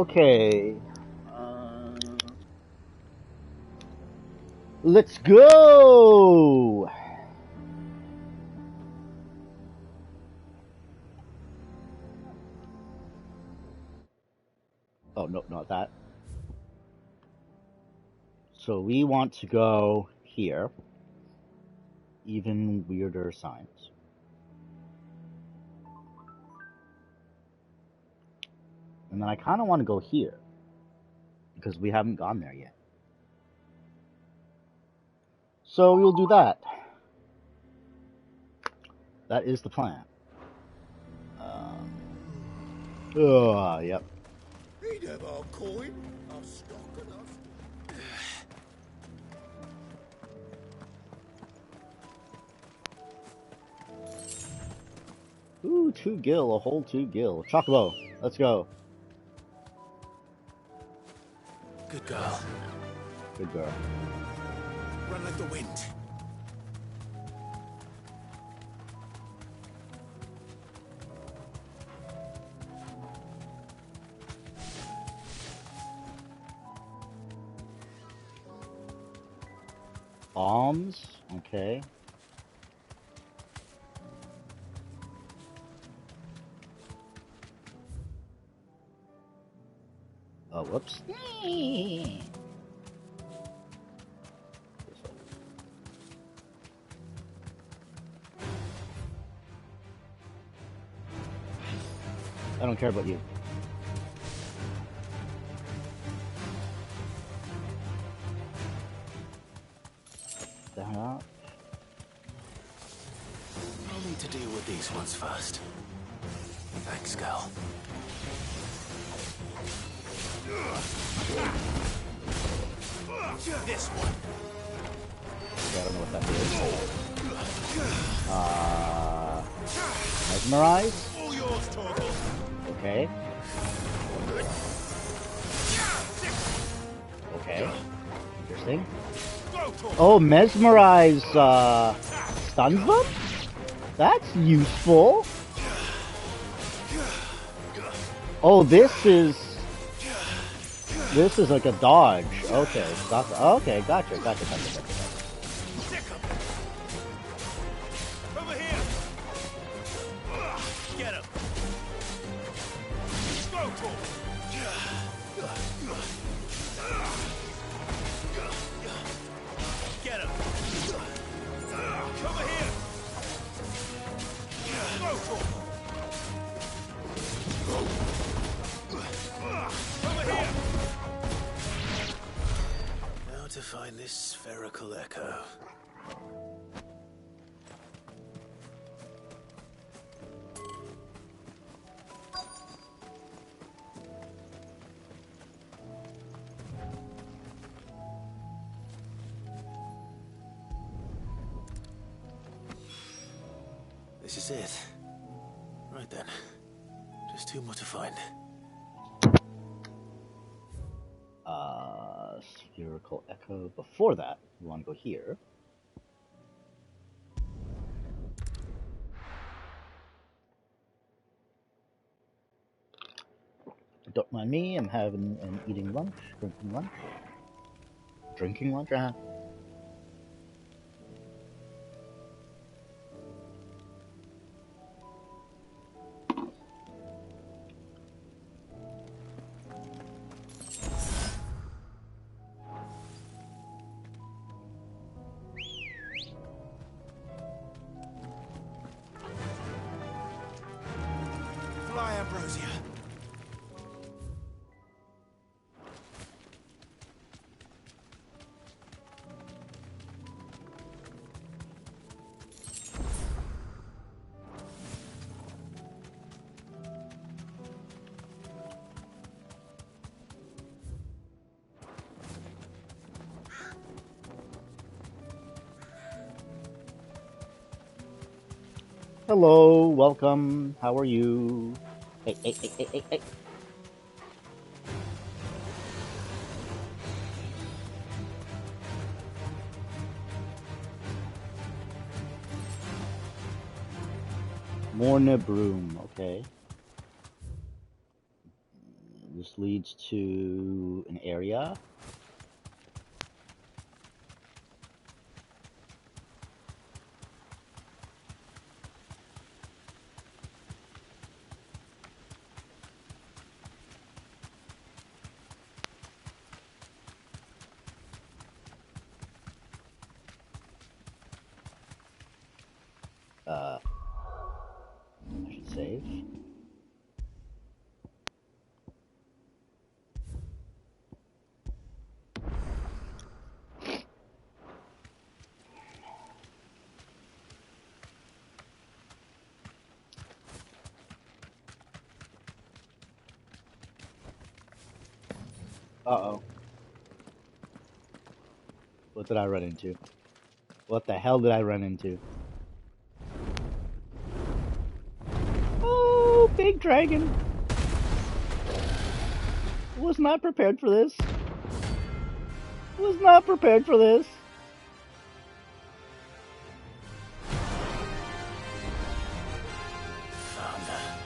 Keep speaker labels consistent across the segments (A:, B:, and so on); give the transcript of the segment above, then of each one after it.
A: Okay. Let's go! Oh, no, not that. So we want to go here. Even weirder signs. And then I kind of want to go here. Because we haven't gone there yet. So we'll do that. That is the plan. Yep.
B: He'd have our coin, our stock and
A: Ooh, 2 gil, a whole 2 gil. Chocobo, let's go.
B: Good girl.
A: Good girl.
B: Run like the wind.
A: Bombs, okay. Oh, whoops. I don't care about you. That up.
B: I'll need to deal with these ones first. Thanks, girl. This one.
A: Yeah, I don't know what that is. Mesmerize?
B: All yours, Torgal.
A: Okay. Okay. Interesting. Oh, Mesmerize, stuns them? That's useful. Oh, this is like a dodge. Okay, okay, gotcha.
B: Over here. Get him. Go, Torgal. Get him. Over here. Go, Torgal. Over here. Now to find this spherical echo. This is it. Right then. Just 2 more to find.
A: Spherical echo. Before that, we want to go here. Don't mind me, I'm having an eating lunch, drinking lunch. Drinking lunch,
B: Fly, Ambrosia.
A: Hello, welcome, how are you? Hey. Morna Broom, okay. This This leads to an area. I should save. Uh-oh. What did I run into? What the hell did I run into? Oh, big dragon! Was not prepared for this. Was not prepared for this.
B: Found her.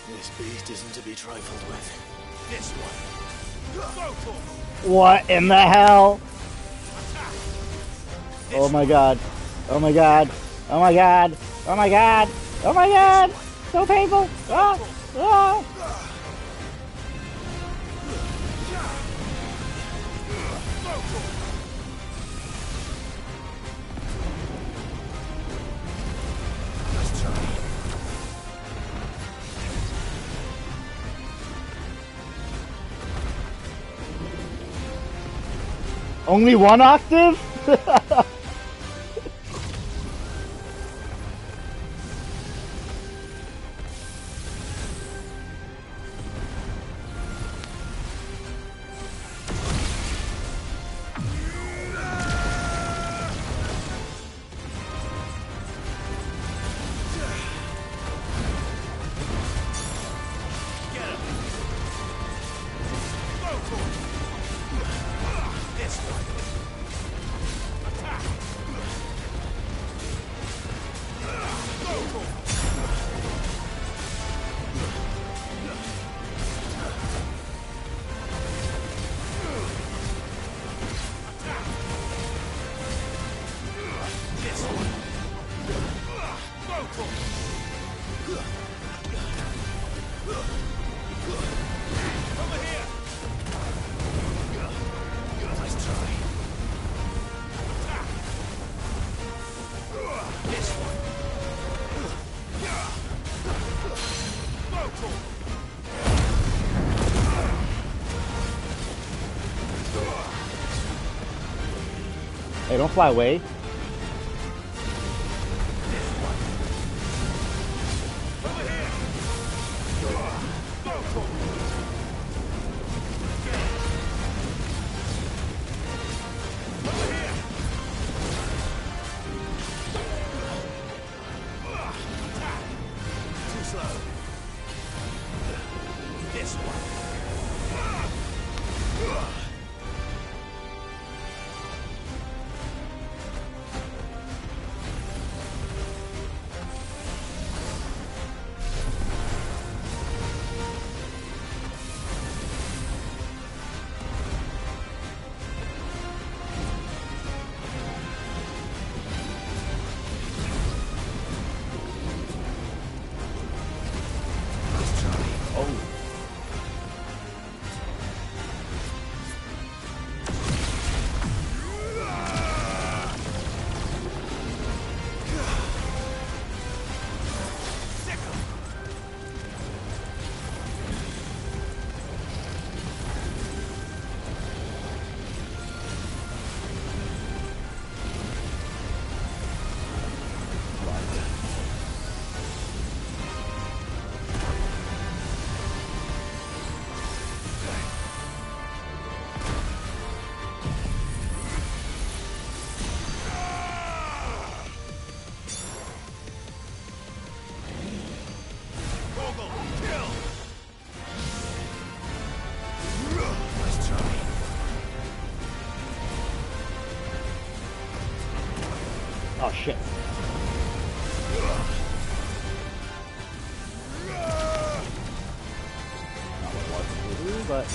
B: This beast isn't to be trifled with. This one. Go for it.
A: What in the hell? Oh my god. Oh my god. Oh my god. Oh my god. Oh my god. So painful. Oh. Oh. Only one octave? Hey, don't fly away. Oh shit. Not what it was. but...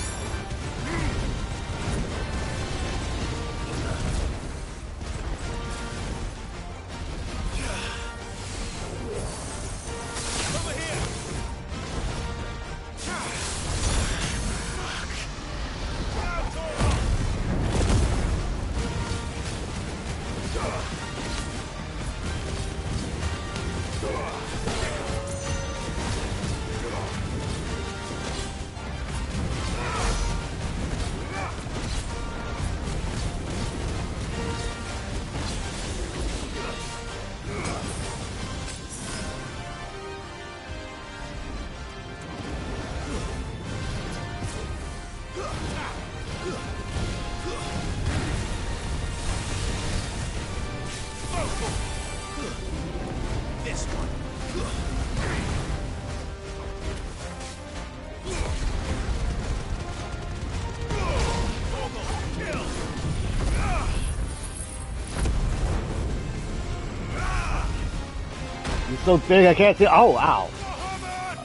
A: He's so big I can't see. Oh, ow.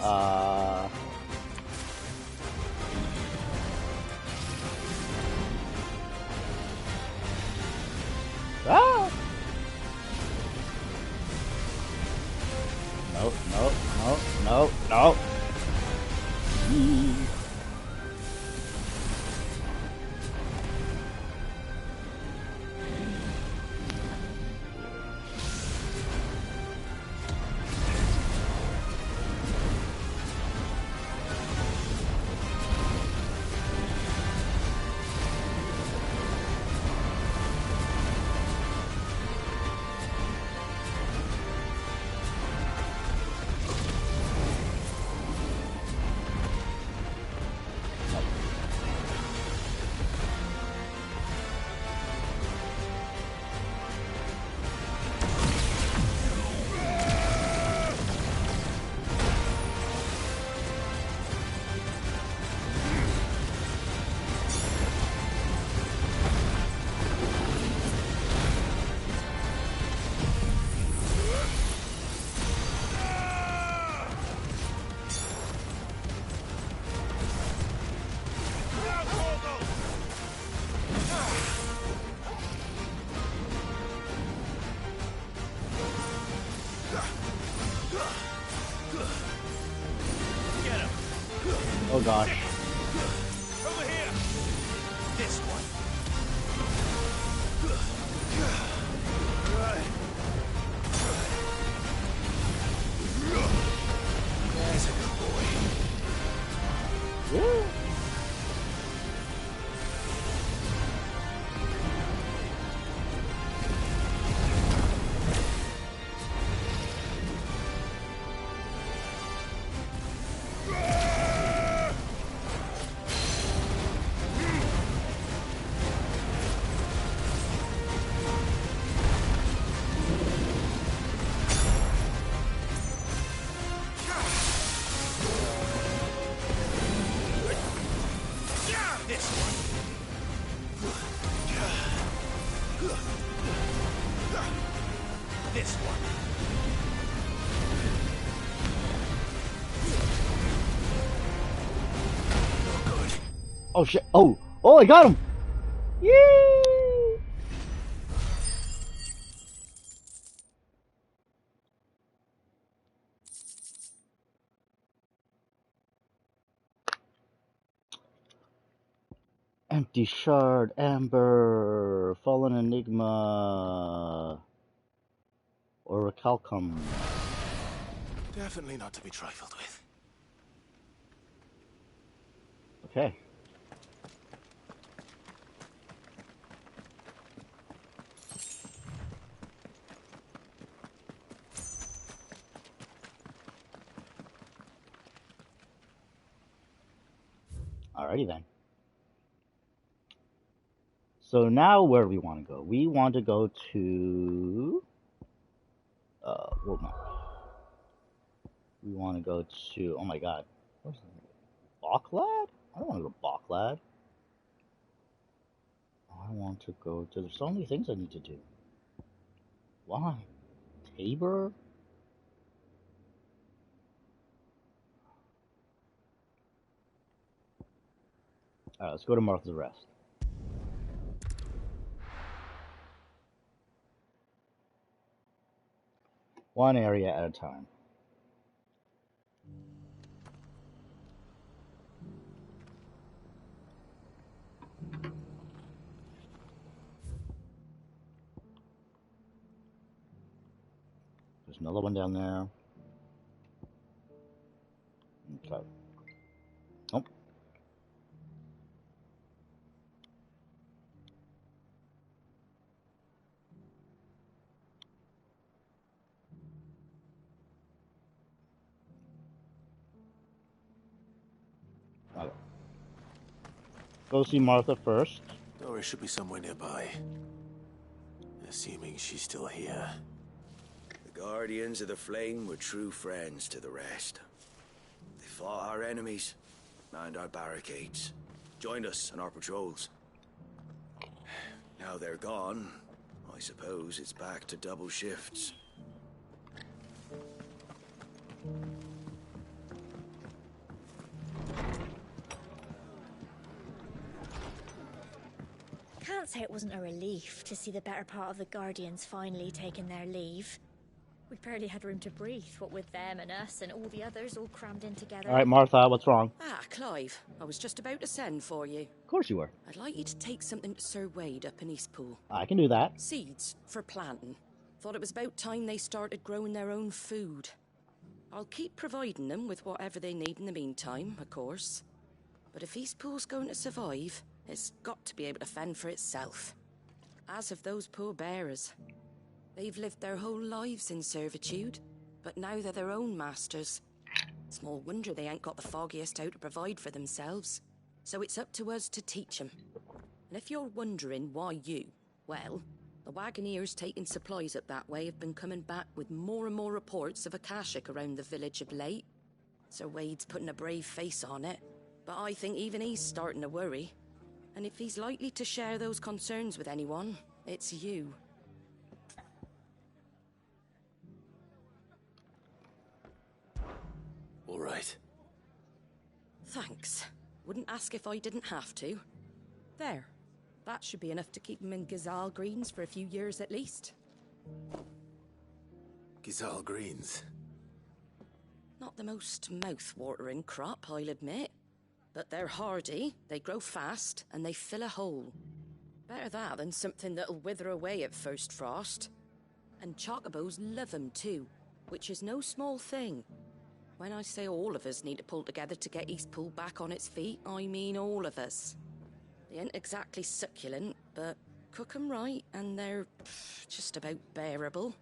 A: Ah! No, no, no, no, no. Oh gosh.
B: Over here. This one. There's a good boy.
A: Woo.
B: This one. No good.
A: Oh shit. Oh, oh, I got him. Yay! Empty shard, amber, fallen enigma, orichalcum.
B: Definitely not to be trifled with.
A: Okay. Alrighty then. So now where do we want to go? We want to go to... well, no. We want to go to... Oh my god. What's the name? Bocklad? I don't want to go Bocklad. I want to go to... There's so many things I need to do. Why? Tabor? Alright, let's go to Martha's Rest. One area at a time. There's another one down there. Okay. Oh. Okay. Go see Martha first.
B: Doris should be somewhere nearby. Assuming she's still here.
C: The Guardians of the Flame were true friends to the rest. They fought our enemies, manned our barricades, joined us on our patrols. Now they're gone, I suppose it's back to double shifts.
D: Can't say it wasn't a relief to see the better part of the Guardians finally taking their leave. We barely had room to breathe, what with them and us and all the others all crammed in together.
A: Alright, Martha, what's wrong?
E: Ah, Clive. I was just about to send for you.
A: Of course you were.
E: I'd like you to take something to Sir Wade up in Eastpool.
A: I can do that.
E: Seeds for planting. Thought it was about time they started growing their own food. I'll keep providing them with whatever they need in the meantime, of course. But if Eastpool's going to survive, it's got to be able to fend for itself. As have those poor bearers. They've lived their whole lives in servitude, but now they're their own masters. Small wonder they ain't got the foggiest how to provide for themselves. So it's up to us to teach them. And if you're wondering why you, well, the wagoneers taking supplies up that way have been coming back with more and more reports of Akashic around the village of late. Sir Wade's putting a brave face on it, but I think even he's starting to worry. And if he's likely to share those concerns with anyone, it's you.
B: All right.
E: Thanks. Wouldn't ask if I didn't have to. There. That should be enough to keep him in Gazal Greens for a few years at least.
B: Gazal Greens.
E: Not the most mouth-watering crop, I'll admit. But they're hardy, they grow fast, and they fill a hole. Better that than something that'll wither away at first frost. And chocobos love 'em too, which is no small thing. When I say all of us need to pull together to get Eastpool back on its feet, I mean all of us. They ain't exactly succulent, but cook 'em right, and they're just about bearable.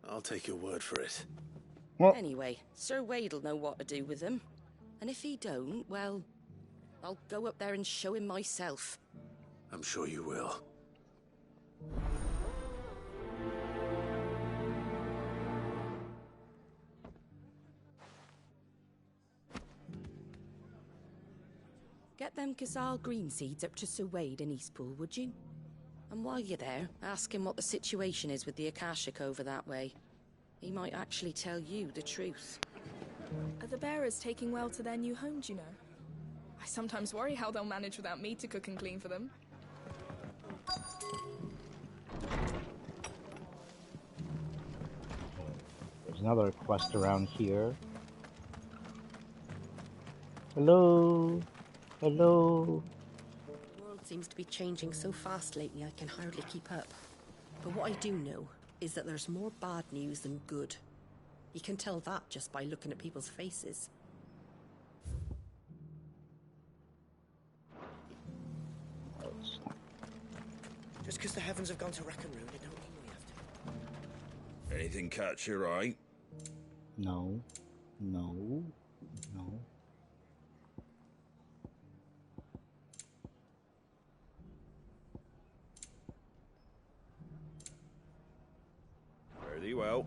B: I'll take your word for it.
A: Well,
E: Anyway, Sir Wade'll know what to do with them. And if he don't, well, I'll go up there and show him myself.
B: I'm sure you will.
E: Get them Gazal green seeds up to Sir Wade in Eastpool, would you? And while you're there, ask him what the situation is with the Akashic over that way. He might actually tell you the truth.
F: Are the bearers taking well to their new homes, you know? I sometimes worry how they'll manage without me to cook and clean for them.
A: there's another quest around here. Hello? Hello?
G: The world seems to be changing so fast lately I can hardly keep up. But what I do know is that there's more bad news than good. You can tell that just by looking at people's faces.
C: Just because the heavens have gone to rack and ruin, it don't mean we have to.
H: Anything catch your eye?
A: No. No. No.
H: Very well.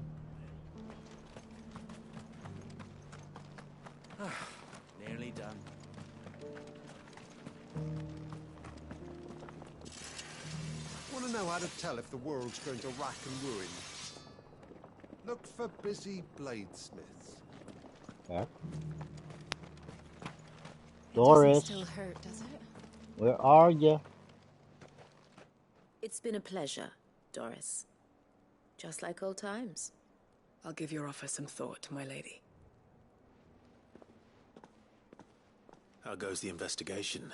C: Nearly done.
I: Want to know how to tell if the world's going to rack and ruin? Look for busy bladesmiths.
A: Yeah.
G: It
A: Doris.
G: doesn't still hurt, does it?
A: Where are you?
H: It's been a pleasure, Doris. Just like old times.
F: I'll give your offer some thought, my lady.
B: How goes the investigation?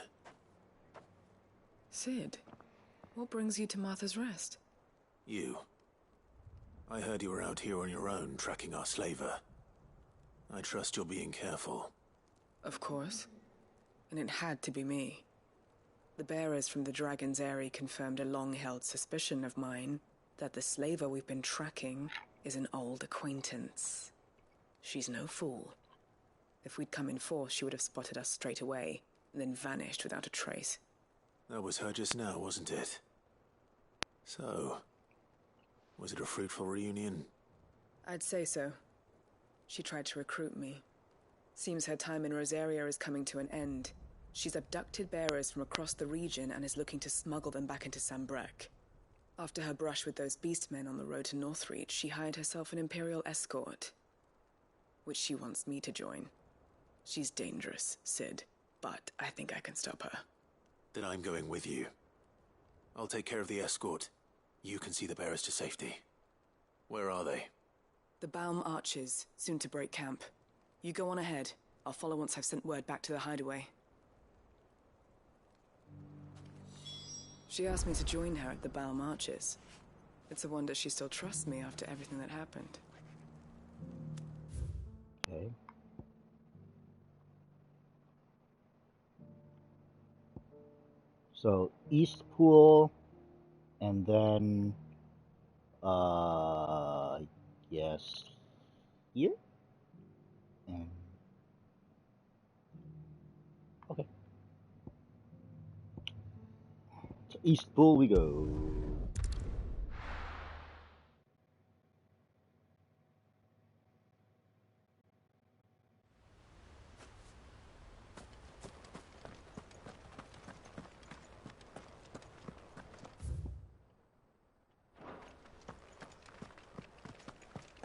F: Sid, what brings you to Martha's Rest?
B: You. I heard you were out here on your own, tracking our slaver. I trust you're being careful.
F: Of course. And it had to be me. The bearers from the Dragon's Eyrie confirmed a long-held suspicion of mine that the slaver we've been tracking is an old acquaintance. She's no fool. If we'd come in force, she would have spotted us straight away, and then vanished without a trace.
B: That was her just now, wasn't it? So, was it a fruitful reunion?
F: I'd say so. She tried to recruit me. Seems her time in Rosaria is coming to an end. She's abducted bearers from across the region and is looking to smuggle them back into Sambrec. After her brush with those beastmen on the road to Northreach, she hired herself an Imperial escort, which she wants me to join. She's dangerous, Sid, but I think I can stop her.
B: Then I'm going with you. I'll take care of the escort. You can see the bearers to safety. Where are they?
F: The Baum Archers, soon to break camp. You go on ahead. I'll follow once I've sent word back to the hideaway. She asked me to join her at the Baum Archers. It's a wonder she still trusts me after everything that happened.
A: Okay. So Eastpool, and then yes, here, and okay. So Eastpool we go.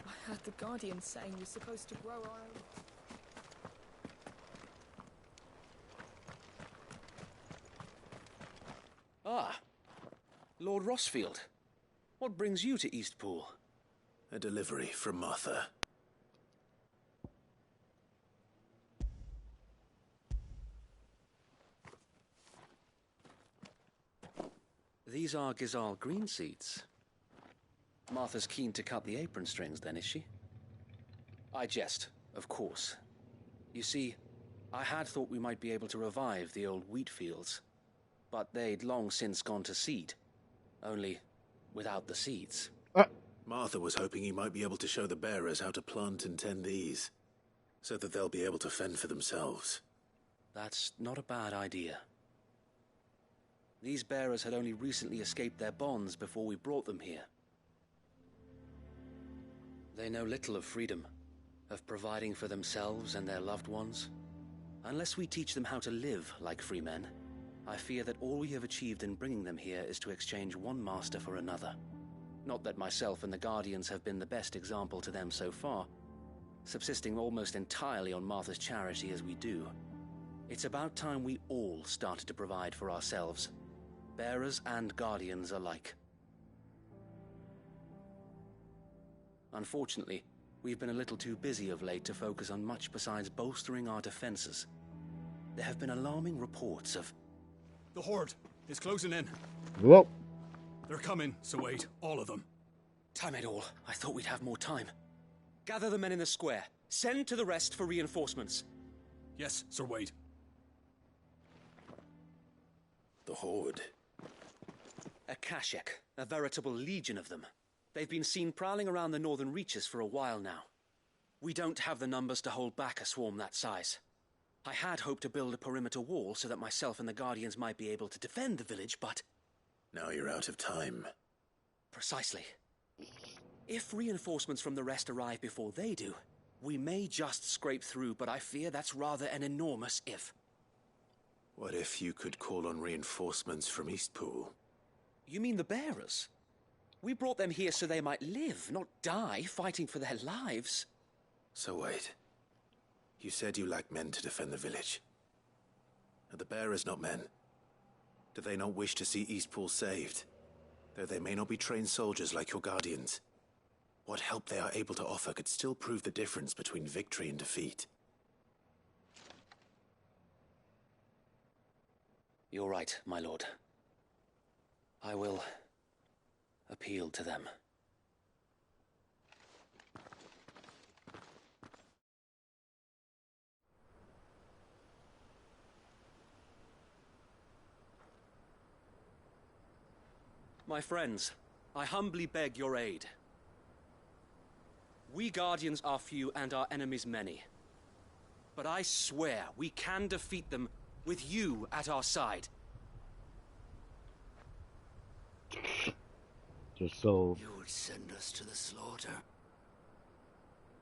F: I heard the Guardian saying you're supposed to grow our own.
J: Ah, Lord Rossfield. What brings you to Eastpool?
B: A delivery from Martha.
J: These are Gizal green seeds. Martha's keen to cut the apron strings, then, is she? I jest, of course. You see, I had thought we might be able to revive the old wheat fields, but they'd long since gone to seed, only without the seeds.
B: Martha was hoping you might be able to show the bearers how to plant and tend these, so that they'll be able to fend for themselves.
J: That's not a bad idea. These bearers had only recently escaped their bonds before we brought them here. They know little of freedom, of providing for themselves and their loved ones. Unless we teach them how to live like free men, I fear that all we have achieved in bringing them here is to exchange one master for another. Not that myself and the Guardians have been the best example to them so far, subsisting almost entirely on Martha's charity as we do. It's about time we all started to provide for ourselves, bearers and Guardians alike. Unfortunately, we've been a little too busy of late to focus on much besides bolstering our defenses. There have been alarming reports of...
K: The Horde is closing in.
A: Yep.
K: They're coming, so wait, all of them.
J: Damn it all, I thought we'd have more time. Gather the men in the square. Send to the rest for reinforcements.
K: Yes, Sir Wade.
B: The Horde.
J: A Kashek, a veritable legion of them. They've been seen prowling around the northern reaches for a while now. We don't have the numbers to hold back a swarm that size. I had hoped to build a perimeter wall so that myself and the Guardians might be able to defend the village, but...
B: Now you're out of time.
J: Precisely. If reinforcements from the rest arrive before they do, we may just scrape through, but I fear that's rather an enormous if.
B: What if you could call on reinforcements from Eastpool?
J: You mean the bearers? We brought them here so they might live, not die, fighting for their lives.
B: So wait. You said you lacked men to defend the village. Are the bearers not men? Do they not wish to see Eastpool saved? Though they may not be trained soldiers like your guardians, what help they are able to offer could still prove the difference between victory and defeat.
J: You're right, my lord. I will appeal to them. My friends, I humbly beg your aid. We Guardians are few and our enemies many. But I swear we can defeat them with you at our side.
A: Just so...
C: You would send us to the slaughter.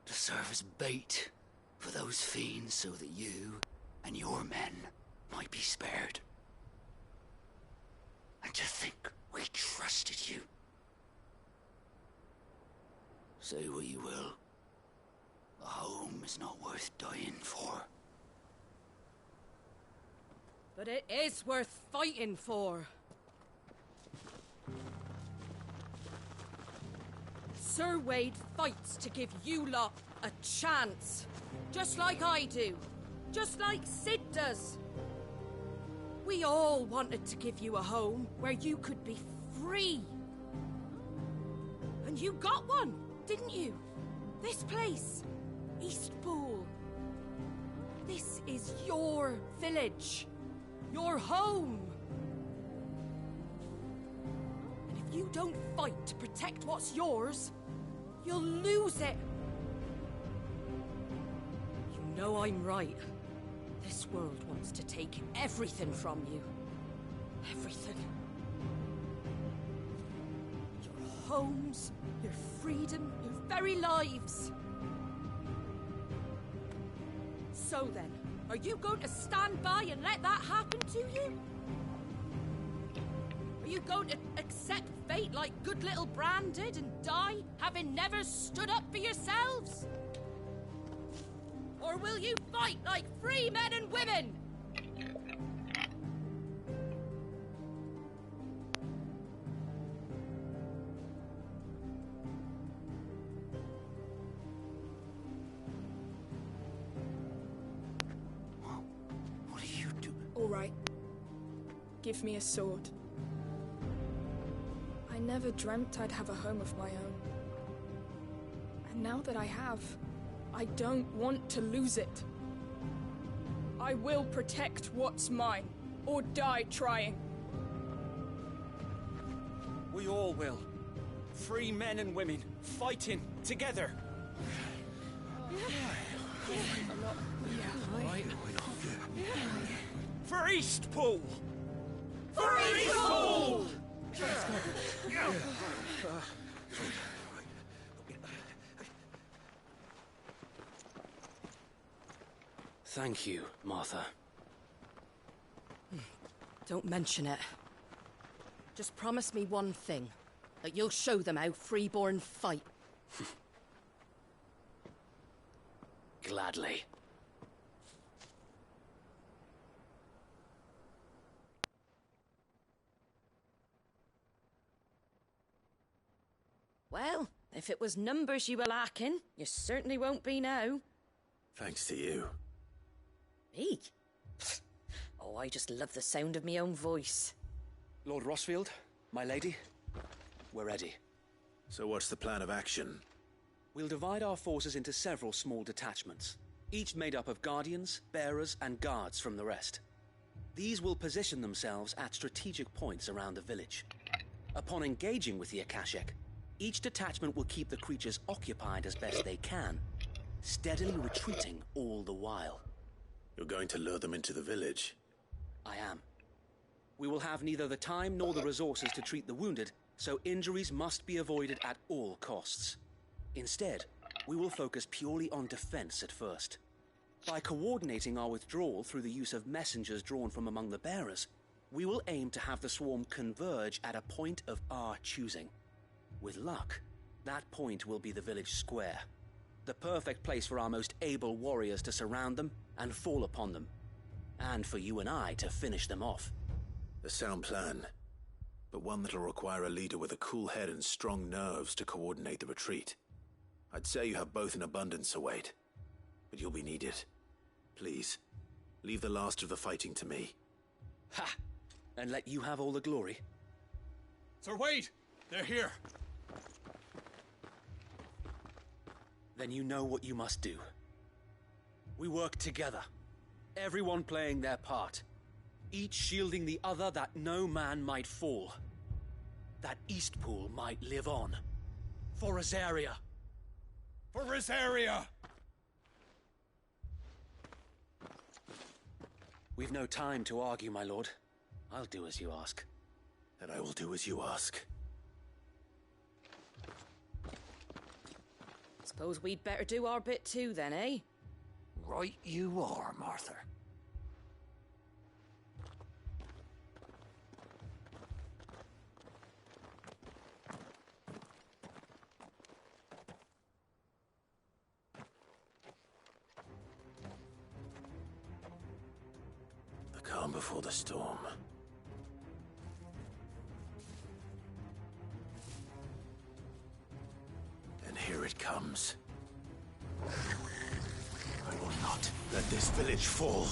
C: To serve as bait for those fiends so that you and your men might be spared. And to think we trusted you. Say what you will. A home is not worth dying for.
E: But it is worth fighting for. Sir Wade fights to give you lot a chance. Just like I do. Just like Sid does. We all wanted to give you a home where you could be free. And you got one, didn't you? This place, Eastpool. This is your village. Your home. And if you don't fight to protect what's yours, you'll lose it. You know I'm right. This world wants to take everything from you. Everything. Your homes, your freedom, your very lives. So then, are you going to stand by and let that happen to you? Are you going to accept fate like good little Bran did and die, having never stood up for yourselves? Or will you fight like free men and women?
C: What do you do?
L: All right. Give me a sword. I never dreamt I'd have a home of my own. And now that I have, I don't want to lose it. I will protect what's mine, or die trying.
K: We all will. Free men and women, fighting together. For Eastpool! For Eastpool!
J: Thank you, Martha.
E: Don't mention it. Just promise me one thing. That you'll show them how freeborn fight.
J: Gladly.
E: Well, if it was numbers you were lacking, you certainly won't be now.
B: Thanks to you.
E: Me? Oh, I just love the sound of my own voice.
J: Lord Rossfield, my lady, we're ready.
B: So what's the plan of action?
J: We'll divide our forces into several small detachments, each made up of guardians, bearers, and guards from the rest. These will position themselves at strategic points around the village. Upon engaging with the Akashic, each detachment will keep the creatures occupied as best they can, steadily retreating all the while.
B: You're going to lure them into the village?
J: I am. We will have neither the time nor the resources to treat the wounded, so injuries must be avoided at all costs. Instead, we will focus purely on defense at first. By coordinating our withdrawal through the use of messengers drawn from among the bearers, we will aim to have the swarm converge at a point of our choosing. With luck, that point will be the village square. The perfect place for our most able warriors to surround them and fall upon them. And for you and I to finish them off.
B: A sound plan, but one that'll require a leader with a cool head and strong nerves to coordinate the retreat. I'd say you have both in abundance, Sir Wade, but you'll be needed. Please, leave the last of the fighting to me.
J: Ha! And let you have all the glory?
K: Sir Wade! They're here!
J: Then you know what you must do. We work together, everyone playing their part, each shielding the other that no man might fall, that Eastpool might live on. For Rosaria!
K: For Rosaria!
J: We've no time to argue, my lord. I'll do as you ask.
B: And I will do as you ask.
E: Suppose we'd better do our bit too then, eh?
M: Right you are, Martha.
B: The calm before the storm. And here it comes. I will not let this village fall.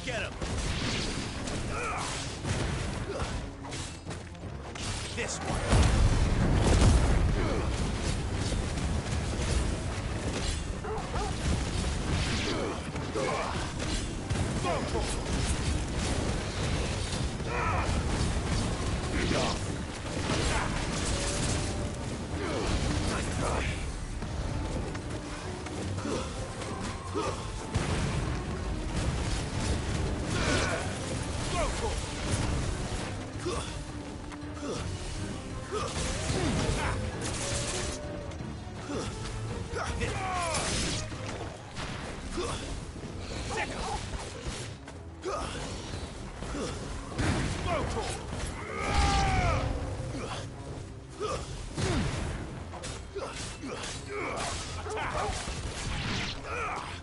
B: Get him! This one!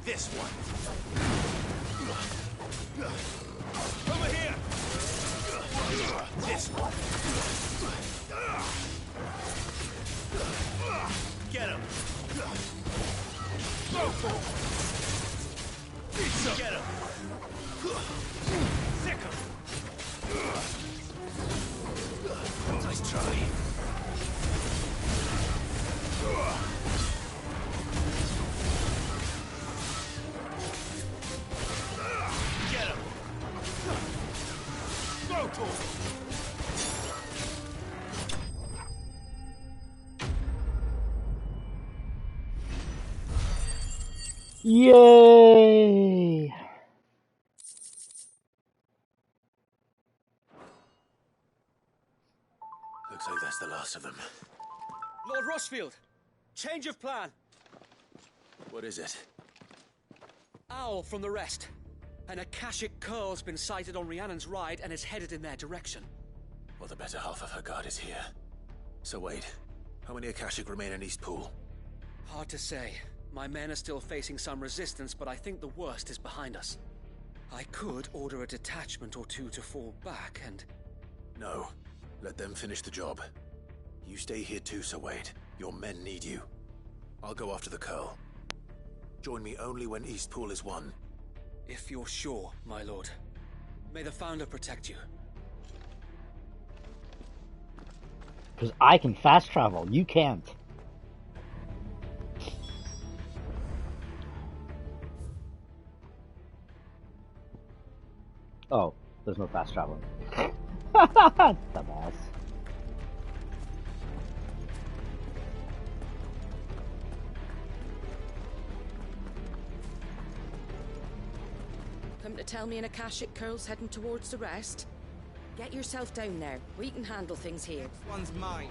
B: This one. Over here. This one. Get him. Go for it. Get him. Sick him. Nice try. Get him. Go for it.
A: Yay!
B: Looks like that's the last of them.
J: Lord Rushfield! Change of plan!
B: What is it?
J: Owl from the rest. An Akashic curl's been sighted on Rhiannon's ride and is headed in their direction.
B: Well, the better half of her guard is here. So wait, how many Akashic remain in Eastpool?
J: Hard to say. My men are still facing some resistance, but I think the worst is behind us. I could order a detachment or two to fall back and...
B: No. Let them finish the job. You stay here too, Sir Wade. Your men need you. I'll go after the Curl. Join me only when Eastpool is won.
J: If you're sure, my lord. May the Founder protect you.
A: Because I can fast travel, you can't. Oh, there's no fast traveling. Dumbass.
E: Come to tell me an Akashic Curl's heading towards the rest? Get yourself down there. We can handle things here.
K: This one's mine.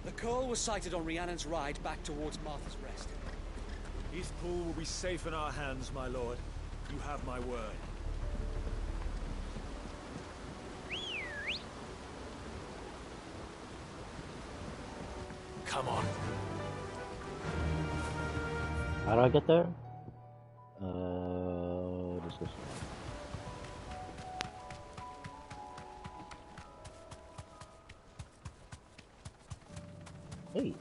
J: The Curl was sighted on Rhiannon's ride back towards Martha's Rest.
N: Eastpool will be safe in our hands, my lord. You have my word.
B: Come on.
A: How do I get there? Just this way. Hey.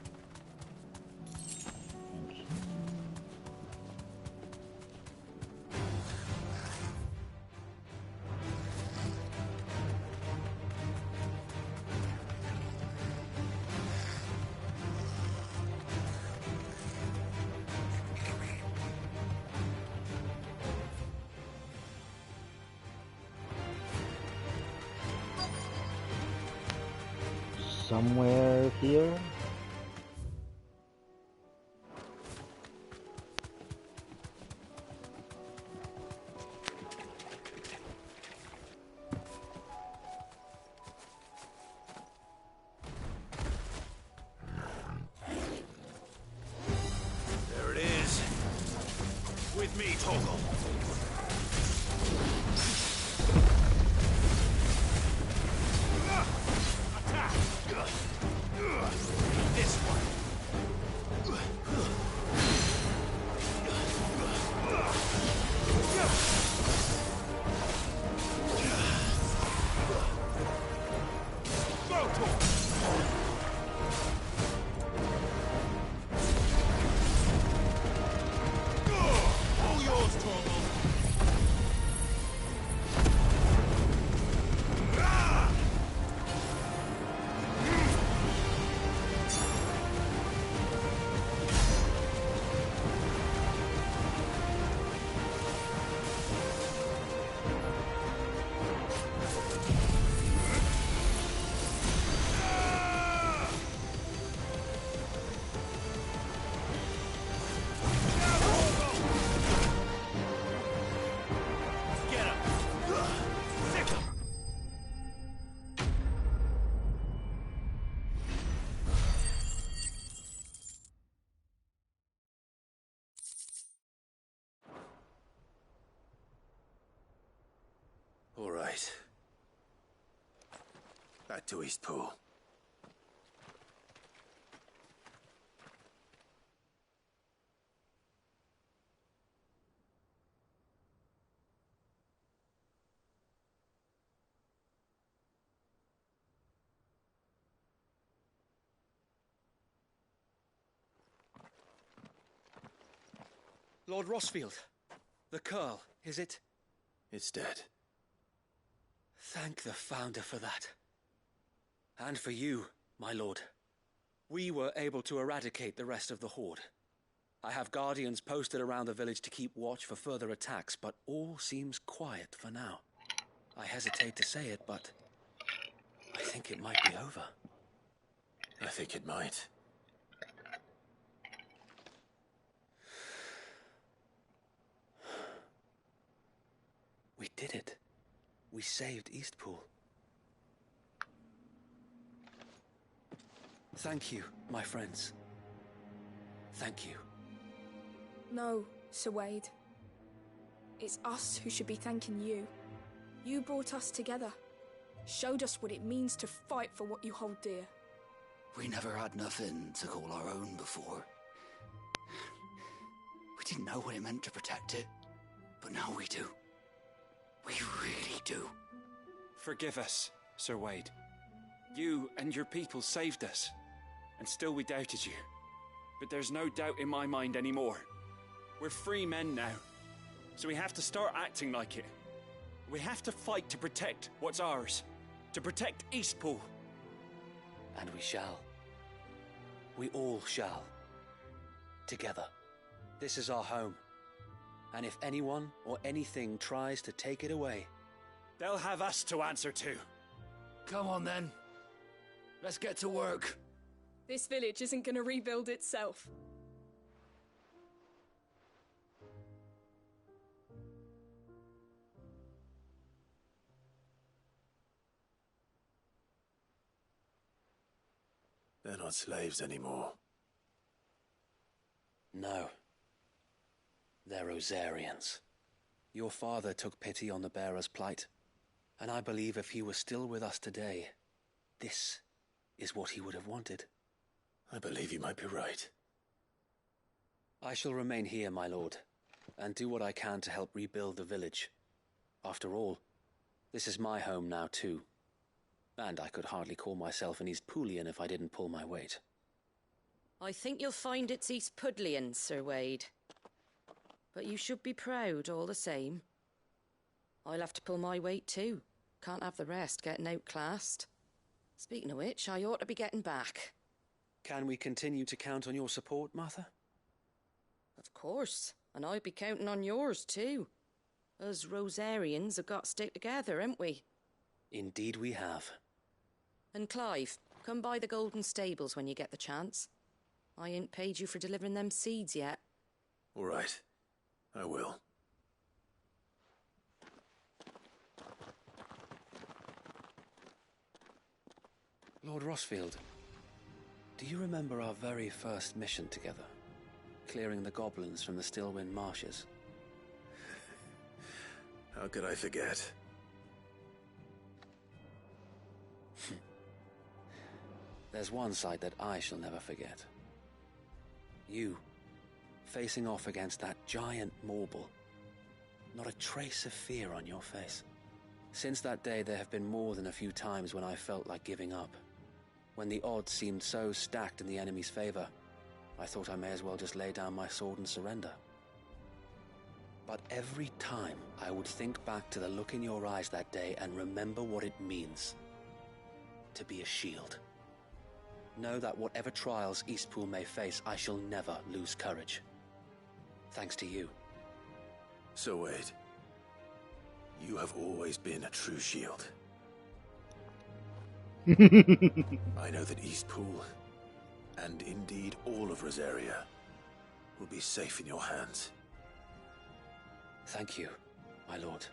A: Somewhere here.
B: There it is. With me, Torgal. This one. All yours, Torgal. All right. Back to Eastpool.
J: Lord Rossfield, the Curl, is it?
B: It's dead.
J: Thank the Founder for that. And for you, my lord. We were able to eradicate the rest of the Horde. I have guardians posted around the village to keep watch for further attacks, but all seems quiet for now. I hesitate to say it, but I think it might be over.
B: I think it might.
J: We did it. We saved Eastpool. Thank you, my friends. Thank you.
L: No, Sir Wade. It's us who should be thanking you. You brought us together. Showed us what it means to fight for what you hold dear.
M: We never had nothing to call our own before. We didn't know what it meant to protect it, but now we do. We really do.
K: Forgive us, Sir Wade. You and your people saved us, and still we doubted you. but there's no doubt in my mind anymore. We're free men now, so we have to start acting like it. We have to fight to protect what's ours, to protect Eastpool.
J: And we shall. We all shall. Together. This is our home. And if anyone or anything tries to take it away,
K: they'll have us to answer to.
M: Come on then. Let's get to work.
L: This village isn't gonna rebuild itself.
B: They're not slaves anymore.
J: no. They're Rosarians. Your father took pity on the bearer's plight, and I believe if he were still with us today, this is what he would have wanted.
B: I believe you might be right.
J: I shall remain here, my lord, and do what I can to help rebuild the village. After all, this is my home now too, and I could hardly call myself an Eastpoolian if I didn't pull my weight.
E: I think you'll find it's Eastpudlian, Sir Wade. But you should be proud all the same. I'll have to pull my weight too. Can't have the rest getting outclassed. Speaking of which, I ought to be getting back.
J: Can we continue to count on your support, Martha?
E: Of course, and I'll be counting on yours too. Us Rosarians have got to stick together, haven't we?
J: Indeed we have.
E: And Clive, come by the Golden Stables when you get the chance. I ain't paid you for delivering them seeds yet.
B: All right, I will.
J: Lord Rossfield, do you remember our very first mission together? Clearing the goblins from the Stillwind marshes?
B: How could I forget?
J: There's one sight that I shall never forget. You, facing off against that giant Morble. Not a trace of fear on your face. Since that day, there have been more than a few times when I felt like giving up. When the odds seemed so stacked in the enemy's favor, I thought I may as well just lay down my sword and surrender. But every time I would think back to the look in your eyes that day and remember what it means to be a shield. Know that whatever trials Eastpool may face, I shall never lose courage. Thanks to you.
B: So Wade, you have always been a true shield. I know that Eastpool, and indeed all of Rosaria, will be safe in your hands.
J: Thank you, my lord.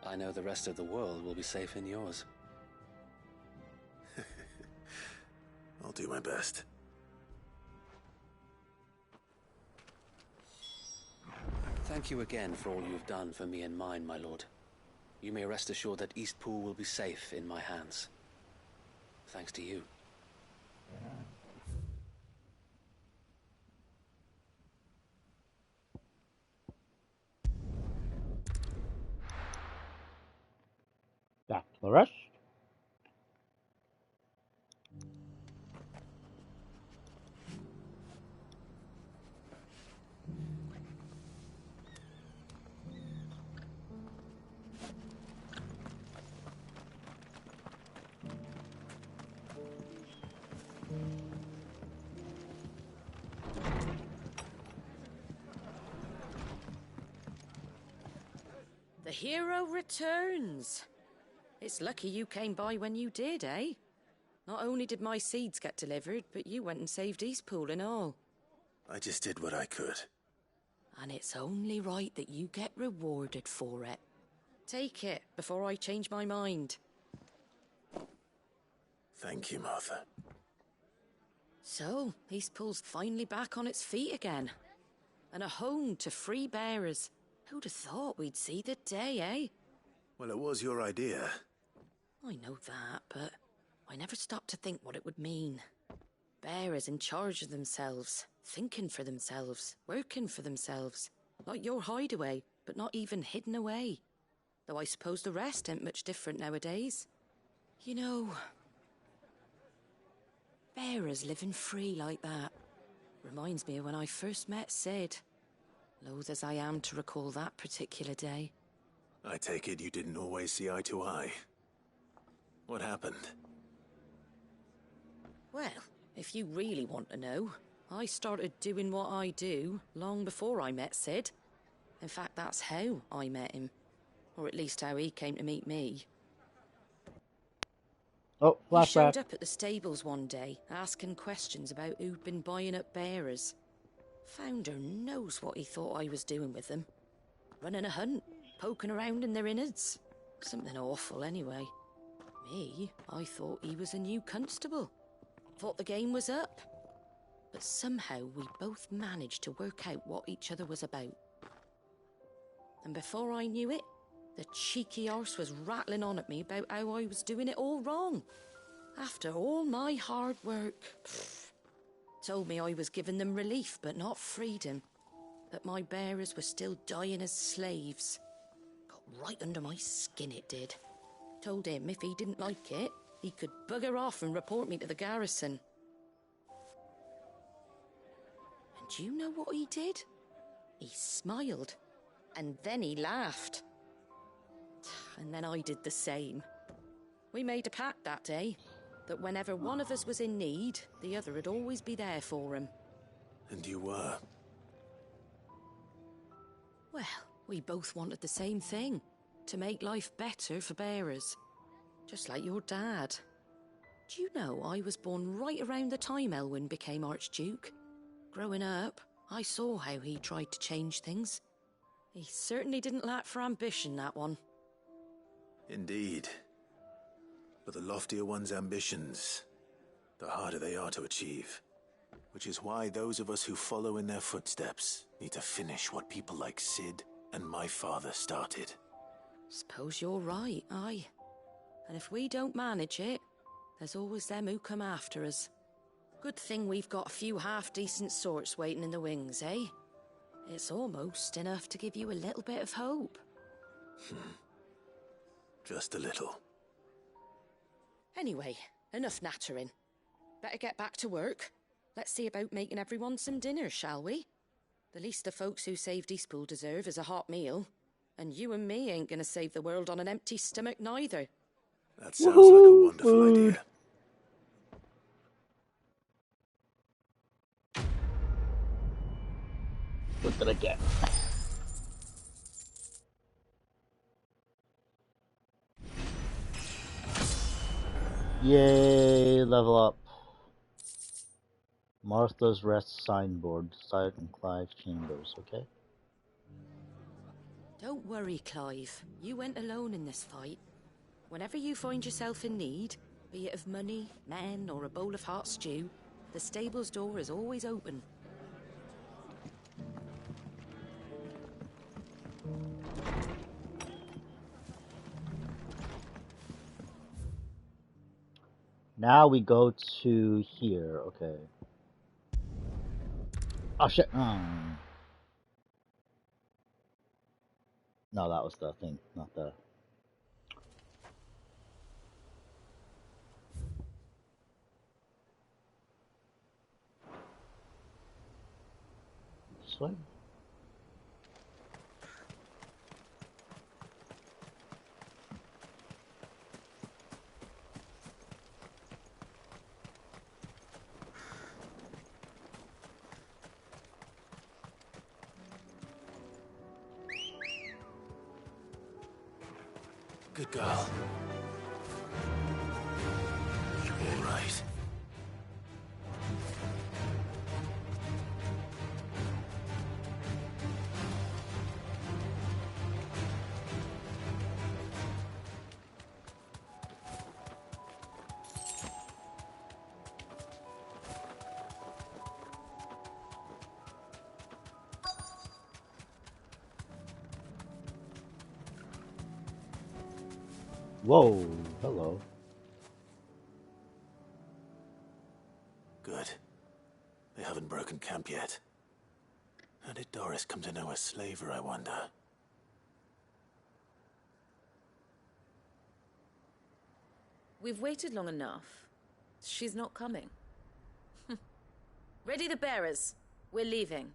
J: I know the rest of the world will be safe in yours.
B: I'll do my best.
J: Thank you again for all you've done for me and mine, my lord. You may rest assured that Eastpool will be safe in my hands. Thanks to you.
A: Back to the rush.
E: The hero returns. It's lucky you came by when you did, eh? Not only did my seeds get delivered, but you went and saved Eastpool and all.
B: I just did what I could.
E: And it's only right that you get rewarded for it. Take it before I change my mind.
B: Thank you, Martha.
E: So, Eastpool's finally back on its feet again. And a home to free bearers. Who'd have thought we'd see the day, eh?
B: Well, it was your idea.
E: I know that, but I never stopped to think what it would mean. Bearers in charge of themselves, thinking for themselves, working for themselves. Like your hideaway, but not even hidden away. Though I suppose the rest ain't much different nowadays. You know, Bearers living free like that. Reminds me of when I first met Sid. Loath as I am to recall that particular day.
B: I take it you didn't always see eye to eye. What happened?
E: Well, if you really want to know, I started doing what I do long before I met Sid. In fact, that's how I met him. Or at least how he came to meet me.
A: Oh, flashback.
E: He showed up at the stables one day, asking questions about who'd been buying up bearers. Founder knows what he thought I was doing with them. Running a hunt, poking around in their innards. Something awful, anyway. Me, I thought he was a new constable. Thought the game was up. But somehow we both managed to work out what each other was about. And before I knew it, the cheeky arse was rattling on at me about how I was doing it all wrong. After all my hard work. Told me I was giving them relief, but not freedom. That my bearers were still dying as slaves. Got right under my skin, it did. Told him if he didn't like it, he could bugger off and report me to the garrison. And do you know what he did? He smiled. And then he laughed. And then I did the same. We made a pact that day, that whenever one of us was in need, the other would always be there for him.
B: And you were?
E: Well, we both wanted the same thing. To make life better for bearers. Just like your dad. Do you know I was born right around the time Elwyn became Archduke? Growing up, I saw how he tried to change things. He certainly didn't lack for ambition, that one.
B: Indeed. But the loftier one's ambitions, the harder they are to achieve. Which is why those of us who follow in their footsteps need to finish what people like Sid and my father started.
E: Suppose you're right, aye. And if we don't manage it, there's always them who come after us. Good thing we've got a few half-decent sorts waiting in the wings, eh? It's almost enough to give you a little bit of hope.
B: Just a little.
E: Anyway, enough nattering. Better get back to work. Let's see about making everyone some dinner, shall we? The least the folks who saved Eastpool deserve is a hot meal. And you and me ain't gonna save the world on an empty stomach neither.
B: That sounds like a wonderful idea.
A: What did I get? Yay, level up. Martha's Rest signboard, Side and Clive Chambers, okay?
E: Don't worry, Clive. You went alone in this fight. Whenever you find yourself in need, be it of money, men, or a bowl of hot stew, the stable's door is always open.
A: Now we go to here, okay. Oh shit! No, that was the thing, not the... Swing?
B: Good girl. All right.
A: Whoa, hello.
B: Good. They haven't broken camp yet. How did Doris come to know a slaver, I wonder?
H: We've waited long enough. She's not coming. Ready the bearers. We're leaving.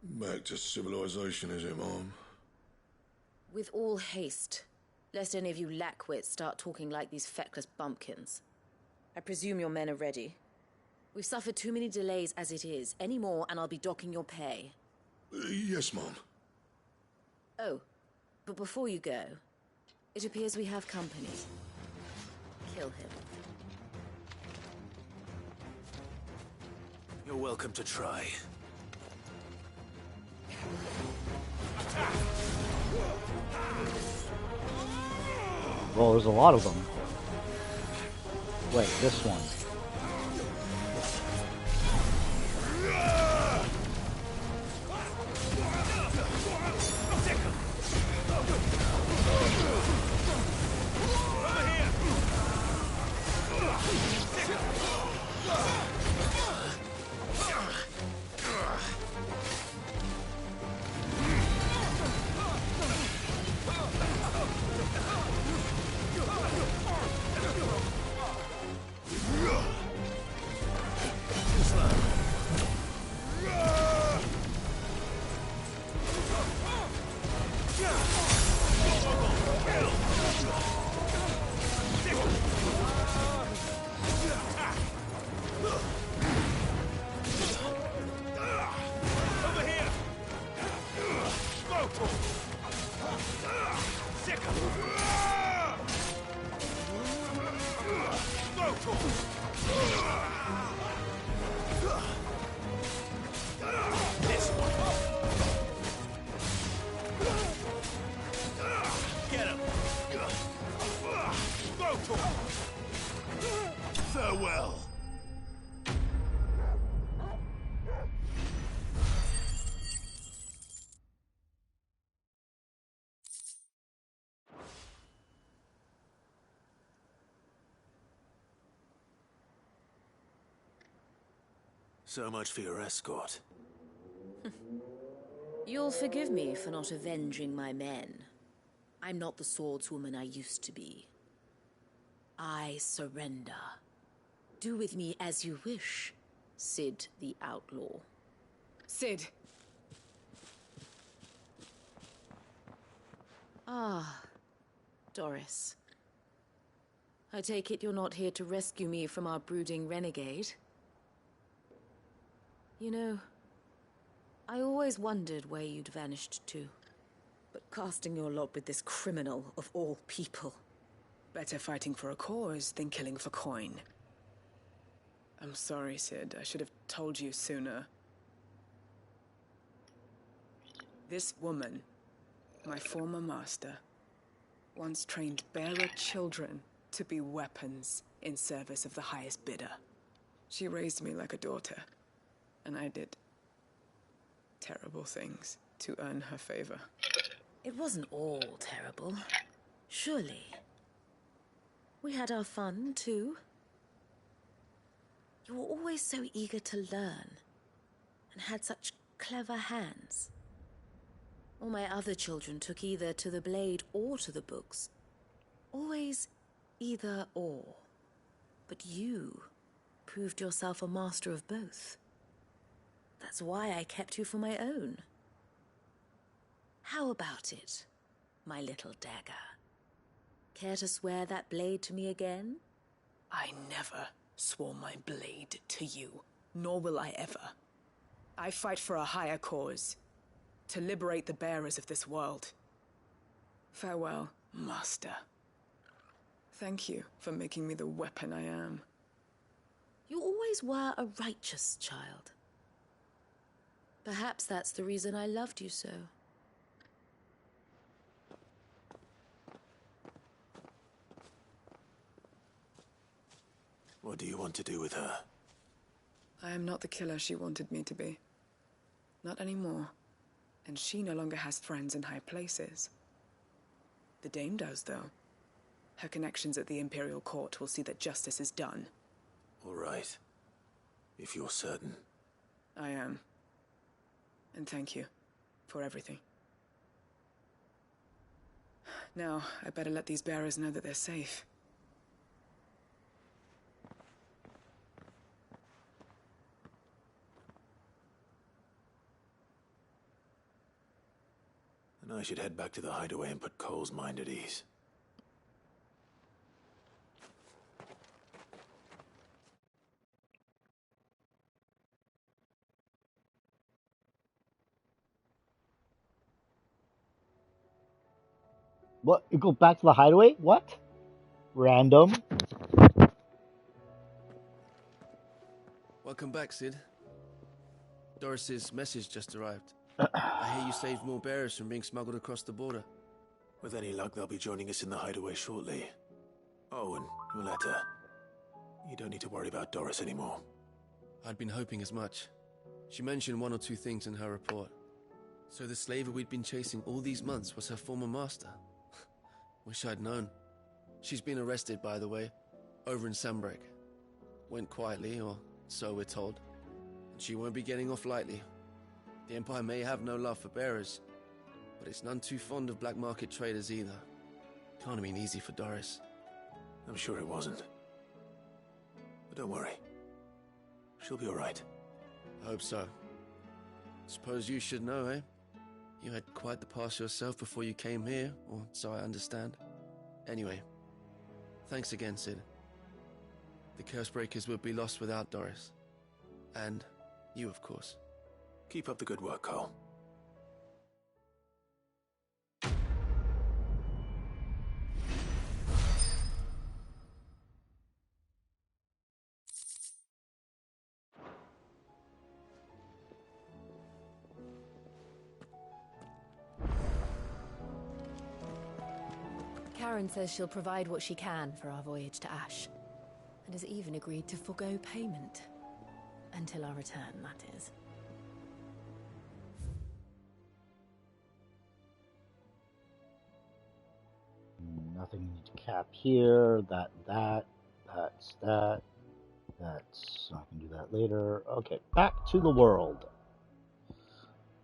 O: Back to civilization, is it, Mom?
H: With all haste, lest any of you lackwits start talking like these feckless bumpkins. I presume your men are ready. We've suffered too many delays as it is. Any more and I'll be docking your pay.
O: Yes, Mom.
H: Oh, but before you go, it appears we have company. Kill him.
B: You're welcome to try.
A: Well, there's a lot of them. Wait, this one.
O: Farewell.
B: So much for your escort.
H: You'll forgive me for not avenging my men. I'm not the swordswoman I used to be. I surrender. Do with me as you wish, Sid the Outlaw.
F: Sid!
H: Ah, Doris. I take it you're not here to rescue me from our brooding renegade? You know, I always wondered where you'd vanished to. But casting your lot with this criminal of all people...
F: Better fighting for a cause than killing for coin. I'm sorry, Sid. I should have told you sooner. This woman, my former master, once trained bearer children to be weapons in service of the highest bidder. She raised me like a daughter, and I did terrible things to earn her favor.
H: It wasn't all terrible, surely. We had our fun, too. You were always so eager to learn, and had such clever hands. All my other children took either to the blade or to the books. Always either or. But you proved yourself a master of both. That's why I kept you for my own. How about it, my little dagger? Care to swear that blade to me again?
F: I never swore my blade to you, nor will I ever. I fight for a higher cause, to liberate the bearers of this world. Farewell, Master. Thank you for making me the weapon I am.
H: You always were a righteous child. Perhaps that's the reason I loved you so.
B: What do you want to do with her?
F: I am not the killer she wanted me to be. Not anymore. And she no longer has friends in high places. The Dame does, though. Her connections at the Imperial Court will see that justice is done.
B: All right. If you're certain.
F: I am. And thank you for everything. Now, I better let these bearers know that they're safe.
B: And I should head back to the hideaway and put Cole's mind at ease.
A: What? You go back to the hideaway? What? Random.
P: Welcome back, Sid. Doris's message just arrived. I hear you saved more bearers from being smuggled across the border.
B: With any luck, they'll be joining us in the hideaway shortly. Oh, and your letter. You don't need to worry about Doris anymore.
P: I'd been hoping as much. She mentioned one or two things in her report. So the slaver we'd been chasing all these months was her former master. Wish I'd known. She's been arrested, by the way, over in Sandbreak. Went quietly, or so we're told. And she won't be getting off lightly. The Empire may have no love for bearers, but it's none too fond of black market traders either. Can't have been easy for Doris.
B: I'm sure it wasn't. But don't worry. She'll be alright.
P: I hope so. Suppose you should know, eh? You had quite the past yourself before you came here, or so I understand. Anyway, thanks again, Sid. The Cursebreakers would be lost without Doris. And you, of course.
B: Keep up the good work, Cole.
H: Karen says she'll provide what she can for our voyage to Ash, and has even agreed to forgo payment. Until our return, that is.
A: Nothing we need to cap here. That's that. I can do that later. Okay, back to the world.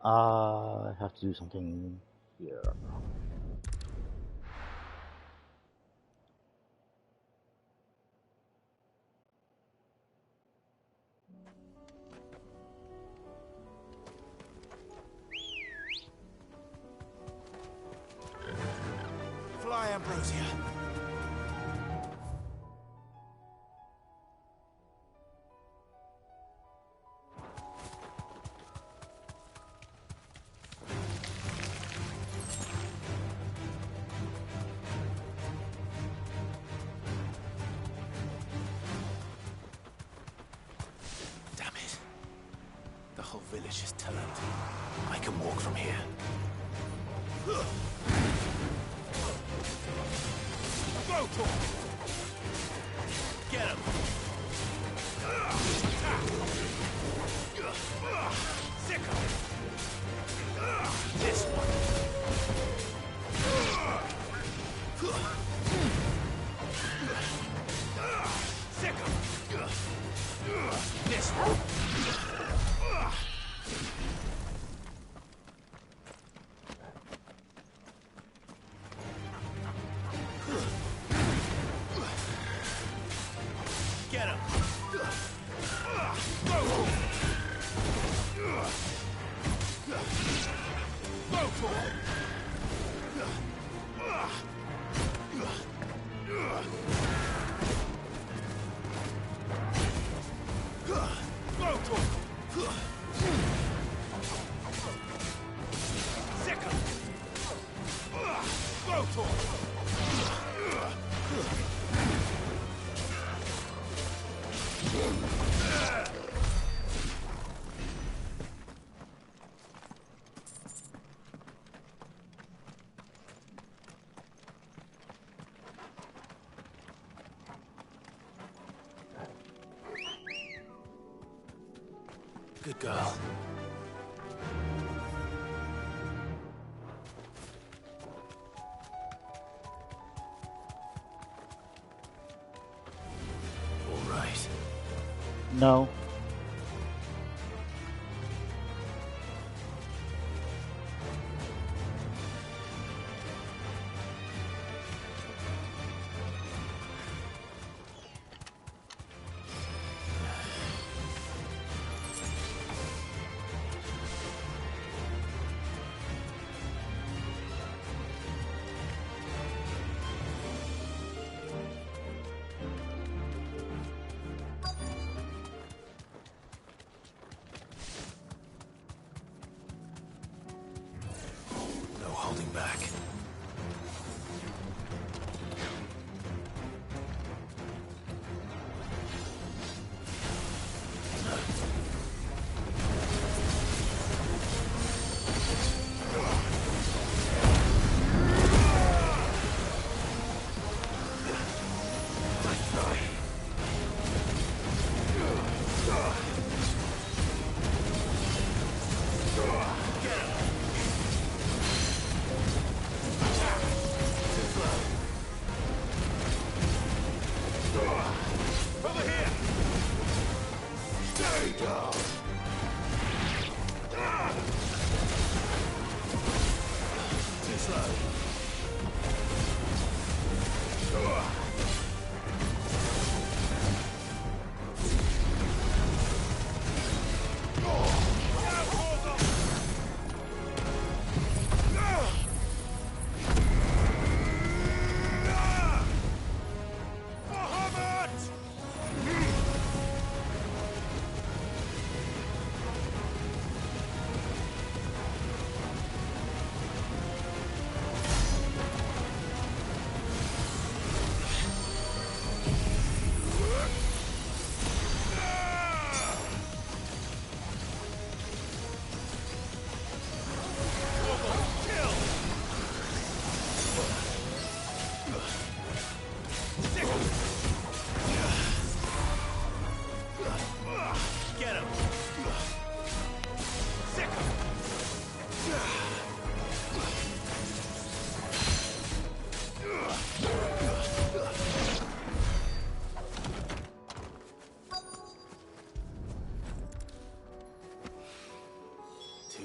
A: I have to do something here.
C: Fly, Ambrosia.
B: Damn it. The whole village is turned. I can walk from here.
C: Go, Tor! Get him! Sick of it! This one! Sick of it! This one! Get him! Go! Go for it! Go for it! Sick of it! Go for it!
B: Good girl. All right.
A: No.
O: Over here! Stay down! Too slow.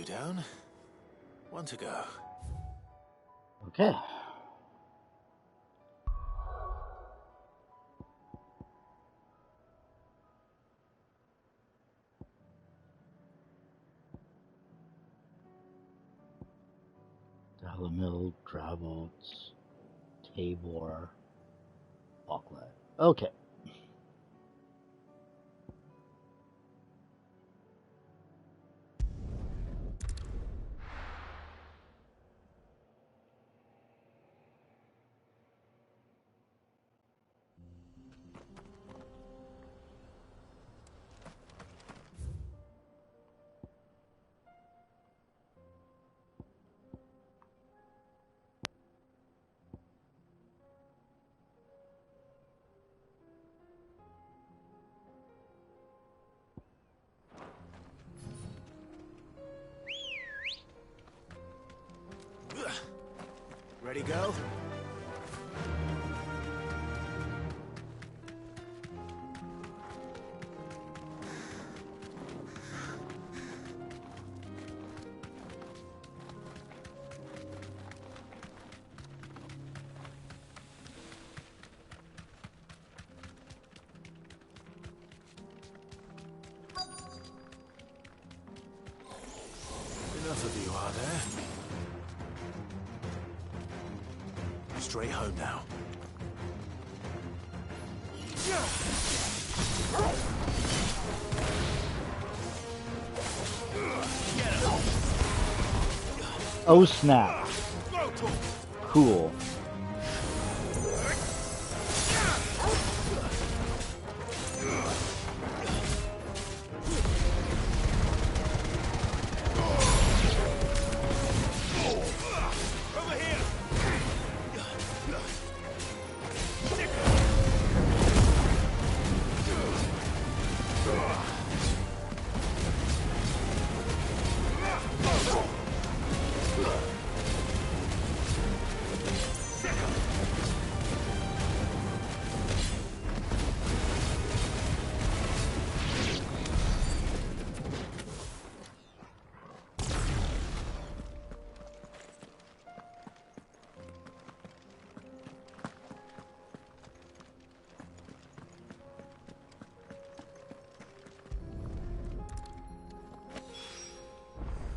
O: Down. One to go.
A: Okay. Dalamil, Dravots, Tabor, Auckland. Okay.
C: Ready, go?
B: Enough of you, are there? Straight home now.
A: Oh snap. Cool.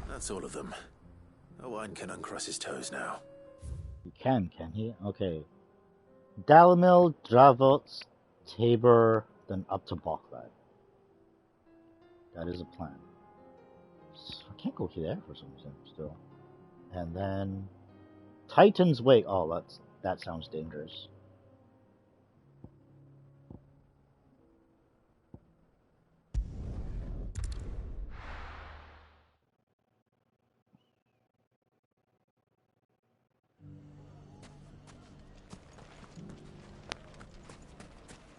B: That's all of them. Owain can uncross his toes now.
A: He can he? Okay. Dalamil, Dravots, Tabor, then up to Balklad. That is a plan. So I can't go through there for some reason still. And then Titan's Wake. Oh, that sounds dangerous.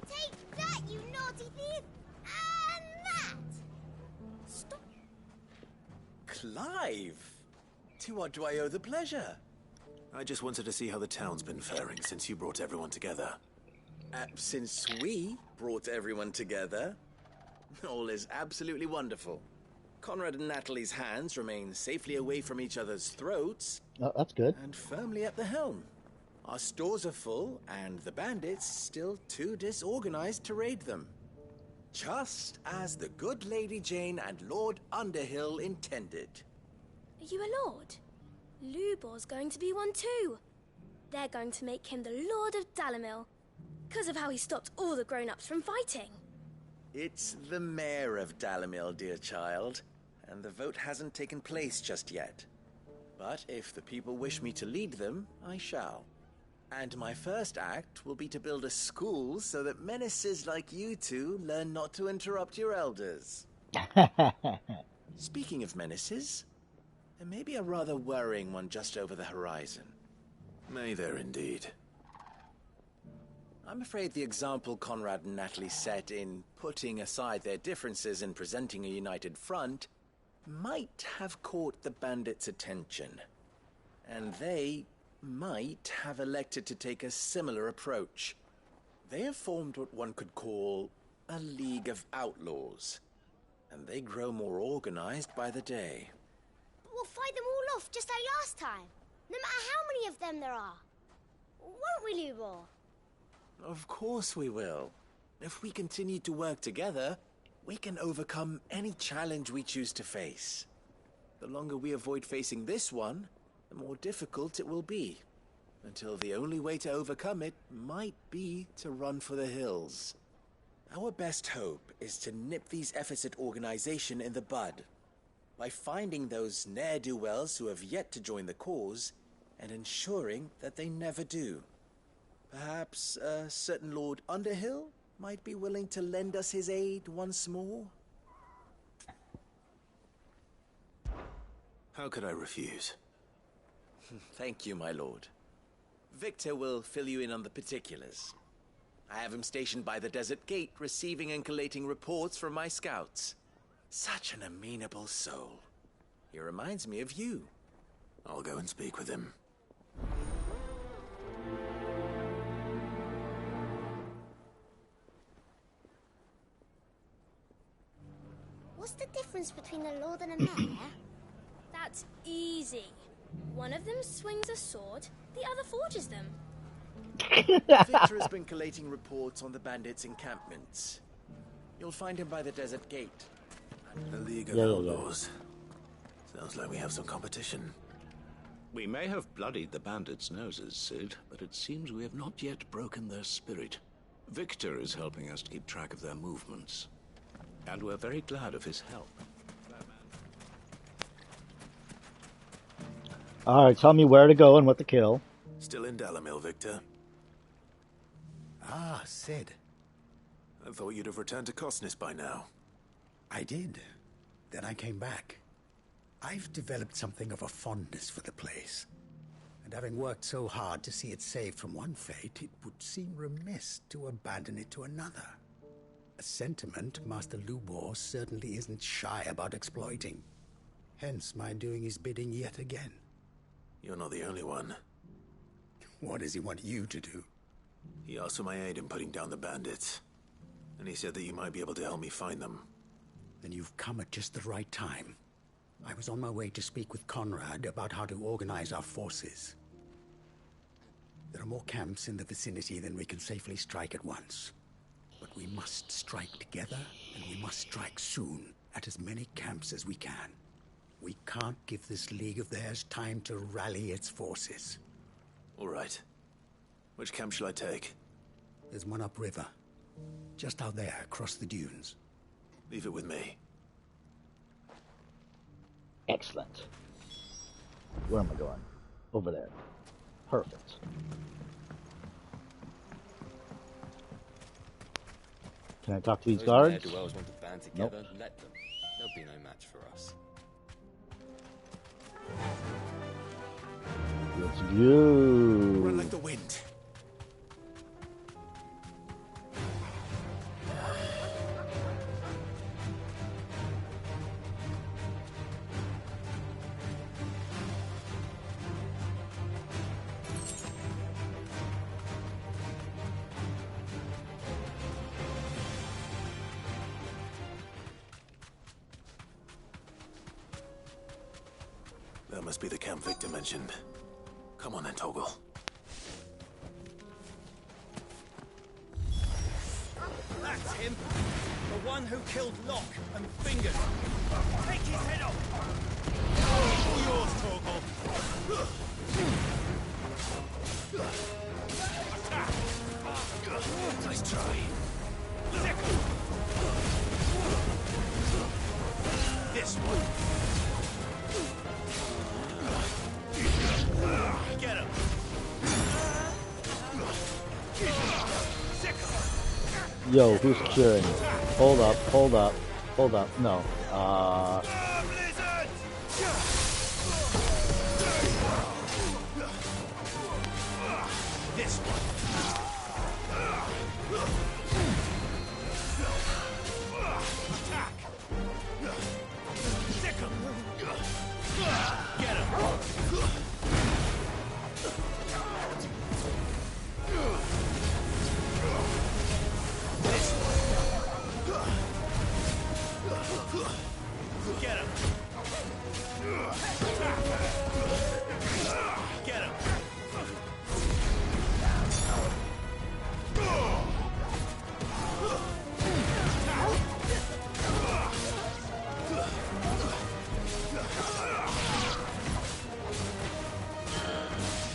Q: Take that, you naughty thief! And that! Stop.
C: Clive! To what do I owe the pleasure?
B: I just wanted to see how the town's been faring since you brought everyone together.
C: Since we brought everyone together, all is absolutely wonderful. Conrad and Natalie's hands remain safely away from each other's throats.
A: Oh, that's good.
C: And firmly at the helm. Our stores are full, and the bandits still too disorganized to raid them. Just as the good Lady Jane and Lord Underhill intended.
Q: Are you a lord? Lubor's going to be one too. They're going to make him the Lord of Dalimil, because of how he stopped all the grown-ups from fighting.
C: It's the mayor of Dalimil, dear child, and the vote hasn't taken place just yet. But if the people wish me to lead them, I shall. And my first act will be to build a school so that menaces like you two learn not to interrupt your elders. Speaking of menaces, there may be a rather worrying one just over the horizon.
B: May there indeed.
C: I'm afraid the example Conrad and Natalie set in putting aside their differences and presenting a united front might have caught the bandits' attention. And they might have elected to take a similar approach. They have formed what one could call a League of Outlaws, and they grow more organized by the day.
Q: But we'll fight them all off just like last time, no matter how many of them there are. Won't we, Lubor?
C: Of course we will. If we continue to work together, we can overcome any challenge we choose to face. The longer we avoid facing this one, the more difficult it will be, until the only way to overcome it might be to run for the hills. Our best hope is to nip these efforts at organization in the bud, by finding those ne'er-do-wells who have yet to join the cause, and ensuring that they never do. Perhaps a certain Lord Underhill might be willing to lend us his aid once more?
B: How could I refuse?
C: Thank you, my lord. Victor will fill you in on the particulars. I have him stationed by the Desert Gate, receiving and collating reports from my scouts. Such an amenable soul. He reminds me of you.
B: I'll go and speak with him.
Q: What's the difference between a lord and a mayor? That's easy. One of them swings a sword, the other forges them.
C: Victor has been collating reports on the bandits' encampments. You'll find him by the Desert Gate.
B: A League of Outlaws. Sounds like we have some competition.
R: We may have bloodied the bandits' noses, Sid, but it seems we have not yet broken their spirit. Victor is helping us to keep track of their movements. And we're very glad of his help.
A: Alright, tell me where to go and what to kill.
B: Still in Dalimil, Victor.
S: Ah, Sid.
B: I thought you'd have returned to Cosnis by now.
S: I did. Then I came back. I've developed something of a fondness for the place. And having worked so hard to see it saved from one fate, it would seem remiss to abandon it to another. A sentiment Master Lubor certainly isn't shy about exploiting. Hence my doing his bidding yet again.
B: You're not the only one.
S: What does he want you to do?
B: He asked for my aid in putting down the bandits. And he said that you might be able to help me find them.
S: Then you've come at just the right time. I was on my way to speak with Conrad about how to organize our forces. There are more camps in the vicinity than we can safely strike at once. But we must strike together, and we must strike soon at as many camps as we can. We can't give this league of theirs time to rally its forces.
B: All right. Which camp shall I take?
S: There's one upriver. Just out there, across the dunes.
B: Leave it with me.
A: Excellent. Where am I going? Over there. Perfect. Can I talk to these guards?
T: Ne'er-do-wells want to band together, let them. There'll be no match for us.
A: Let's go.
C: Run like the wind.
O: must be the camp Victor mentioned. Come on then, Toggle.
U: That's him! The one who killed Locke and Fingers! Take his head off! All yours, Torgal! Attack!
O: Nice try.
U: This one! Get him!
A: Yo, who's curing? Hold up, hold up, hold up. No.
U: This one. Attack. Stick him. Get him. This one. Get him. Get him.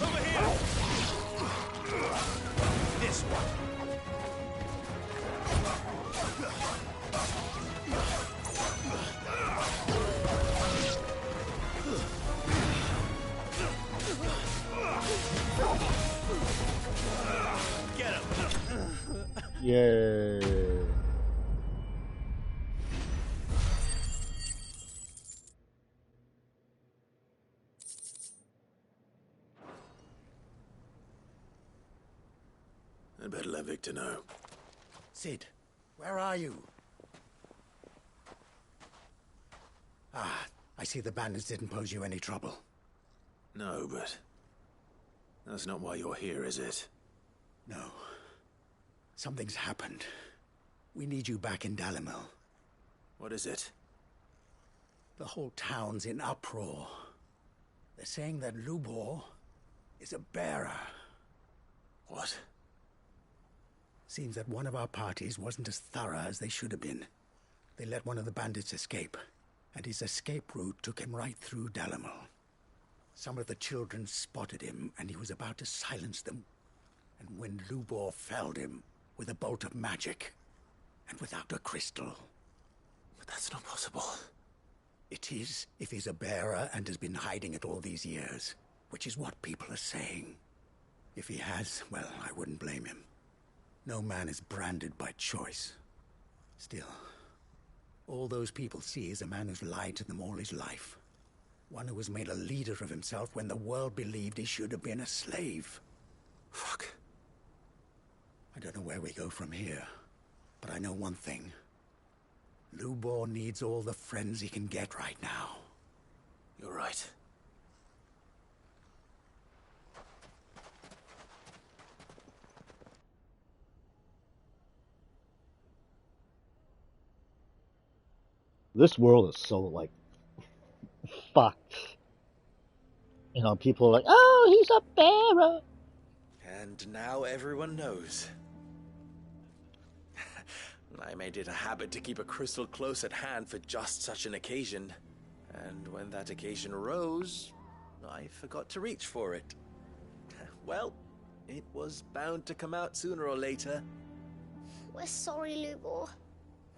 U: Over here. This one. Get him.
A: Yay.
O: I better let Victor know.
S: Sid, where are you? Ah, I see the bandits didn't pose you any trouble.
O: No, but that's not why you're here, is it?
S: No. Something's happened. We need you back in Dalimil.
O: What is it?
S: The whole town's in uproar. They're saying that Lubor is a bearer.
O: What?
S: Seems that one of our parties wasn't as thorough as they should have been. They let one of the bandits escape, and his escape route took him right through Dalimil. Some of the children spotted him, and he was about to silence them. And when Lubor felled him with a bolt of magic, and without a crystal.
O: But that's not possible.
S: It is, if he's a bearer and has been hiding it all these years, which is what people are saying. If he has, well, I wouldn't blame him. No man is branded by choice. Still, all those people see is a man who's lied to them all his life. One who was made a leader of himself when the world believed he should have been a slave.
O: Fuck.
S: I don't know where we go from here, but I know one thing. Lubor needs all the friends he can get right now.
O: You're right.
A: This world is so, like, fucked. You know, people are like, oh, he's a bearer.
C: And now everyone knows. I made it a habit to keep a crystal close at hand for just such an occasion. And when that occasion arose, I forgot to reach for it. Well, it was bound to come out sooner or later.
Q: We're sorry, Lubor.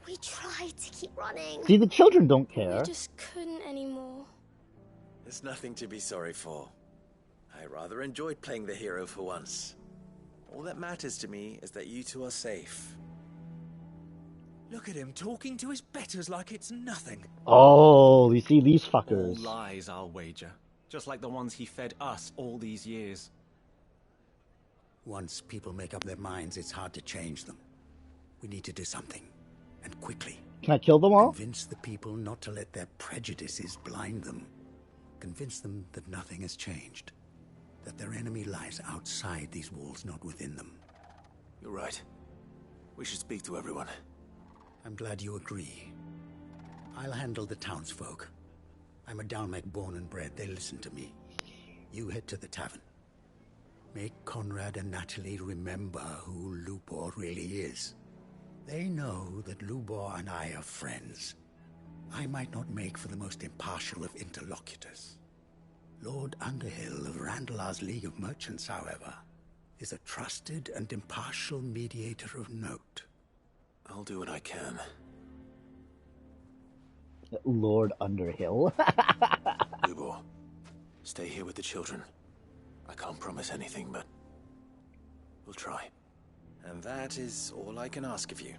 Q: We tried to keep running.
A: See, the children don't care.
Q: We just couldn't anymore.
C: There's nothing to be sorry for. I rather enjoyed playing the hero for once. All that matters to me is that you two are safe.
N: Look at him talking to his betters like it's nothing.
A: Oh, you see these fuckers.
N: All lies, I'll wager. Just like the ones he fed us all these years.
S: Once people make up their minds, it's hard to change them. We need to do something, and quickly.
A: Can I kill them all?
S: Convince the people not to let their prejudices blind them. Convince them that nothing has changed. That their enemy lies outside these walls, not within them.
O: You're right. We should speak to everyone.
S: I'm glad you agree. I'll handle the townsfolk. I'm a Dalmec born and bred. They listen to me. You head to the tavern. Make Conrad and Natalie remember who Lubor really is. They know that Lubor and I are friends. I might not make for the most impartial of interlocutors. Lord Underhill of Randalar's League of Merchants, however, is a trusted and impartial mediator of note.
B: I'll do what I can.
A: Lord Underhill.
B: Lubor, stay here with the children. I can't promise anything, but we'll try.
C: And that is all I can ask of you.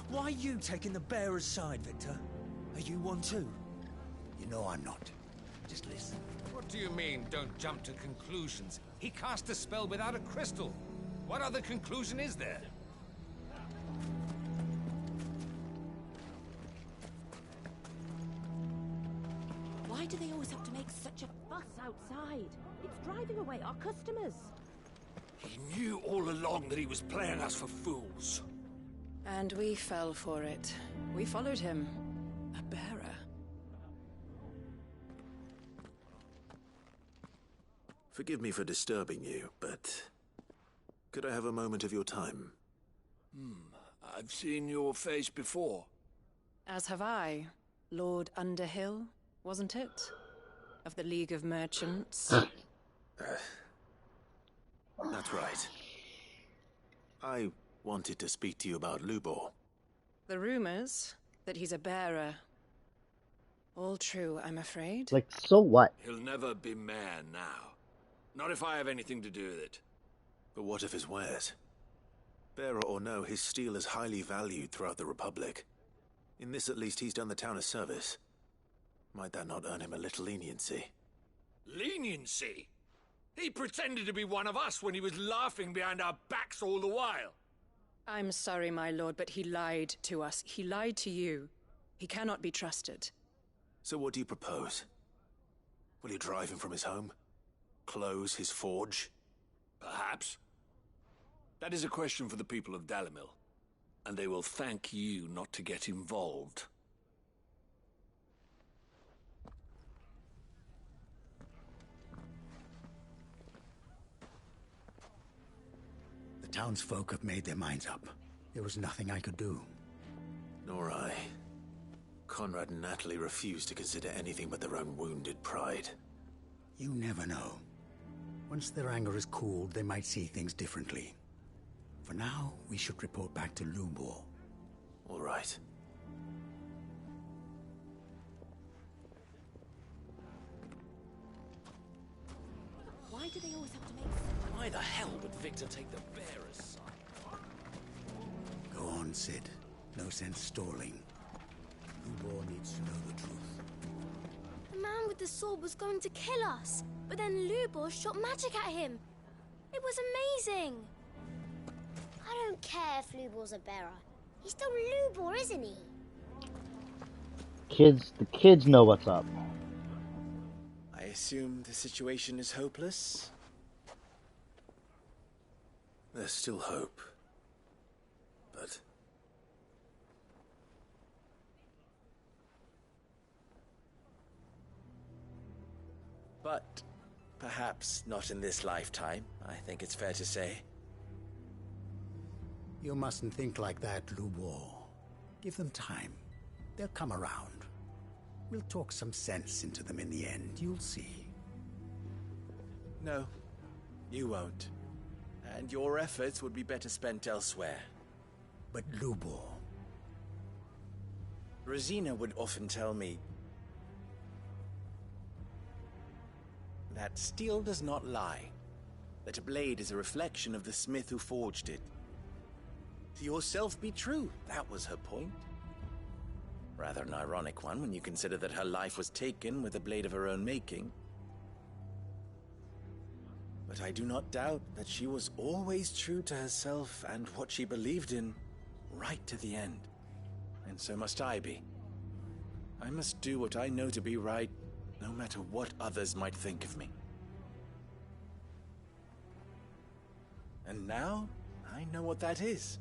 U: Why are you taking the bearer's side, Victor? Are you one too?
S: You know I'm not. Just listen.
D: What do you mean, don't jump to conclusions? He cast a spell without a crystal. What other conclusion is there?
V: Why do they always have to make such a fuss outside? It's driving away our customers.
D: He knew all along that he was playing us for fools.
F: And we fell for it. We followed him. A bearer.
B: Forgive me for disturbing you, but could I have a moment of your time?
D: I've seen your face before.
F: As have I. Lord Underhill, wasn't it? Of the League of Merchants.
B: That's right. I wanted to speak to you about Lubor.
F: The rumors that he's a bearer. All true, I'm afraid.
A: Like, so what?
D: He'll never be mayor now. Not if I have anything to do with it.
B: But what of his wares? Bearer or no, his steel is highly valued throughout the Republic. In this, at least, he's done the town a service. Might that not earn him a little leniency?
D: Leniency? He pretended to be one of us when he was laughing behind our backs all the while.
F: I'm sorry, my lord, but he lied to us. He lied to you. He cannot be trusted.
B: So what do you propose? Will you drive him from his home? Close his forge?
D: Perhaps. That is a question for the people of Dalimil. And they will thank you not to get involved.
S: The townsfolk have made their minds up. There was nothing I could do.
B: Nor I. Conrad and Natalie refused to consider anything but their own wounded pride.
S: You never know. Once their anger is cooled, they might see things differently. For now, we should report back to Lubor.
B: All right.
V: Why do they always have to make such...
U: Why the hell would Victor take the bearer's side?
S: Go on, Sid. No sense stalling. Lubor needs to know the truth.
Q: The man with the sword was going to kill us, but then Lubor shot magic at him. It was amazing.
W: I don't care if Lubor's a bearer. He's still Lubor, isn't he?
A: The kids know what's up.
C: I assume the situation is hopeless?
B: There's still hope.
C: But perhaps not in this lifetime, I think it's fair to say.
S: You mustn't think like that, Lubor. Give them time. They'll come around. We'll talk some sense into them in the end, you'll see.
C: No, you won't. And your efforts would be better spent elsewhere.
S: But Lubor...
C: Rosina would often tell me that steel does not lie, that a blade is a reflection of the smith who forged it. To yourself be true, that was her point. Rather an ironic one when you consider that her life was taken with a blade of her own making. But I do not doubt that she was always true to herself and what she believed in, right to the end. And so must I be. I must do what I know to be right, no matter what others might think of me. And now, I know what that is.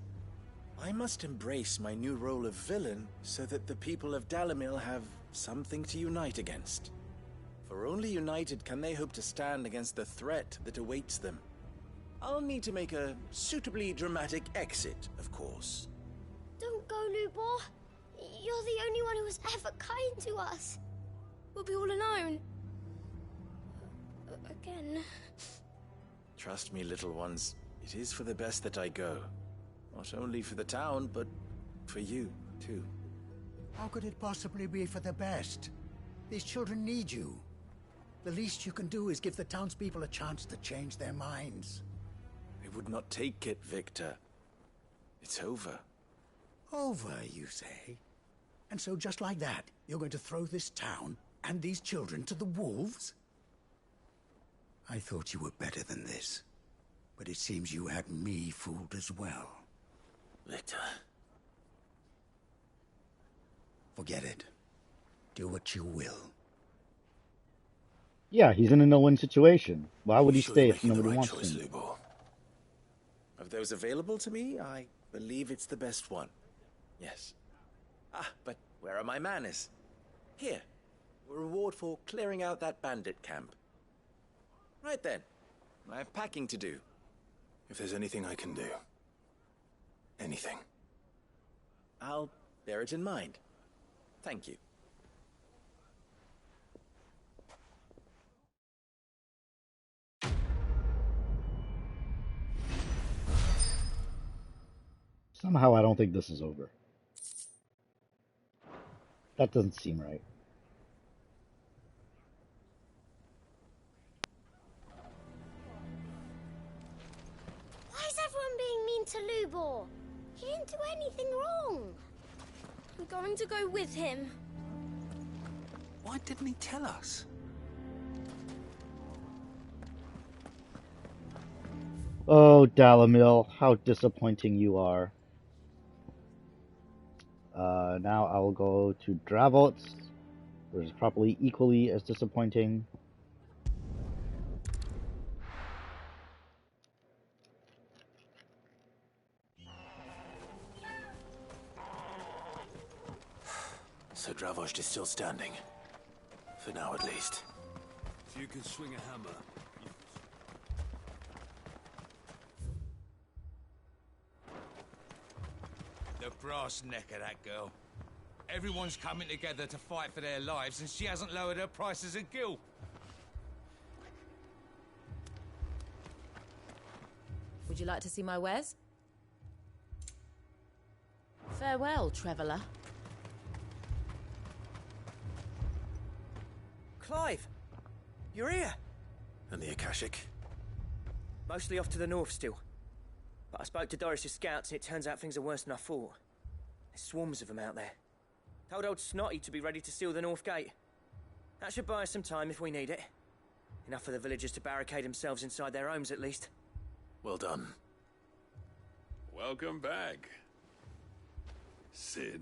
C: I must embrace my new role of villain so that the people of Dalimil have something to unite against. For only united can they hope to stand against the threat that awaits them. I'll need to make a suitably dramatic exit, of course.
W: Don't go, Lubor. You're the only one who was ever kind to us.
L: We'll be all alone. Again.
C: Trust me, little ones. It is for the best that I go. Not only for the town, but for you, too.
S: How could it possibly be for the best? These children need you. The least you can do is give the townspeople a chance to change their minds.
C: They would not take it, Victor. It's over.
S: Over, you say? And so just like that, you're going to throw this town and these children to the wolves? I thought you were better than this. But it seems you had me fooled as well.
C: Victor.
S: Forget it. Do what you will.
A: Yeah, he's in a no-win situation. Why would he stay if nobody wants
C: choice,
A: him?
C: Lubor. Of those available to me, I believe it's the best one. Yes. But where are my manners? Here. A reward for clearing out that bandit camp. Right then. I have packing to do.
B: If there's anything I can do. Anything.
C: I'll bear it in mind. Thank you.
A: Somehow I don't think this is over. That doesn't seem right.
W: Why is everyone being mean to Lubor? He didn't do anything wrong.
L: I'm going to go with him.
C: Why didn't he tell us?
A: Oh, Dalimil, how disappointing you are. Now I will go to Dravots, which is probably equally as disappointing.
B: So Dravost is still standing. For now, at least.
D: If you can swing a hammer,
G: The brass neck of that girl. Everyone's coming together to fight for their lives, and she hasn't lowered her prices a gill.
V: Would you like to see my wares? Farewell, traveller.
I: Clive! You're here!
B: And the Akashic?
I: Mostly off to the north still. But I spoke to Doris's scouts and it turns out things are worse than I thought. There's swarms of them out there. Told old Snotty to be ready to seal the north gate. That should buy us some time if we need it. Enough for the villagers to barricade themselves inside their homes at least.
B: Well done.
K: Welcome back, Sid.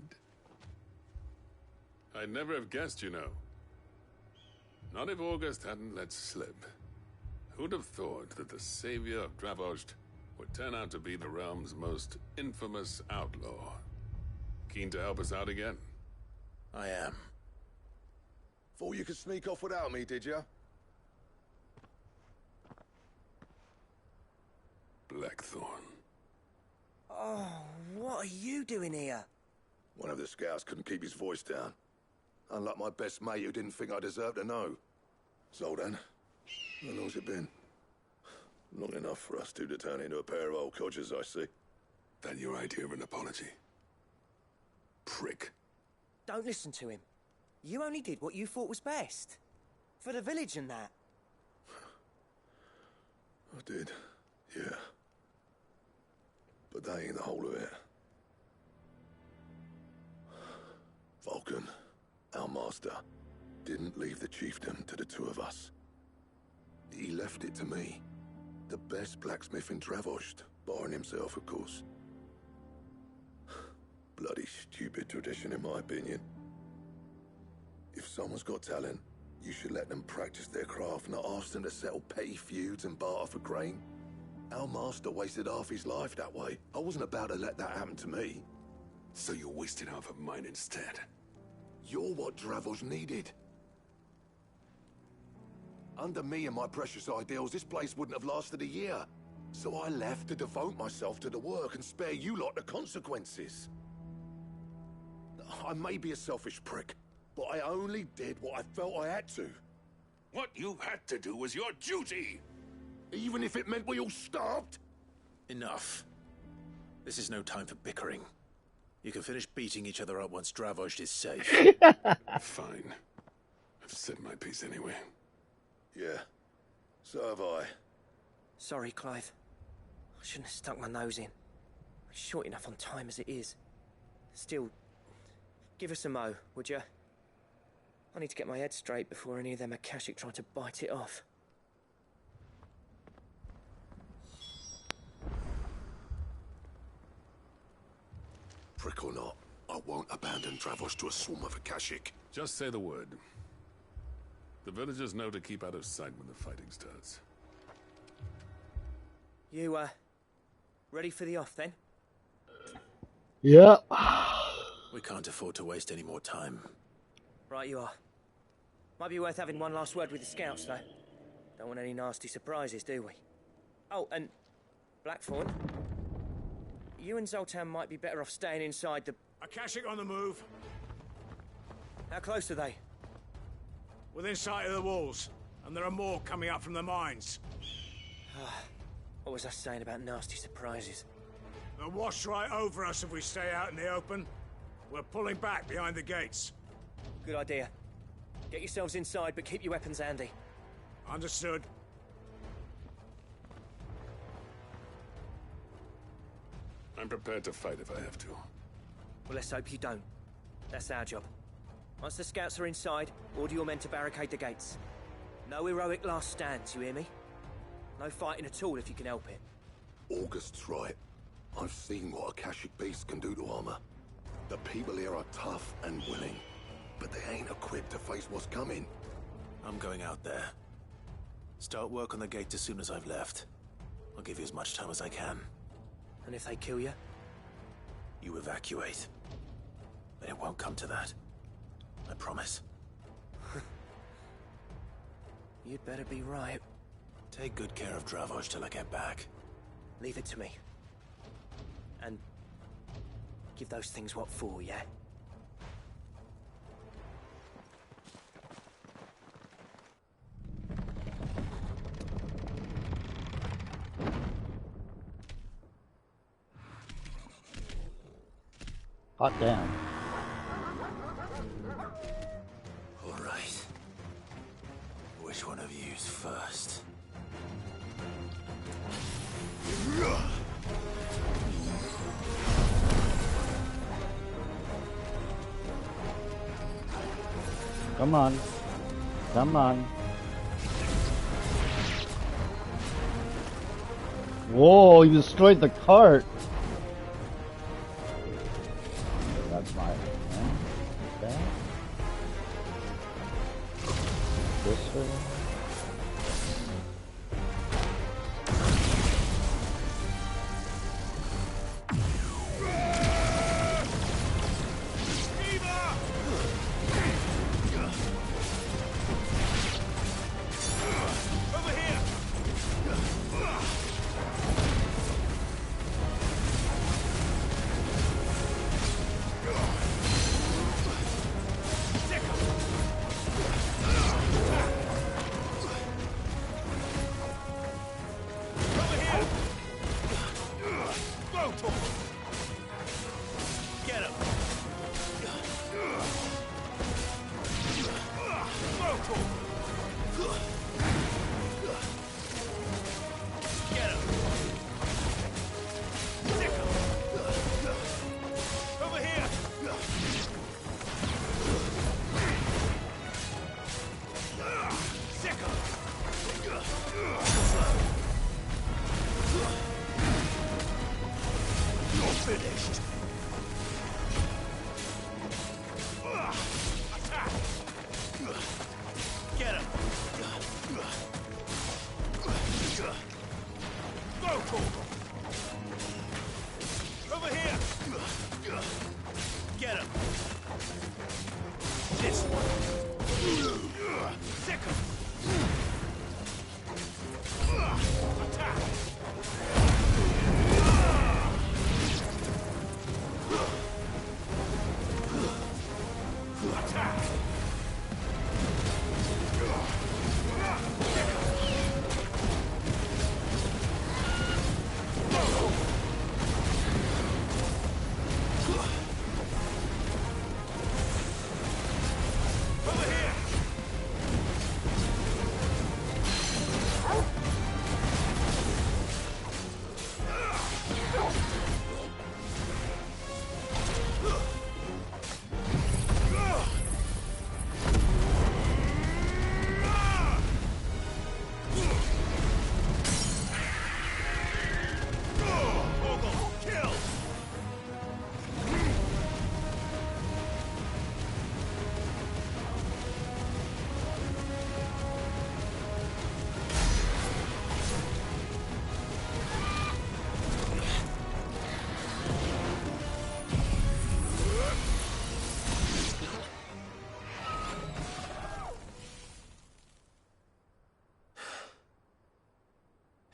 K: I'd never have guessed, you know. Not if August hadn't let slip. Who'd have thought that the savior of Dravost would turn out to be the realm's most infamous outlaw? Keen to help us out again?
B: I am.
X: Thought you could sneak off without me, did you?
K: Blackthorn.
I: Oh, what are you doing here?
X: One of the scouts couldn't keep his voice down. Unlike my best mate who didn't think I deserved to know. So then, how long's it been? Long enough for us two to turn into a pair of old codgers, I see.
K: That your idea of an apology? Prick.
I: Don't listen to him. You only did what you thought was best. For the village and that.
X: I did, yeah. But that ain't the whole of it. Vulcan, our master, didn't leave the chiefdom to the two of us. He left it to me. The best blacksmith in Dravost, barring himself, of course. Bloody stupid tradition, in my opinion. If someone's got talent, you should let them practice their craft, not ask them to settle petty feuds and barter for grain. Our master wasted half his life that way. I wasn't about to let that happen to me.
K: So you wasted half of mine instead.
X: You're what Dravos needed. Under me and my precious ideals, this place wouldn't have lasted a year. So I left to devote myself to the work and spare you lot the consequences. I may be a selfish prick, but I only did what I felt I had to.
K: What you had to do was your duty!
X: Even if it meant we all starved?
B: Enough. This is no time for bickering. You can finish beating each other up once Dravoj is safe.
K: Fine. I've said my piece anyway.
X: Yeah, so have I.
I: Sorry, Clive. I shouldn't have stuck my nose in. We're short enough on time as it is. Still, give us a mo, would you? I need to get my head straight before any of them Akashic try to bite it off.
X: Prick or not, I won't abandon Dravos to a swarm of Akashic.
K: Just say the word. The villagers know to keep out of sight when the fighting starts.
I: You, ready for the off, then?
A: Yeah.
B: We can't afford to waste any more time.
I: Right you are. Might be worth having one last word with the scouts, though. Don't want any nasty surprises, do we? Oh, and Blackthorn, you and Zoltan might be better off staying inside the...
N: Akashic on the move.
I: How close are they?
N: Within sight of the walls, and there are more coming up from the mines.
I: What was I saying about nasty surprises?
N: They'll wash right over us if we stay out in the open. We're pulling back behind the gates.
I: Good idea. Get yourselves inside, but keep your weapons handy.
N: Understood.
K: I'm prepared to fight if I have to.
I: Well, let's hope you don't. That's our job. Once the scouts are inside, order your men to barricade the gates. No heroic last stands, you hear me? No fighting at all if you can help it.
X: August's right. I've seen what Akashic beasts can do to armor. The people here are tough and willing, but they ain't equipped to face what's coming.
B: I'm going out there. Start work on the gate as soon as I've left. I'll give you as much time as I can.
I: And if they kill you?
B: You evacuate. But it won't come to that. I promise.
I: You'd better be right.
B: Take good care of Dravoj till I get back.
I: Leave it to me. And give those things what for, yeah?
A: Hot damn.
B: All right. Which one of you's first?
A: Come on. Come on. Whoa, you destroyed the cart. That's my... Okay. This way.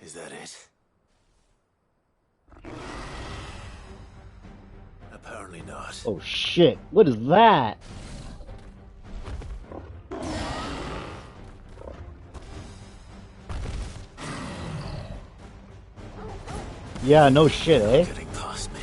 B: Is that it? Apparently not.
A: Oh shit, what is that? Yeah, no shit, eh?
B: Getting past me.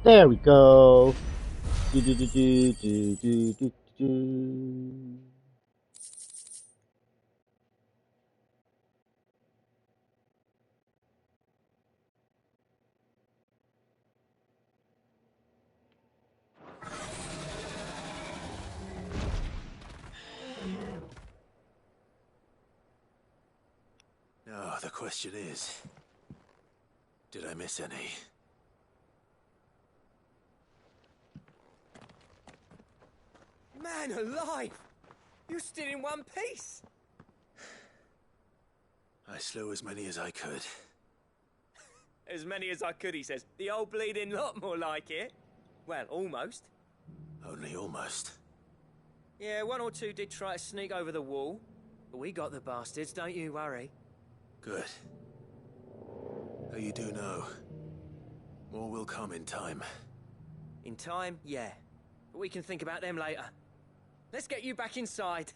A: There we go. Do, do, do, do, do, do, do, do.
B: Now, the question is, did I miss any?
I: Man alive! You're still in one piece!
B: I slew as many as I could.
I: As many as I could, he says. The old bleeding lot, more like it. Well, almost.
B: Only almost.
I: Yeah, one or two did try to sneak over the wall. But we got the bastards, don't you worry.
B: Good. Though you do know, more will come in time.
I: In time, yeah. But we can think about them later. Let's get you back inside.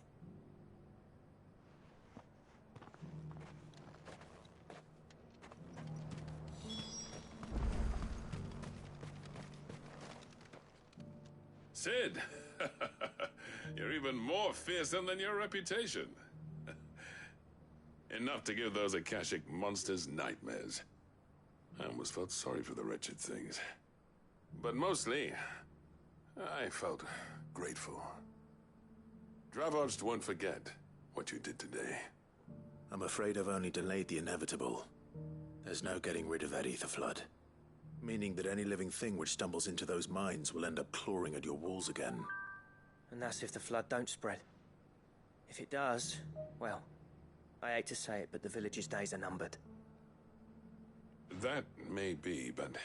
K: Sid! You're even more fearsome than your reputation. Enough to give those Akashic monsters nightmares. I almost felt sorry for the wretched things. But mostly, I felt grateful. Dravoged won't forget what you did today.
B: I'm afraid I've only delayed the inevitable. There's no getting rid of that ether flood. Meaning that any living thing which stumbles into those mines will end up clawing at your walls again.
I: And that's if the flood don't spread. If it does, well, I hate to say it, but the village's days are numbered.
K: That may be, but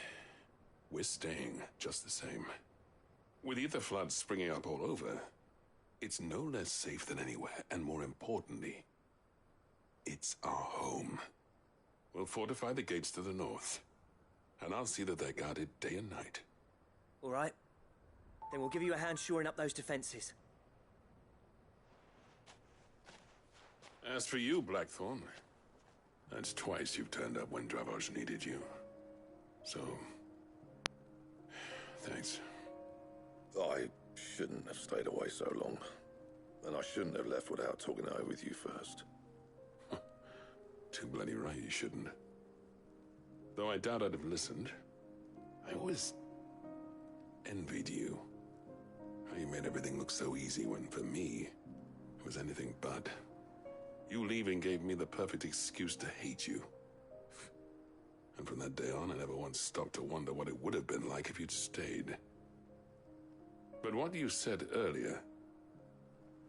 K: we're staying just the same. With ether floods springing up all over, it's no less safe than anywhere, and more importantly, it's our home. We'll fortify the gates to the north, and I'll see that they're guarded day and night.
I: All right. Then we'll give you a hand shoring up those defenses.
K: As for you, Blackthorn, that's twice you've turned up when Dravos needed you. So, thanks.
X: I shouldn't have stayed away so long. And I shouldn't have left without talking it over with you first.
K: Too bloody right you shouldn't. Though I doubt I'd have listened. I always envied you. How you made everything look so easy when, for me, it was anything but. You leaving gave me the perfect excuse to hate you. And from that day on, I never once stopped to wonder what it would have been like if you'd stayed. But what you said earlier,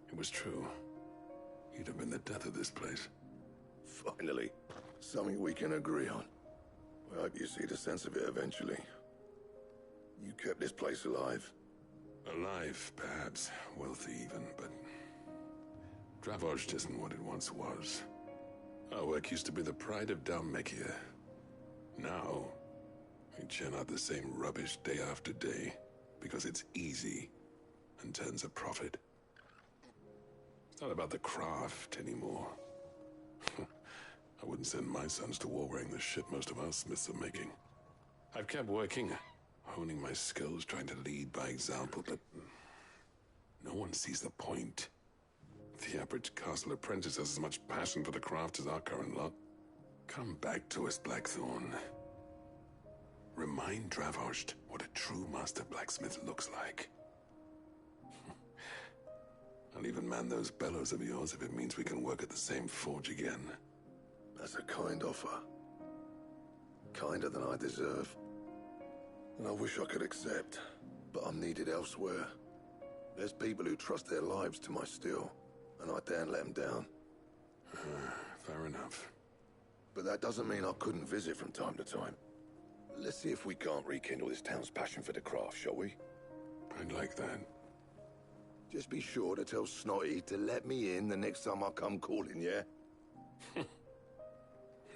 K: it was true. You'd have been the death of this place.
X: Finally, something we can agree on. I hope you see the sense of it eventually. You kept this place alive.
K: Alive, perhaps. Wealthy even, but Dravoged isn't what it once was. Our work used to be the pride of Dalmekia. Now, we churn out the same rubbish day after day because it's easy and turns a profit. It's not about the craft anymore. I wouldn't send my sons to war wearing the shit most of our smiths are making. I've kept working, honing my skills, trying to lead by example, but no one sees the point. The average castle apprentice has as much passion for the craft as our current lot. Come back to us, Blackthorn. Remind Dravoged what a true master blacksmith looks like. I'll even man those bellows of yours if it means we can work at the same forge again.
X: That's a kind offer. Kinder than I deserve. And I wish I could accept, but I'm needed elsewhere. There's people who trust their lives to my steel, and I daren't let them down.
K: Fair enough.
X: But that doesn't mean I couldn't visit from time to time. Let's see if we can't rekindle this town's passion for the craft, shall we?
K: I'd like that.
X: Just be sure to tell Snotty to let me in the next time I come calling, yeah?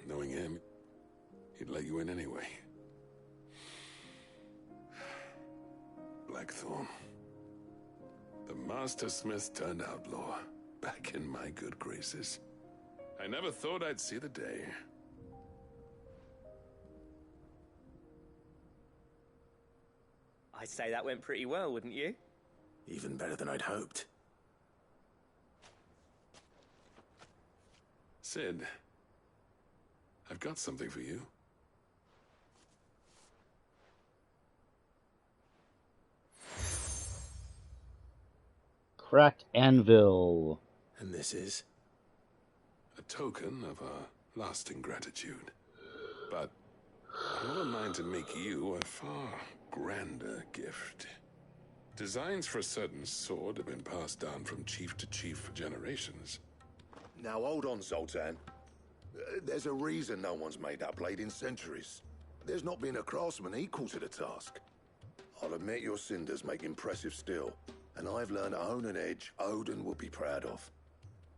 K: Knowing him, he'd let you in anyway. Blackthorn. The Master Smith turned outlaw, back in my good graces. I never thought I'd see the day.
I: I'd say that went pretty well, wouldn't you?
B: Even better than I'd hoped.
K: Sid, I've got something for you.
A: Cracked anvil.
B: And this is?
K: A token of our lasting gratitude. But I have a mind to make you a far grander gift. Designs for a certain sword have been passed down from chief to chief for generations.
X: Now hold on, Zoltan. There's a reason no one's made that blade in centuries. There's not been a craftsman equal to the task. I'll admit your cinders make impressive steel, and I've learned to own an edge Odin will be proud of.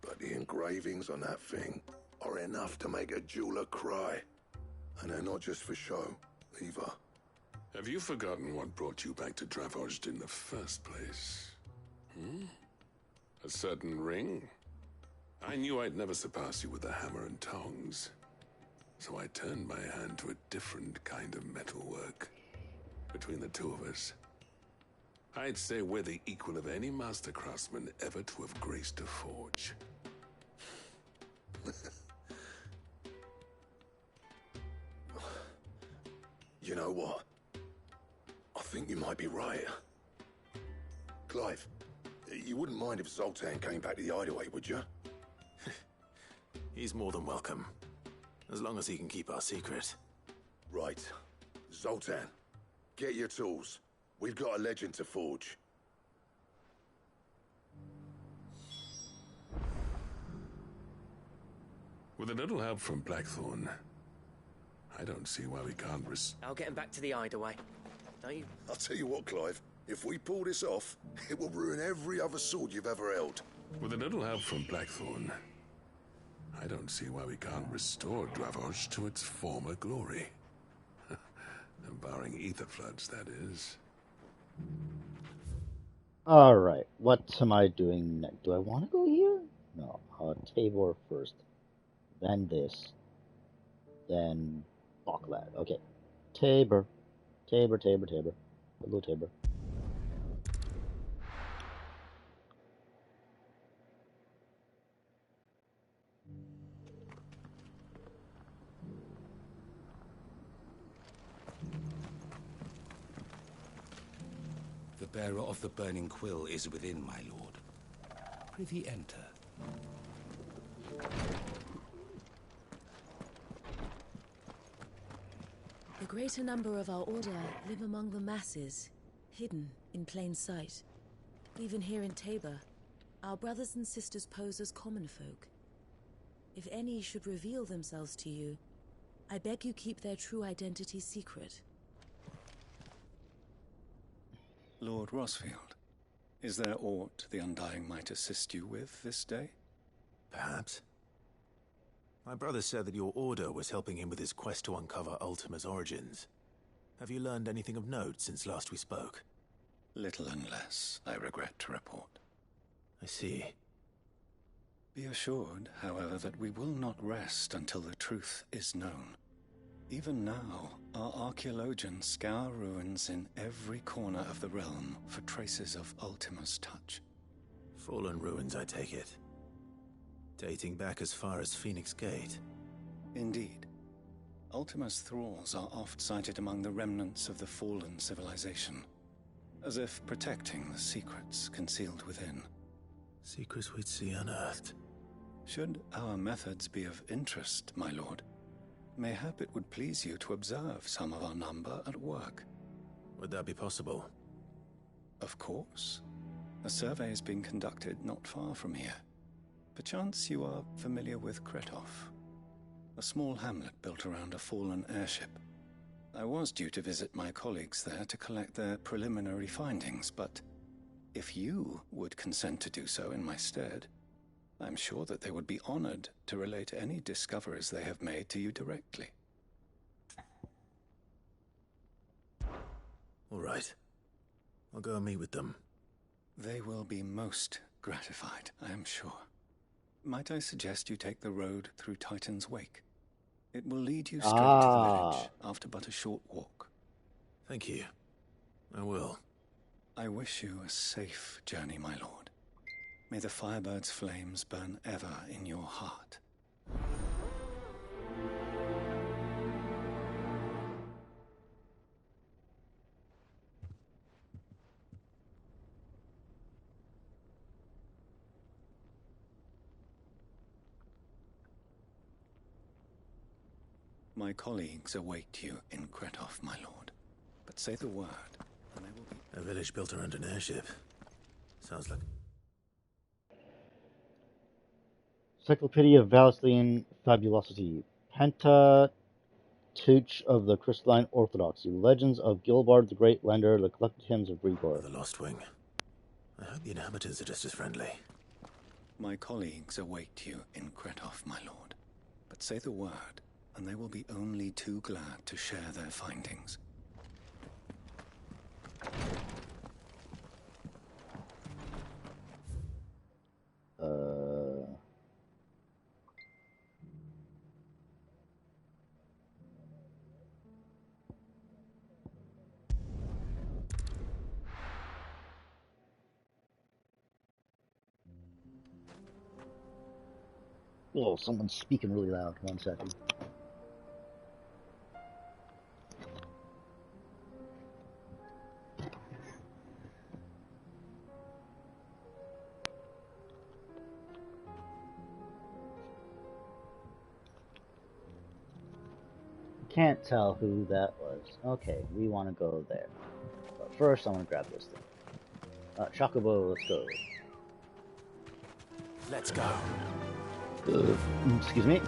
X: But the engravings on that thing are enough to make a jeweler cry. And they're not just for show, either.
K: Have you forgotten what brought you back to Dravoged in the first place? A certain ring? I knew I'd never surpass you with a hammer and tongs. So I turned my hand to a different kind of metalwork. Between the two of us, I'd say we're the equal of any master craftsman ever to have graced a forge.
X: You know what? I think you might be right. Clive, you wouldn't mind if Zoltan came back to the hideaway, would you?
B: He's more than welcome. As long as he can keep our secret.
X: Right. Zoltan, get your tools. We've got a legend to forge.
K: With a little help from Blackthorn, I don't see why we can't
I: I'll get him back to the hideaway. Don't you?
X: I'll tell you what, Clive. If we pull this off, it will ruin every other sword you've ever held.
K: With a little help from Blackthorn, I don't see why we can't restore Dravos to its former glory. Barring ether floods, that is.
A: Alright, what am I doing next? Do I want to go here? No, Tabor first. Then this. Then Balklad. Okay. Tabor. Tabor. Hello, Tabor.
E: The bearer of the burning quill is within, my lord. Prithee enter.
H: The greater number of our order live among the masses, hidden in plain sight. Even here in Tabor, our brothers and sisters pose as common folk. If any should reveal themselves to you, I beg you keep their true identity secret.
J: Lord Rosfield, is there aught the Undying might assist you with this day?
B: Perhaps. My brother said that your order was helping him with his quest to uncover Ultima's origins. Have you learned anything of note since last we spoke?
J: Little and less, I regret to report.
B: I see.
J: Be assured, however, that we will not rest until the truth is known. Even now, our archaeologians scour ruins in every corner of the realm for traces of Ultima's touch.
B: Fallen ruins, I take it. Dating back as far as Phoenix Gate.
J: Indeed. Ultima's thralls are oft sighted among the remnants of the fallen civilization, as if protecting the secrets concealed within.
B: Secrets we'd see unearthed.
J: Should our methods be of interest, my lord, mayhap it would please you to observe some of our number at work.
B: Would that be possible?
J: Of course. A survey is being conducted not far from here. Perchance you are familiar with Kretov, a small hamlet built around a fallen airship. I was due to visit my colleagues there to collect their preliminary findings, but if you would consent to do so in my stead, I'm sure that they would be honored to relate any discoveries they have made to you directly.
B: All right. I'll go and meet with them.
J: They will be most gratified, I am sure. Might I suggest you take the road through Titan's Wake? It will lead you straight to the village after but a short walk.
B: Thank you. I will.
J: I wish you a safe journey, my lord. May the Firebird's flames burn ever in your heart. My colleagues await you in Kretov, my lord. But say the word, and they will be...
B: A village built around an airship. Sounds like...
A: Encyclopedia of Valestine Fabulosity. Pentateuch of the Crystalline Orthodoxy. Legends of Gilbard the Great Lender. The collected hymns of Rigor.
B: The Lost Wing. I hope the inhabitants are just as friendly.
J: My colleagues await you in Kretov, my lord. But say the word, and they will be only too glad to share their findings.
A: Oh, someone's speaking really loud. 1 second. can't tell who that was. Okay, we want to go there. But first, I want to grab this thing. Chocobo, let's go.
C: Let's go.
A: Excuse me.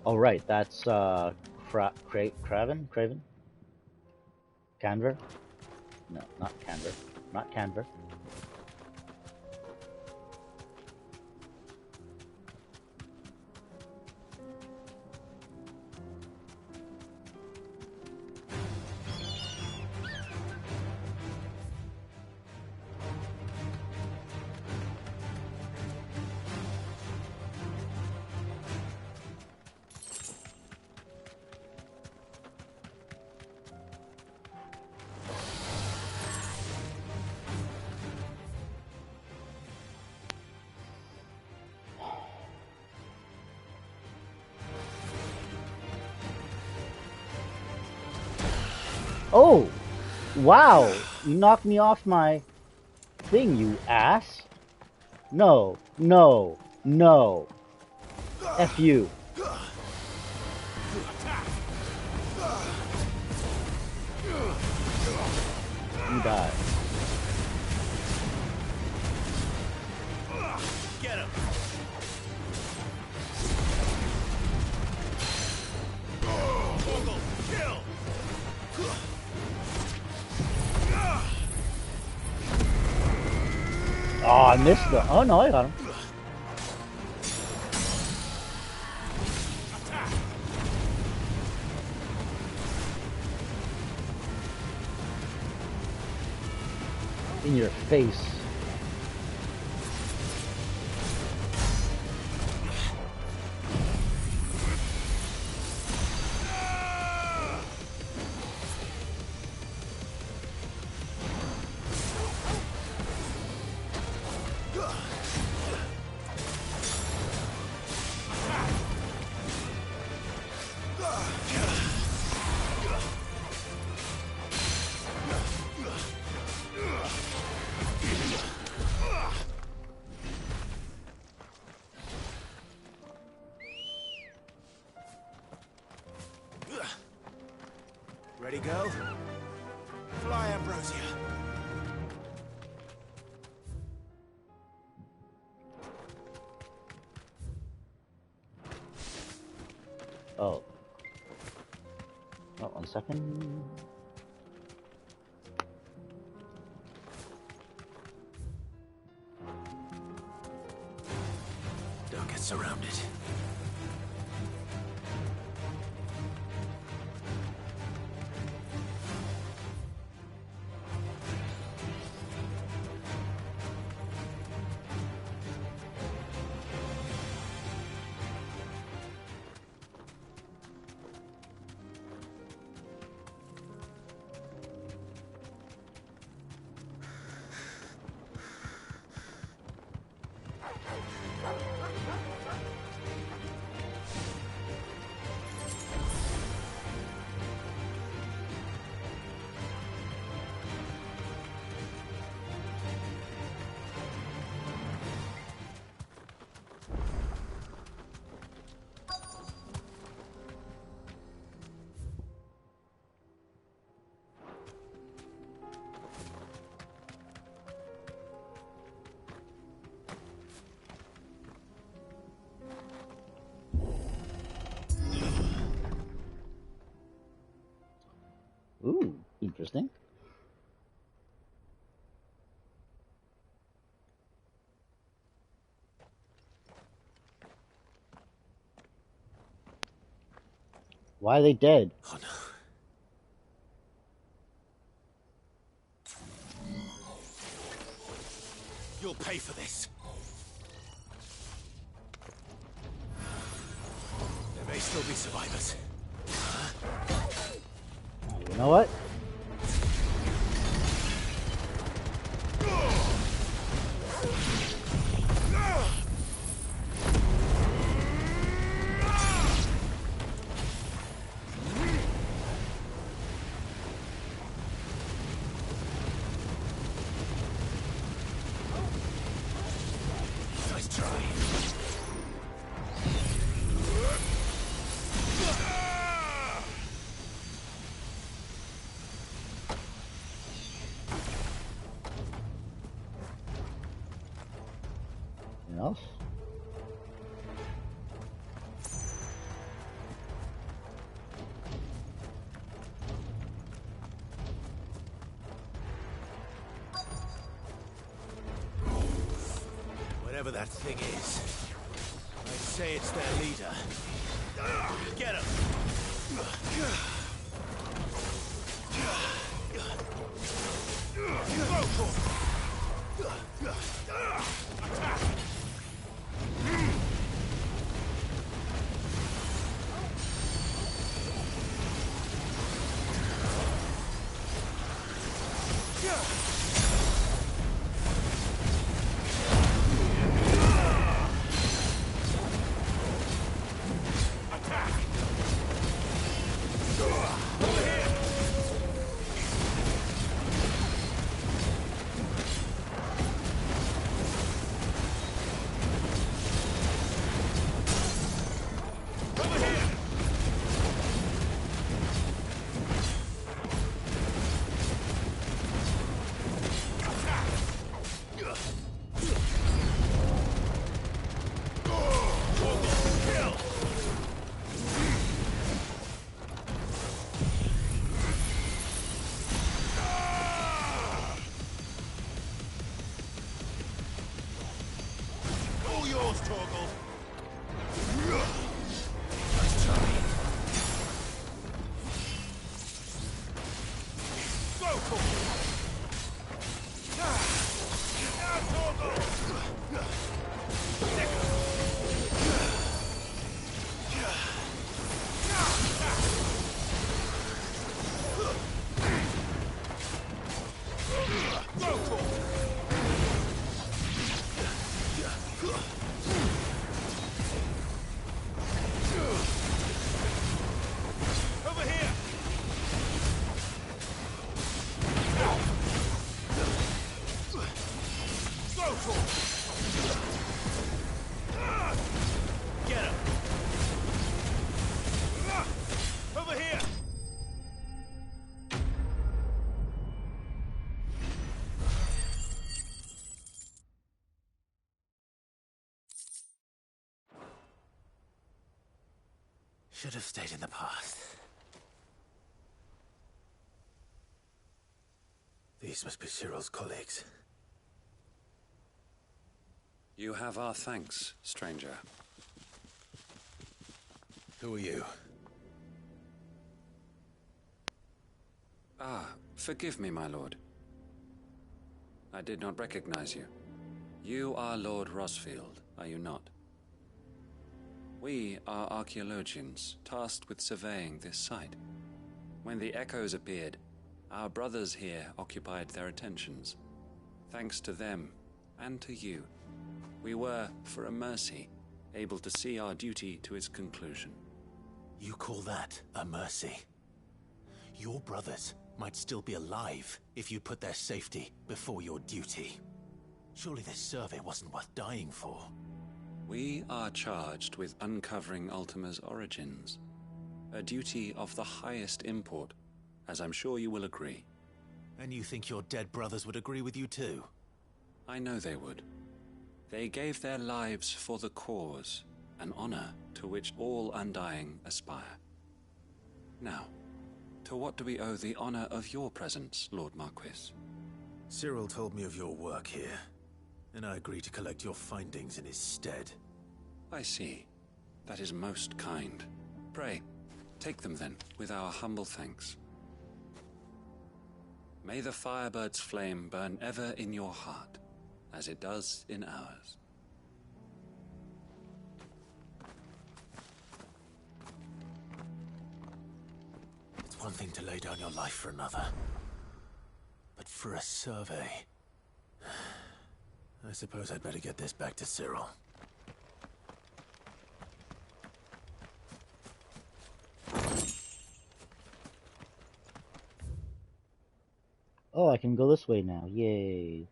A: Oh right, that's Craven? Canver? No, not Canver. Not Canver. Oh! Wow! You knocked me off my thing, you ass! No, no, no! F you! You die.
U: Get him! Boggle, kill!
A: Oh, I missed the. Oh no, I got him. In your face.
C: Ready, go? Fly, Ambrosia.
A: Oh. Oh, 1 second.
C: Don't get surrounded.
A: Ooh, interesting. Why are they dead?
C: Oh no. You'll pay for this. There may still be survivors.
A: You know what?
G: try.
A: Anything else?
C: Whatever that thing is, I'd say it's their leader. Get him! Attack! Should have stayed in the past. These must be Cyril's colleagues.
E: You have our thanks, stranger.
C: Who are you?
E: Ah, forgive me, my lord. I did not recognize you. You are Lord Rosfield, are you not? We are archaeologians, tasked with surveying this site. When the echoes appeared, our brothers here occupied their attentions. Thanks to them, and to you, we were, for a mercy, able to see our duty to its conclusion.
C: You call that a mercy? Your brothers might still be alive if you put their safety before your duty. Surely this survey wasn't worth dying for.
E: We are charged with uncovering Ultima's origins, a duty of the highest import, as I'm sure you will agree.
C: And you think your dead brothers would agree with you too?
E: I know they would. They gave their lives for the cause, an honor to which all Undying aspire. Now, to what do we owe the honor of your presence, Lord Marquis?
C: Cyril told me of your work here, and I agreed to collect your findings in his stead.
E: I see. That is most kind. Pray, take them then, with our humble thanks. May the Firebird's flame burn ever in your heart, as it does in ours.
C: It's one thing to lay down your life for another, but for a survey... I suppose I'd better get this back to Cyril.
A: Oh, I can go this way now. Yay.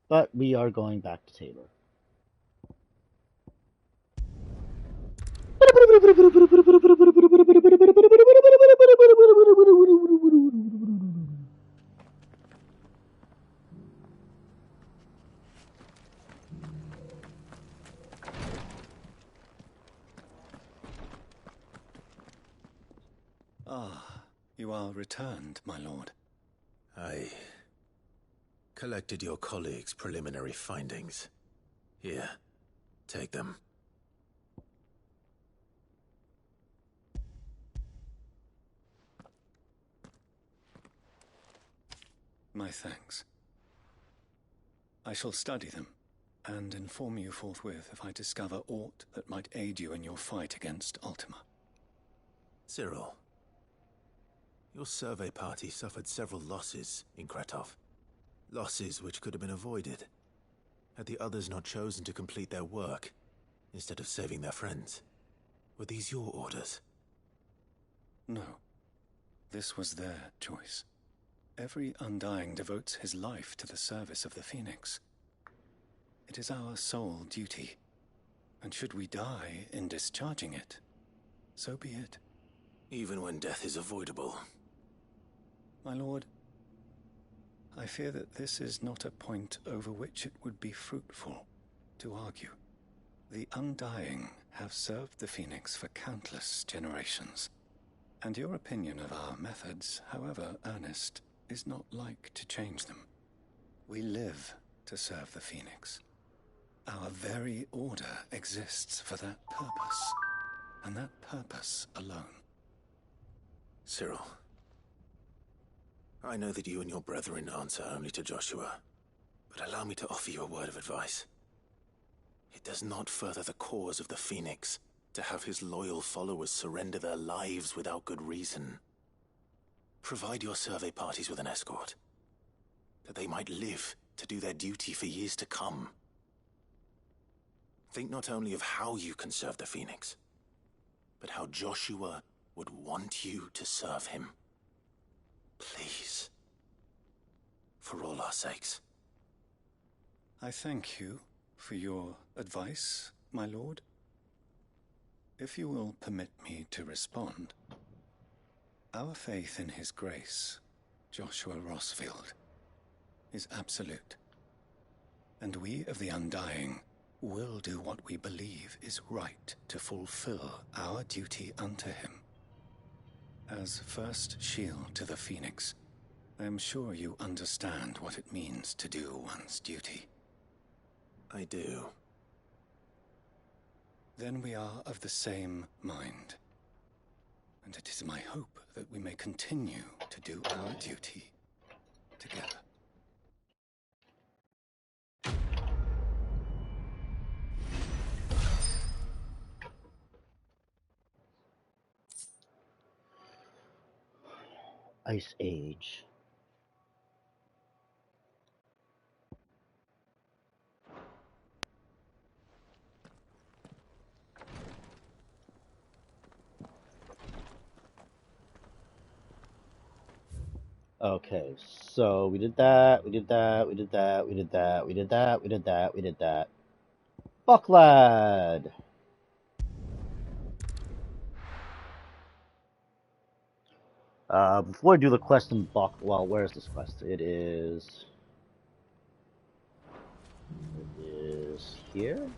A: But we are going back to Tabor.
J: Ah, you are returned, my lord.
B: I collected your colleagues' preliminary findings. Here, take them.
J: My thanks. I shall study them, and inform you forthwith if I discover aught that might aid you in your fight against Ultima.
B: Cyril, your survey party suffered several losses in Kretov. Losses which could have been avoided, had the others not chosen to complete their work, instead of saving their friends. Were these your orders?
J: No. This was their choice. Every Undying devotes his life to the service of the Phoenix. It is our sole duty, and should we die in discharging it, so be it.
B: Even when death is avoidable.
J: My lord, I fear that this is not a point over which it would be fruitful to argue. The Undying have served the Phoenix for countless generations, and your opinion of our methods, however earnest, is not like to change them. We live to serve the Phoenix. Our very order exists for that purpose, and that purpose alone.
B: Cyril, I know that you and your brethren answer only to Joshua, but allow me to offer you a word of advice. It does not further the cause of the Phoenix to have his loyal followers surrender their lives without good reason. Provide your survey parties with an escort, that they might live to do their duty for years to come. Think not only of how you can serve the Phoenix, but how Joshua would want you to serve him. Please. For all our sakes.
J: I thank you for your advice, my lord. If you will permit me to respond, our faith in his grace, Joshua Rossfield, is absolute, and we of the Undying will do what we believe is right to fulfill our duty unto him. As first shield to the Phoenix, I am sure you understand what it means to do one's duty.
B: I do.
J: Then we are of the same mind, and it is my hope that we may continue to do our duty together.
A: Ice Age. Okay, so we did that, we did that, we did that, we did that, we did that, we did that, we did that. Bucklad! Before I do the quest in Buck, well, where's this quest? It is here?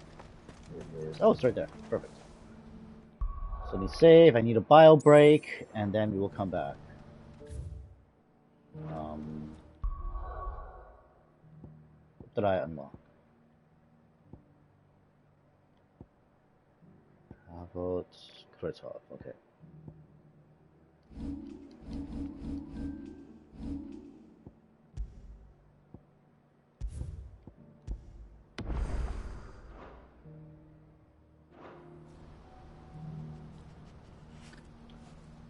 A: It is, oh, it's right there. Perfect. So let me save, I need a bio break, and then we will come back. What did I unlock? How about Kretov? Okay.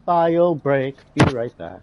A: Bio break. Be right back.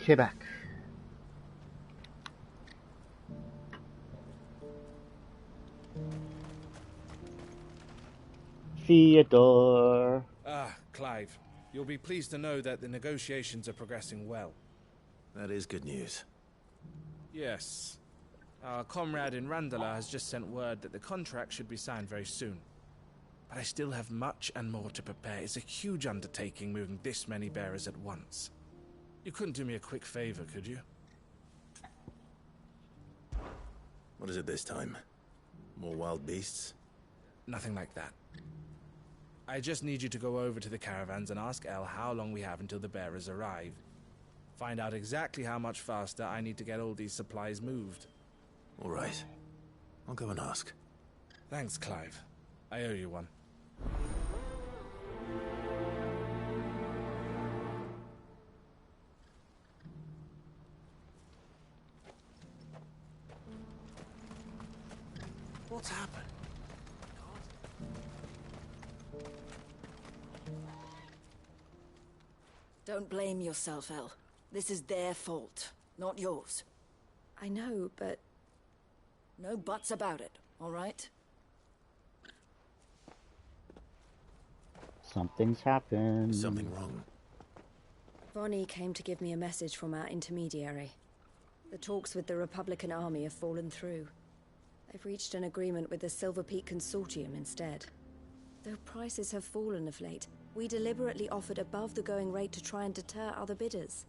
A: Okay, back. Theodore.
M: Ah, Clive. You'll be pleased to know that the negotiations are progressing well.
B: That is good news.
M: Yes. Our comrade in Randala has just sent word that the contract should be signed very soon. But I still have much and more to prepare. It's a huge undertaking moving this many bearers at once. You couldn't do me a quick favor, could you?
B: What is it this time? More wild beasts?
M: Nothing like that. I just need you to go over to the caravans and ask El how long we have until the bearers arrive. Find out exactly how much faster I need to get all these supplies moved.
B: All right. I'll go and ask.
M: Thanks, Clive. I owe you one.
C: What's happened?
P: Don't blame yourself, El. This is their fault, not yours.
F: I know, but...
P: No buts about it, all right?
A: Something's happened.
B: Is something wrong?
R: Vonnie came to give me a message from our intermediary. The talks with the Republican army have fallen through. They've reached an agreement with the Silver Peak Consortium instead. Though prices have fallen of late, we deliberately offered above the going rate to try and deter other bidders.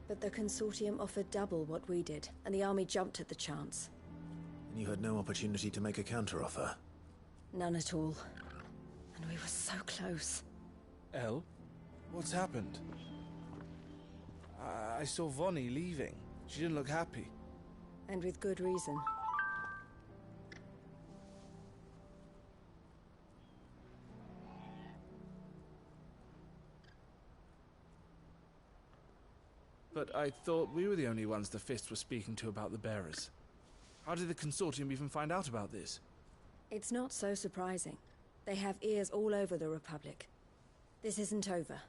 R: But the Consortium offered double what we did, and the army jumped at the chance.
B: And you had no opportunity to make a counteroffer?
R: None at all. And we were so close.
M: El? What's happened? I saw Vonnie leaving. She didn't look happy.
R: And with good reason.
M: But I thought we were the only ones the Fist were speaking to about the bearers. How did the Consortium even find out about this?
R: It's not so surprising. They have ears all over the Republic. This isn't over.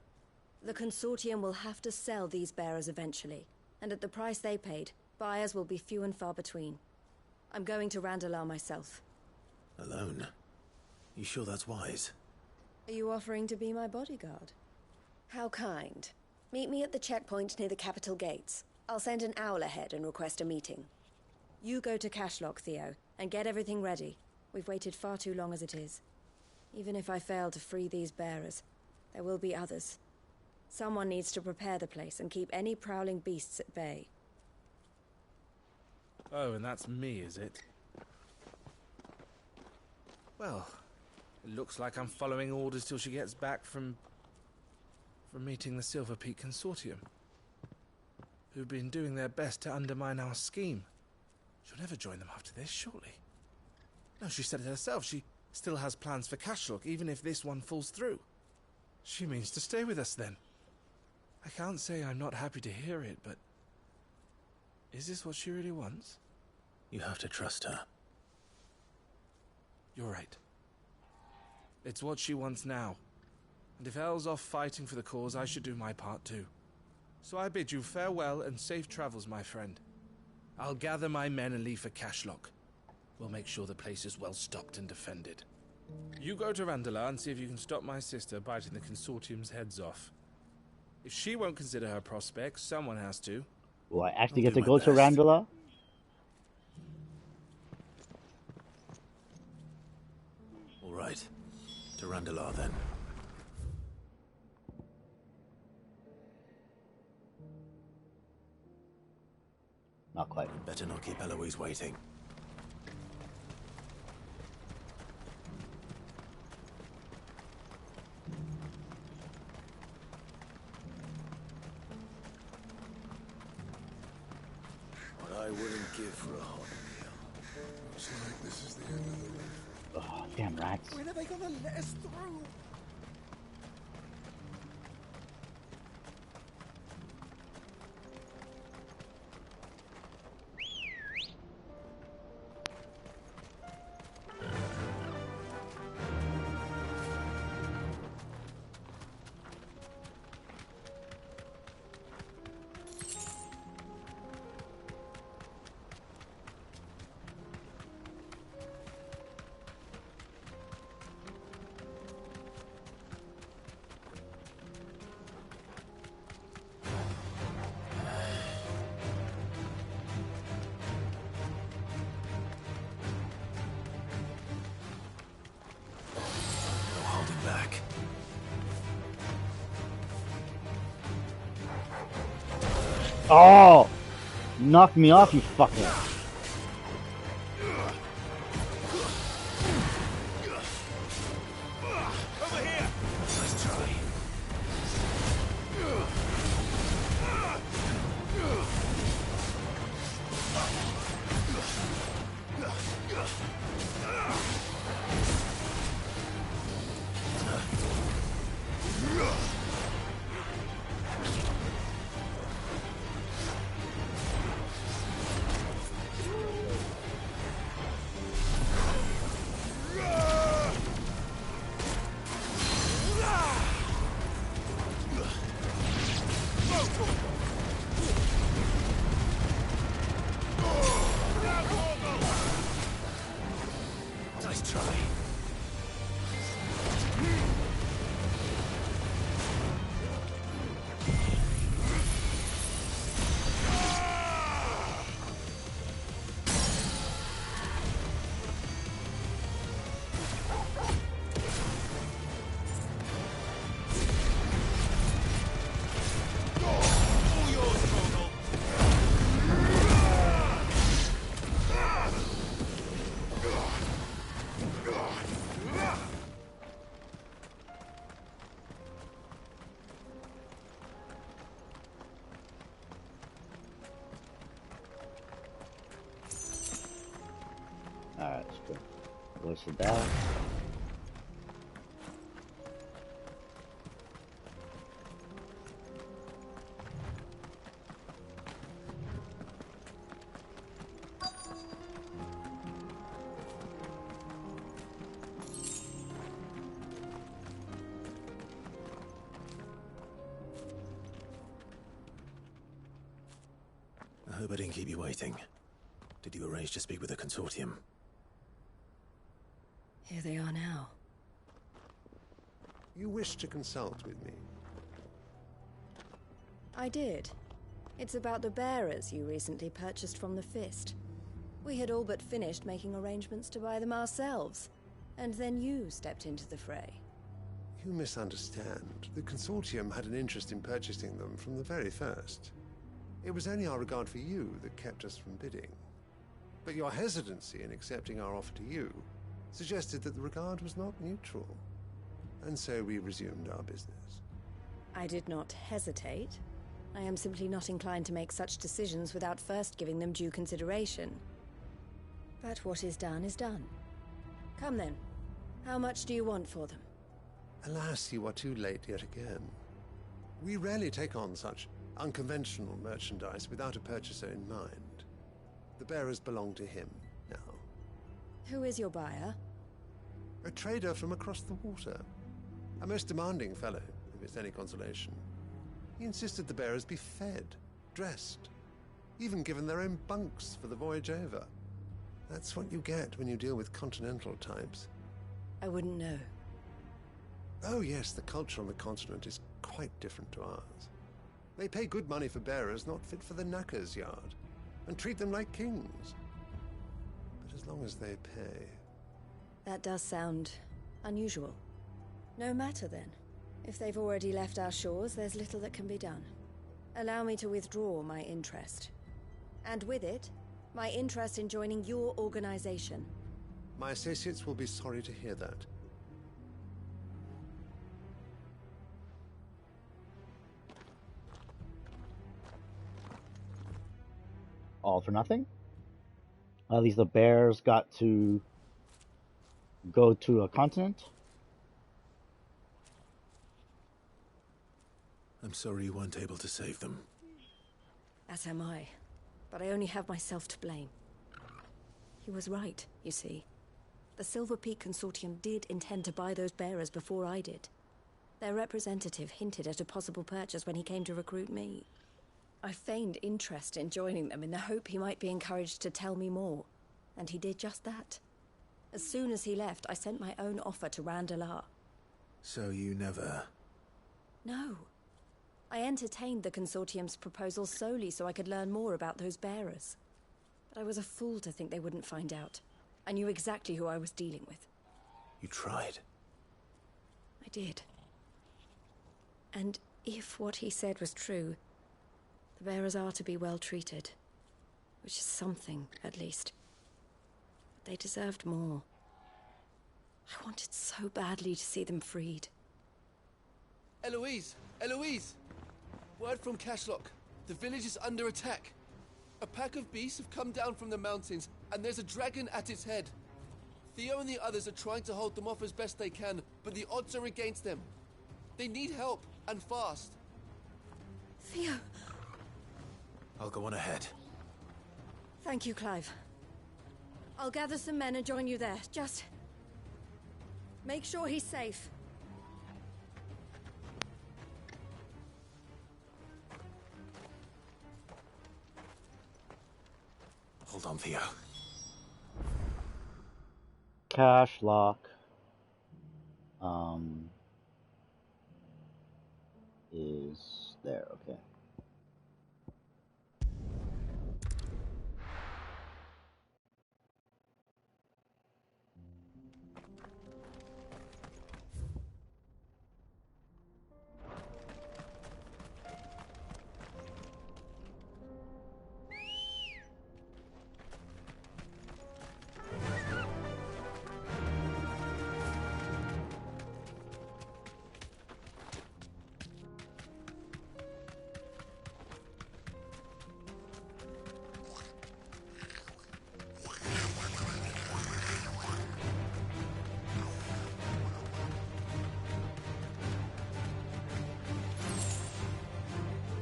R: The Consortium will have to sell these bearers eventually, and at the price they paid, buyers will be few and far between. I'm going to Randalar myself.
B: Alone? You sure that's wise?
R: Are you offering to be my bodyguard? How kind. Meet me at the checkpoint near the capital gates. I'll send an owl ahead and request a meeting. You go to Cashlock, Theo, and get everything ready. We've waited far too long as it is. Even if I fail to free these bearers, there will be others. Someone needs to prepare the place and keep any prowling beasts at bay.
M: Oh, and that's me, is it? Well, it looks like I'm following orders till she gets back from meeting the Silver Peak Consortium, who've been doing their best to undermine our scheme. She'll never join them after this, surely. No, she said it herself. She still has plans for Cashlock, even if this one falls through. She means to stay with us, then. I can't say I'm not happy to hear it, but... is this what she really wants?
B: You have to trust her.
M: You're right. It's what she wants now. And if El's off fighting for the cause, I should do my part too. So I bid you farewell and safe travels, my friend. I'll gather my men and leave for Cashlock. We'll make sure the place is well stocked and defended. You go to Randalar and see if you can stop my sister biting the Consortium's heads off. If she won't consider her prospects, someone has to.
A: Will I actually get to go to Randalar?
B: All right. To Randalar, then.
A: Not quite.
B: Better not keep Eloise waiting.
N: What I wouldn't give for a hot meal. Looks like this is the end of the roof.
A: Oh, damn rats.
N: When are they gonna let us through?
A: Oh! Knock me off, you fucker.
C: Nice try.
A: Alright, let's go. What's it down?
B: I hope I didn't keep you waiting. Did you arrange to speak with the consortium?
R: Here they are now.
O: You wish to consult with me?
R: I did. It's about the bearers you recently purchased from the Fist. We had all but finished making arrangements to buy them ourselves, and then you stepped into the fray.
O: You misunderstand. The consortium had an interest in purchasing them from the very first. It was only our regard for you that kept us from bidding. But your hesitancy in accepting our offer to you suggested that the regard was not mutual. And so we resumed our business.
R: I did not hesitate. I am simply not inclined to make such decisions without first giving them due consideration. But what is done is done. Come then. How much do you want for them?
O: Alas, you are too late yet again. We rarely take on such unconventional merchandise without a purchaser in mind. The bearers belong to him now.
R: Who is your buyer?
O: A trader from across the water. A most demanding fellow, if it's any consolation. He insisted the bearers be fed, dressed, even given their own bunks for the voyage over. That's what you get when you deal with continental types.
R: I wouldn't know.
O: Oh yes, the culture on the continent is quite different to ours. They pay good money for bearers not fit for the knacker's yard, and treat them like kings. But as long as they pay...
R: That does sound unusual. No matter then. If they've already left our shores, there's little that can be done. Allow me to withdraw my interest. And with it, my interest in joining your organization.
O: My associates will be sorry to hear that.
A: All for nothing? At least the bears got to go to a continent?
B: I'm sorry you weren't able to save them.
R: As am I. But I only have myself to blame. He was right, you see. The Silver Peak Consortium did intend to buy those bearers before I did. Their representative hinted at a possible purchase when he came to recruit me. I feigned interest in joining them in the hope he might be encouraged to tell me more. And he did just that. As soon as he left, I sent my own offer to Randalar.
B: So you never...
R: No. I entertained the Consortium's proposal solely so I could learn more about those bearers. But I was a fool to think they wouldn't find out. I knew exactly who I was dealing with.
B: You tried.
R: I did. And if what he said was true, The bearers are to be well treated, which is something, at least. But they deserved more. I wanted so badly to see them freed.
Q: Eloise! Eloise! Word from Cashlock. The village is under attack. A pack of beasts have come down from the mountains, and there's a dragon at its head. Theo and the others are trying to hold them off as best they can, but the odds are against them. They need help, and fast.
R: Theo!
B: I'll go on ahead.
R: Thank you, Clive. I'll gather some men and join you there. Just make sure he's safe.
B: Hold on, Theo.
A: Cash lock. Is there, okay.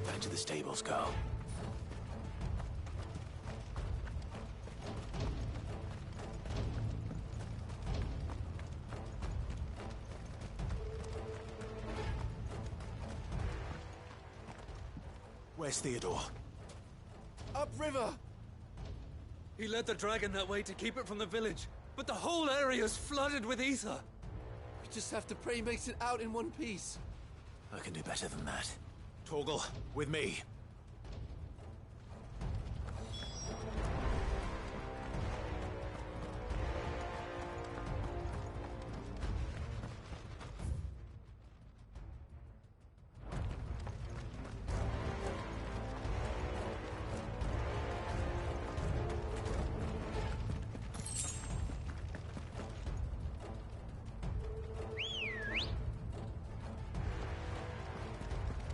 B: Back to the stables, go. Where's Theodore?
Q: Upriver!
U: He led the dragon that way to keep it from the village, but the whole area's flooded with ether.
Q: We just have to pray he makes it out in one piece.
B: I can do better than that. Torgal, with me.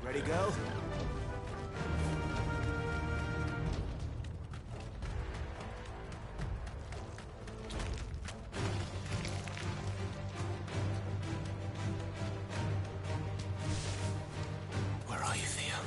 B: Ready, go? Where are you, Theo?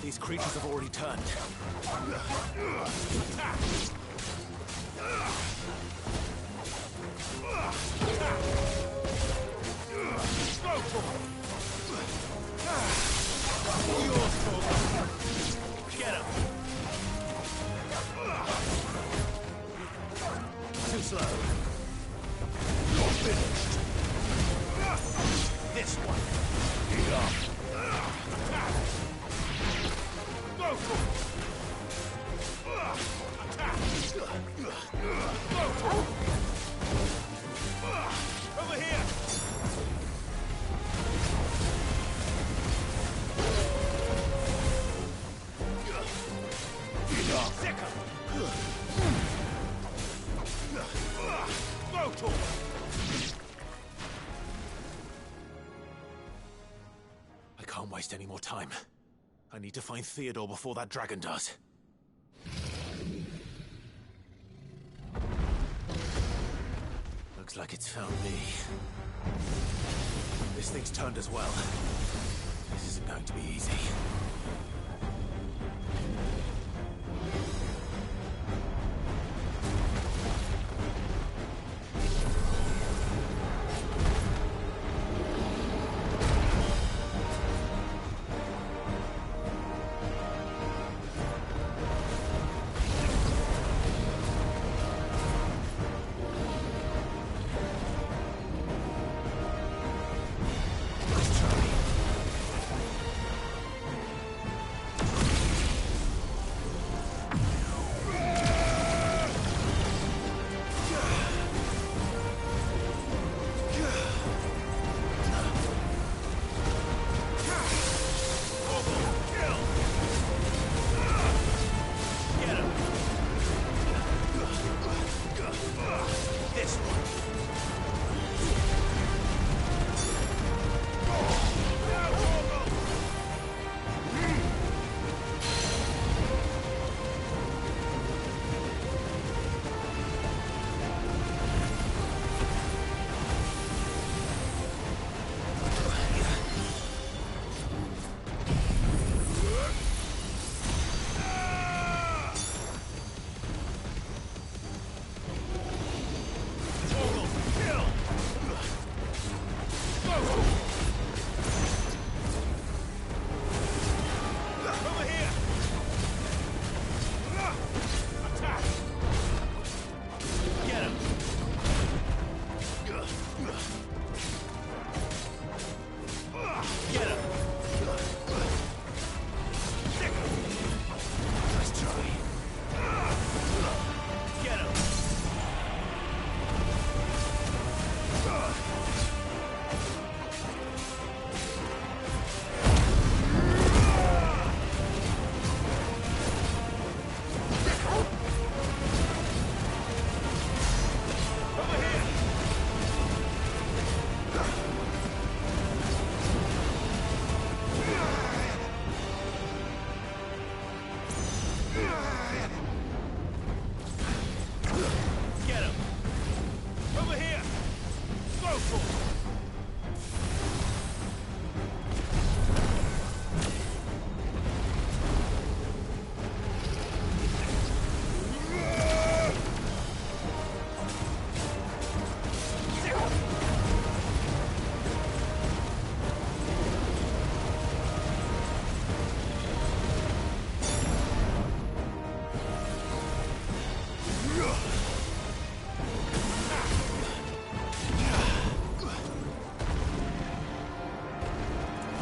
B: These creatures have already turned. Get him! Too slow. You're finished. This one. Get up. Go for it! Attack! Go for it! Over here! Sick him! Go for it! I can't waste any more time. I need to find Theodore before that dragon does. Looks like it's found me. This thing's turned as well. This isn't going to be easy.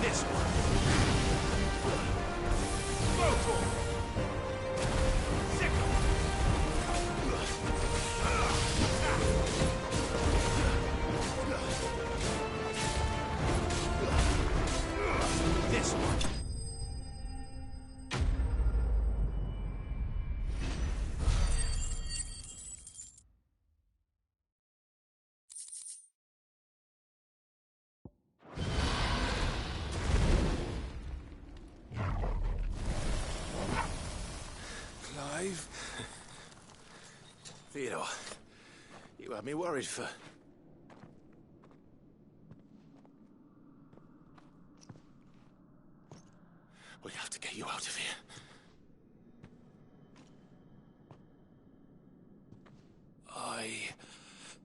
G: This one. Blowtorch. Sickle. This one.
C: Clive? Theodore, you had me worried for... We have to get you out of here.
D: I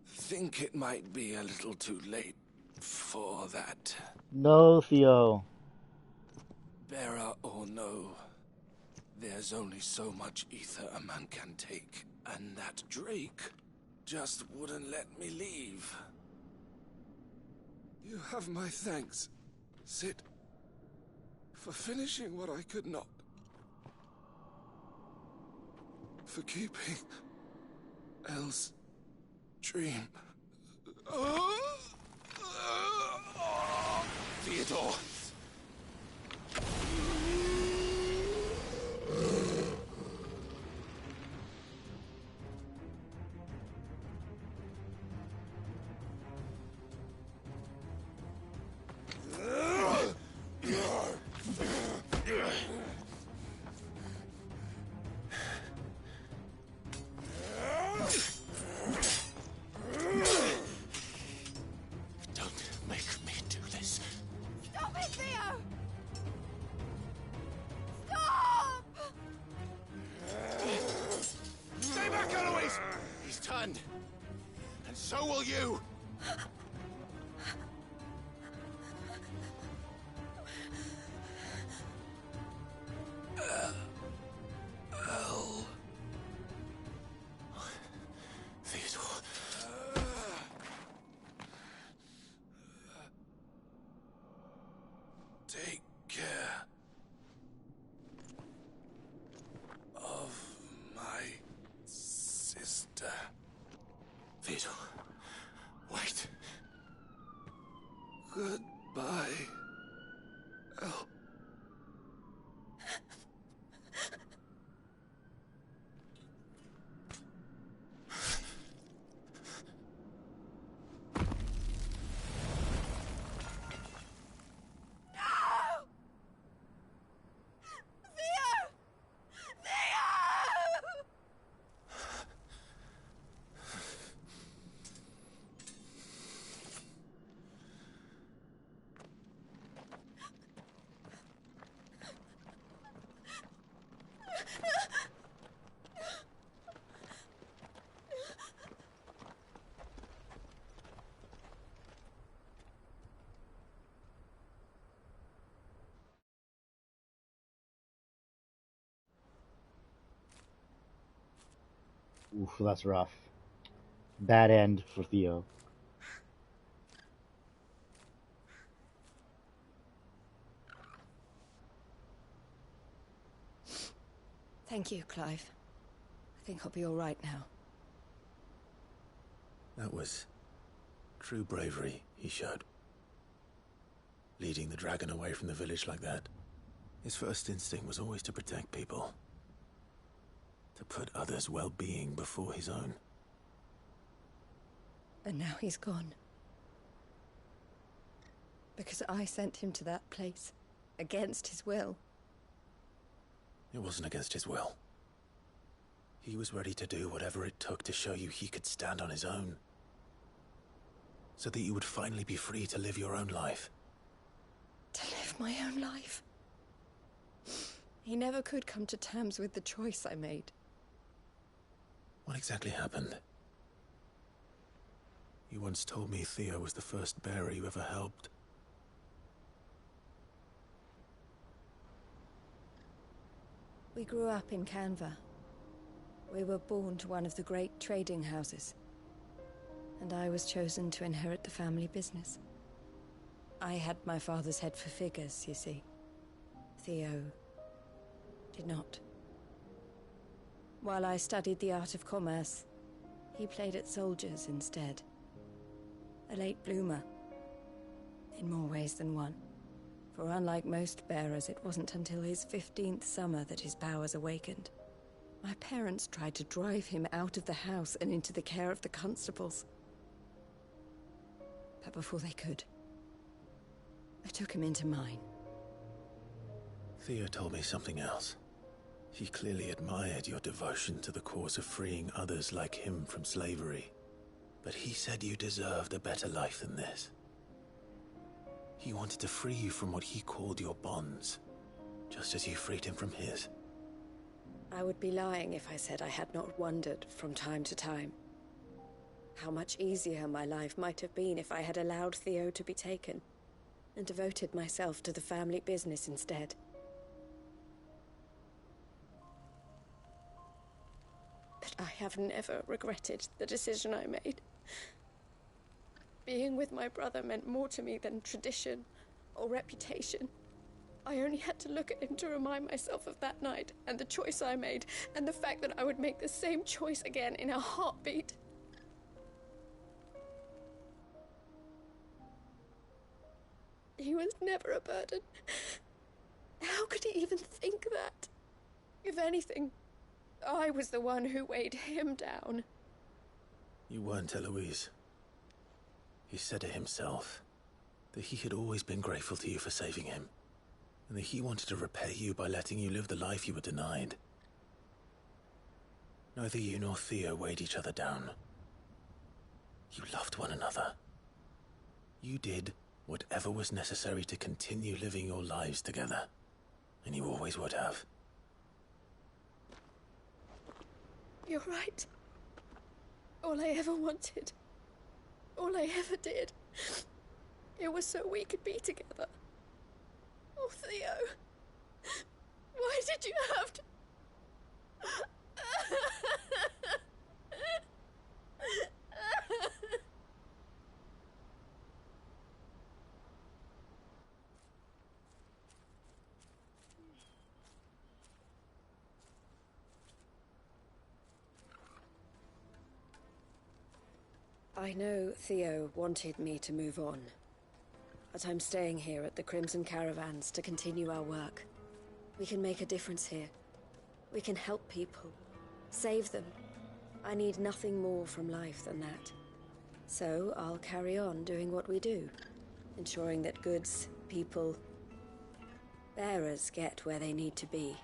D: think it might be a little too late for that.
A: No, Theo.
D: Bearer or no, there's only so much ether a man can take, and that Drake just wouldn't let me leave. You have my thanks, Sid, for finishing what I could not. For keeping Elle's dream.
C: Theodore! Don't make me do this.
V: Stop it, Theo! Stop!
C: Stay back, Eloise! He's turned. And so will you!
D: Elle.
C: Theodore.
D: Take care of my sister.
C: Theodore. Wait.
D: Goodbye, Elle.
A: Oof, that's rough. Bad end for Theo.
R: Thank you, Clive. I think I'll be all right now.
B: That was true bravery he showed. Leading the dragon away from the village like that. His first instinct was always to protect people. To put others' well-being before his own.
R: And now he's gone. Because I sent him to that place, against his will.
B: It wasn't against his will. He was ready to do whatever it took to show you he could stand on his own. So that you would finally be free to live your own life.
R: To live my own life. He never could come to terms with the choice I made.
B: What exactly happened? You once told me Theo was the first bearer you ever helped.
R: We grew up in Canva. We were born to one of the great trading houses, and I was chosen to inherit the family business. I had my father's head for figures, you see. Theo did not. While I studied the art of commerce, he played at soldiers instead. A late bloomer, in more ways than one. For unlike most bearers, it wasn't until his 15th summer that his powers awakened. My parents tried to drive him out of the house and into the care of the constables. But before they could, I took him into mine.
B: Theo told me something else. He clearly admired your devotion to the cause of freeing others like him from slavery. But he said you deserved a better life than this. He wanted to free you from what he called your bonds, just as you freed him from his.
R: I would be lying if I said I had not wondered from time to time how much easier my life might have been if I had allowed Theo to be taken and devoted myself to the family business instead. But I have never regretted the decision I made. Being with my brother meant more to me than tradition or reputation. I only had to look at him to remind myself of that night and the choice I made, and the fact that I would make the same choice again in a heartbeat. He was never a burden. How could he even think that? If anything, I was the one who weighed him down.
B: You weren't, Eloise. He said it himself, that he had always been grateful to you for saving him, and that he wanted to repay you by letting you live the life you were denied. Neither you nor Theo weighed each other down. You loved one another. You did whatever was necessary to continue living your lives together, and you always would have.
R: You're right. All I ever wanted, all I ever did, it was so we could be together. Oh, Theo, why did you have to... I know Theo wanted me to move on, but I'm staying here at the Crimson Caravans to continue our work. We can make a difference here. We can help people, save them. I need nothing more from life than that. So I'll carry on doing what we do, ensuring that goods, people, bearers get where they need to be,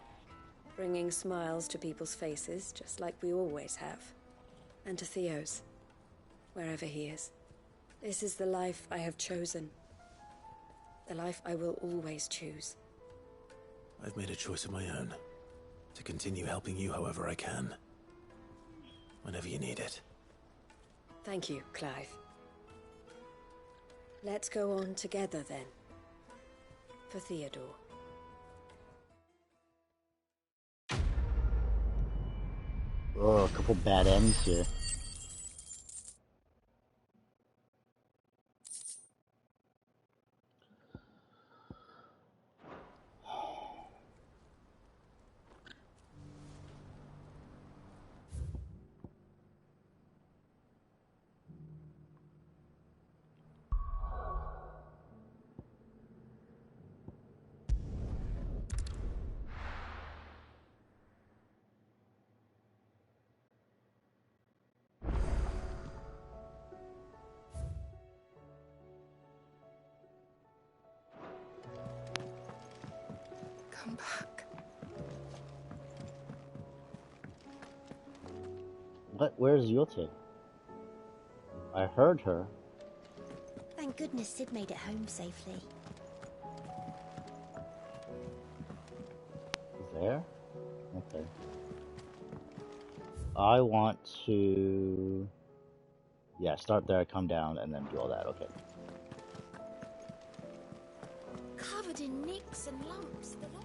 R: bringing smiles to people's faces, just like we always have, and to Theo's, wherever he is. This is the life I have chosen, the life I will always choose.
B: I've made a choice of my own, to continue helping you however I can, whenever you need it.
R: Thank you, Clive. Let's go on together then, for Theodore.
A: Oh, a couple bad ends here.
F: Come back.
A: What? Where's Yote? I heard her.
V: Thank goodness Sid made it home safely.
A: There? Okay. I want to... Yeah, start there, come down, and then do all that. Okay.
V: Covered in nicks and lumps, the lot.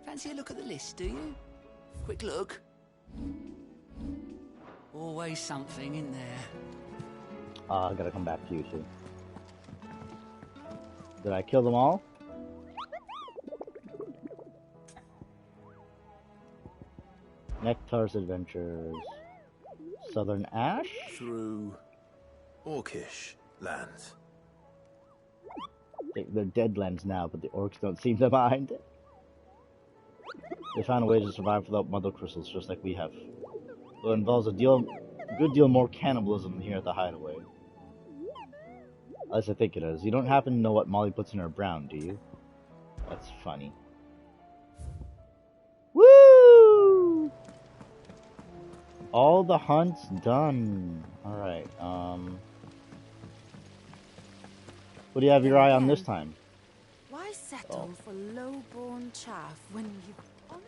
U: Fancy a look at the list, do you? Quick look. Always something in there.
A: I gotta come back to you too. Did I kill them all? Nectar's Adventures. Southern Ash?
B: Through Orcish lands.
A: They're Deadlands now, but the orcs don't seem to mind. They found a way to survive without mother crystals, just like we have. Though it involves a good deal more cannibalism here at the hideaway. At least I think it is. You don't happen to know what Molly puts in her brown, do you? That's funny. Woo! All the hunts done. Alright, what do you have your eye on this time?
V: Why settle for low-born chaff when you honestly...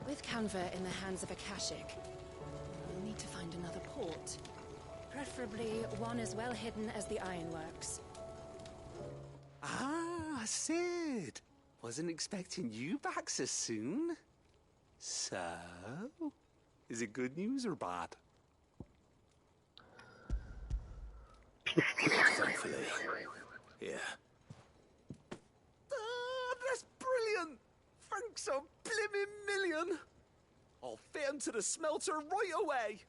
H: With Canva in the hands of Akashic, we'll need to find another port. Preferably one as well hidden as the ironworks.
U: Ah, Sid! Wasn't expecting you back so soon. So, is it good news or bad?
B: Thankfully. Yeah.
U: Ah, that's brilliant! Thanks a blimmin' million! I'll fit 'em to the smelter right away!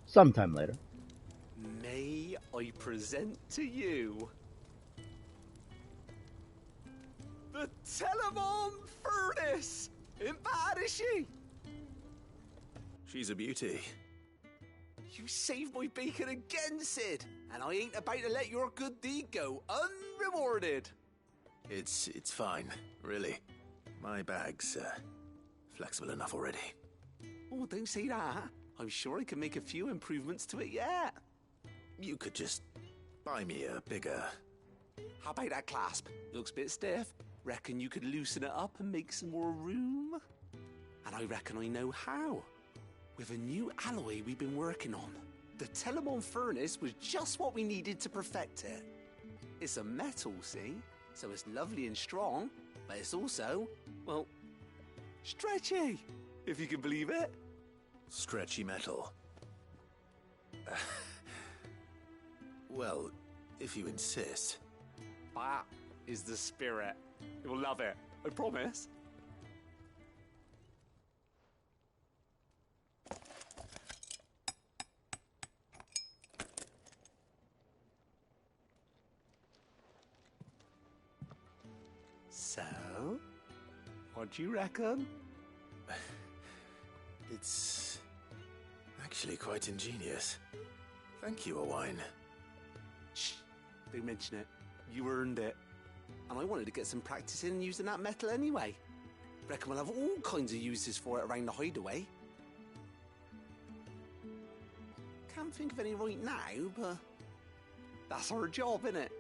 A: Sometime later.
U: May I present to you the Telemon Furnace! Ain't bad, is she?
B: She's a beauty.
U: You saved my bacon again, Sid, and I ain't about to let your good deed go unrewarded.
B: It's fine, really. My bag's flexible enough already.
U: Oh, don't say that. I'm sure I can make a few improvements to it yet.
B: You could just buy me a bigger...
U: How about that clasp? Looks a bit stiff. Reckon you could loosen it up and make some more room? And I reckon I know how. With a new alloy we've been working on. The Telemon Furnace was just what we needed to perfect it. It's a metal, see? So it's lovely and strong, but it's also, well, stretchy, if you can believe it.
B: Stretchy metal. Well, if you insist.
U: That is the spirit. You'll love it, I promise. So, what do you reckon?
B: It's actually quite ingenious. Thank you, Owain.
U: Shh, don't mention it. You earned it. And I wanted to get some practice in using that metal anyway. Reckon we'll have all kinds of uses for it around the hideaway. Can't think of any right now, but that's our job, innit?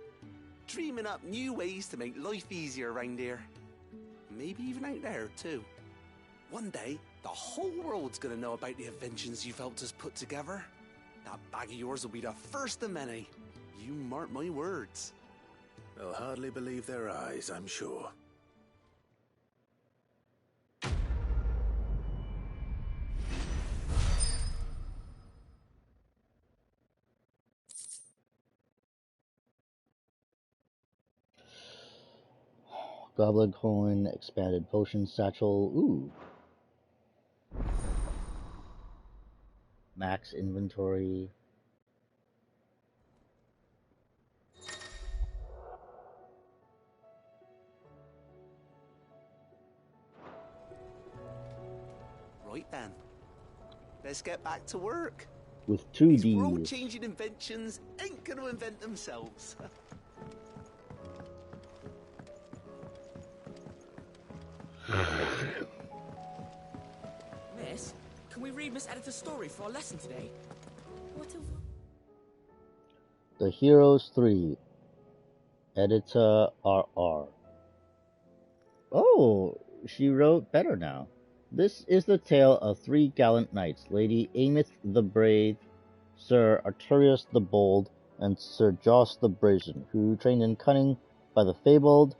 U: Dreaming up new ways to make life easier around here. Maybe even out there, too. One day, the whole world's gonna know about the inventions you've helped us put together. That bag of yours will be the first of many. You mark my words.
B: They'll hardly believe their eyes, I'm sure.
A: Goblin coin, expanded potion satchel. Ooh. Max inventory.
U: Right then. Let's get back to work.
A: With 2
U: These
A: Ds.
U: world-changing inventions ain't gonna invent themselves.
F: Miss, can we
I: read Miss Editor's story for our lesson today?
V: What a...
A: The Heroes 3. Editor RR. Oh, she wrote better now. This is the tale of 3 gallant knights, Lady Amyth the Brave, Sir Arturius the Bold, and Sir Joss the Brazen, who, trained in cunning by the fabled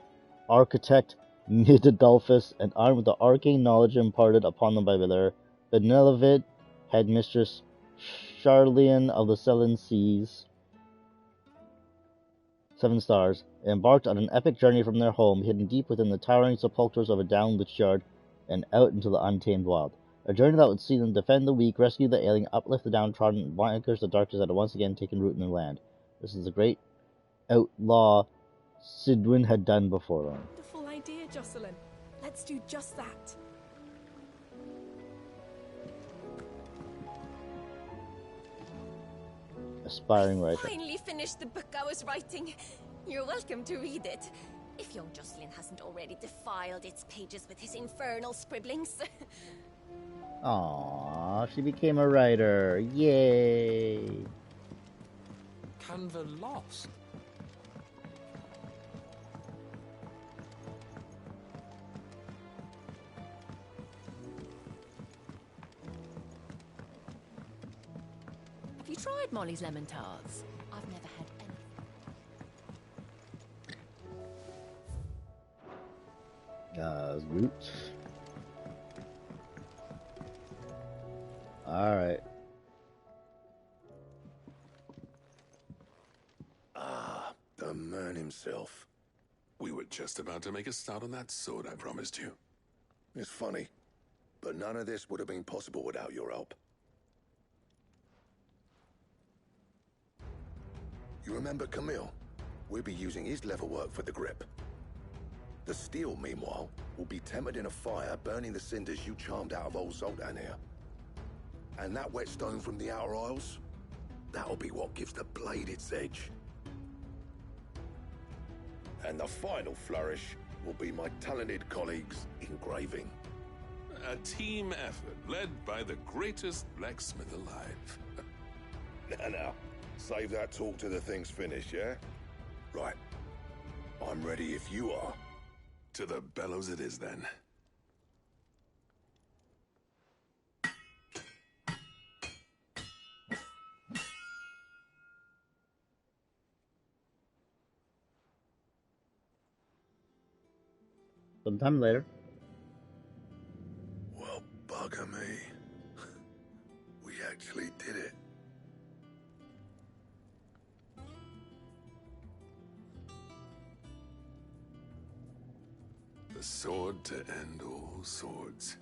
A: architect Nidadolphus, and armed with the arcane knowledge imparted upon them by their benevolent headmistress Charlene of the Seven Seas, 7 stars, embarked on an epic journey from their home, hidden deep within the towering sepulchres of a downed witch yard, and out into the untamed wild. A journey that would see them defend the weak, rescue the ailing, uplift the downtrodden, and vanquish the darkness that had once again taken root in their land. This is the great outlaw Sidwin had done before them.
F: Wonderful idea, Jocelyn. Let's do just that.
A: Aspiring writer.
V: Finally finished the book I was writing. You're welcome to read it. If young Jocelyn hasn't already defiled its pages with his infernal scribblings.
A: Aww, she became a writer. Yay!
E: Canva lost.
V: Have you tried Molly's lemon tarts? I've never had any.
A: Roots. Alright.
X: Ah, the man himself.
K: We were just about to make a start on that sword I promised you.
X: It's funny, but none of this would have been possible without your help. You remember Camille? We'll be using his leatherwork for the grip. The steel, meanwhile, will be tempered in a fire, burning the cinders you charmed out of old Zoltan here. And that whetstone from the Outer Isles, that'll be what gives the blade its edge. And the final flourish will be my talented colleagues' engraving.
K: A team effort led by the greatest blacksmith alive.
X: Now, save that talk till the thing's finished, yeah? Right. I'm ready if you are.
K: To the bellows it is, then.
A: Sometime later.
X: Well, bugger me. We actually did it.
K: The sword to end all swords.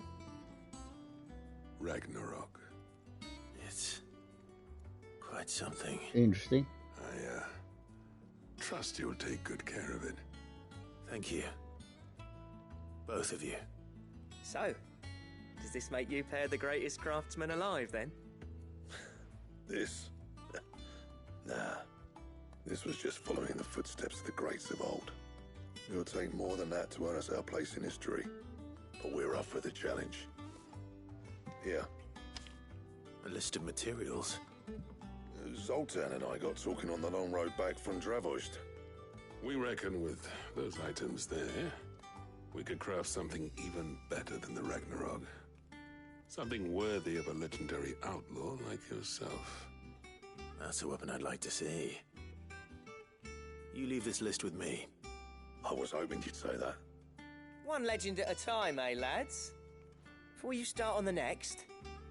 K: Ragnarok.
B: It's quite something.
A: Interesting.
K: I trust you'll take good care of it.
B: Thank you. Both of you.
I: So, does this make you pair the greatest craftsmen alive, then?
X: This? Nah. This was just following the footsteps of the greats of old. It'll take more than that to earn us our place in history. But we're up for the challenge. Here.
B: A list of materials.
X: Zoltan and I got talking on the long road back from Dravost.
K: We reckon with those items there, we could craft something even better than the Ragnarok. Something worthy of a legendary outlaw like yourself.
B: That's a weapon I'd like to see. You leave this list with me.
X: I was hoping you'd say that.
I: One legend at a time, eh, lads? Before you start on the next,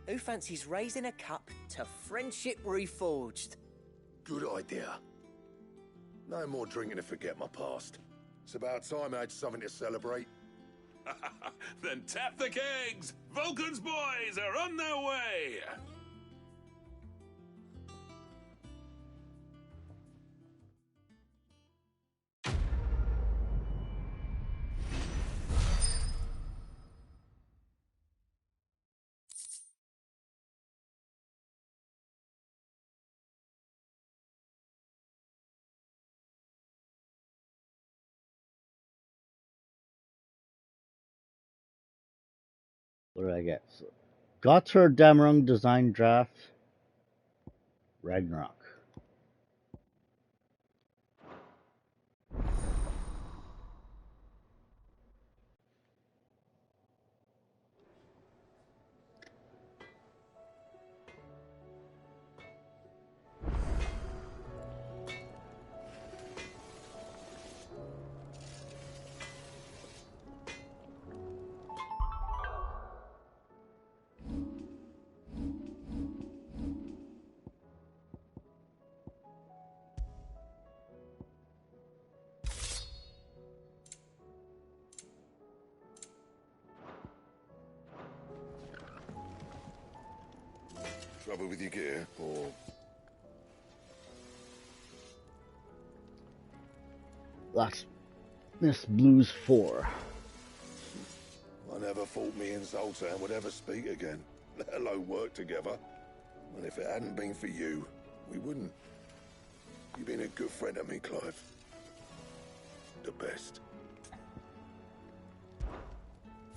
I: who fancies raising a cup to friendship reforged?
X: Good idea. No more drinking to forget my past. It's about time I had something to celebrate.
K: Then tap the kegs! Vulcan's boys are on their way!
A: What do I get? Götterdämmerung Design Draft Ragnarok.
X: Trouble with your gear, or...
A: That's Miss Blues 4.
X: I never thought me and Zoltan would ever speak again, let alone work together. And if it hadn't been for you, we wouldn't. You've been a good friend to me, Clive. The best.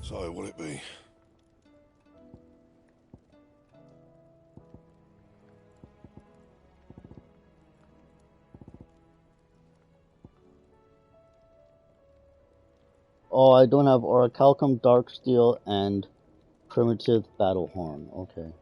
X: So, what'll it be?
A: Oh, I don't have Orichalcum, Darksteel, and Primitive Battlehorn. Okay.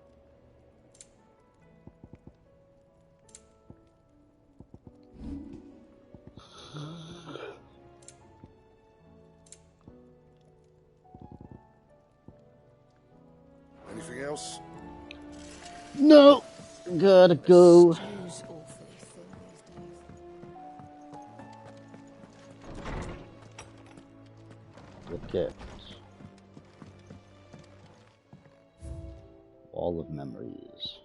X: Anything else?
A: No! Gotta go. Look at Wall of Memories.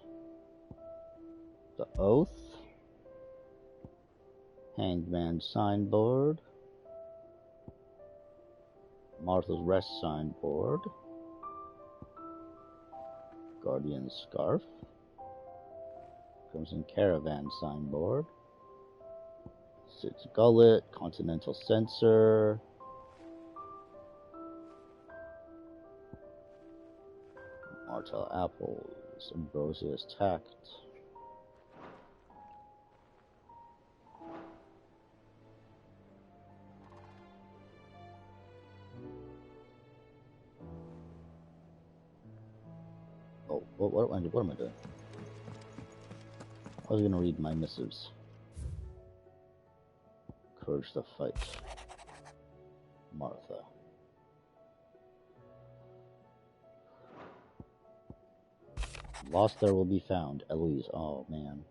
A: The Oath. Hanged Man Signboard. Martha's Rest Signboard. Guardian Scarf. Crimson Caravan Signboard. Sid's Gullet. Continental Censer. Martel Apples. Ambrosia's Tact. Oh, what am I doing? I was gonna read my missives. Courage to fight. Martha. Lost there will be found. Eloise. Oh, man.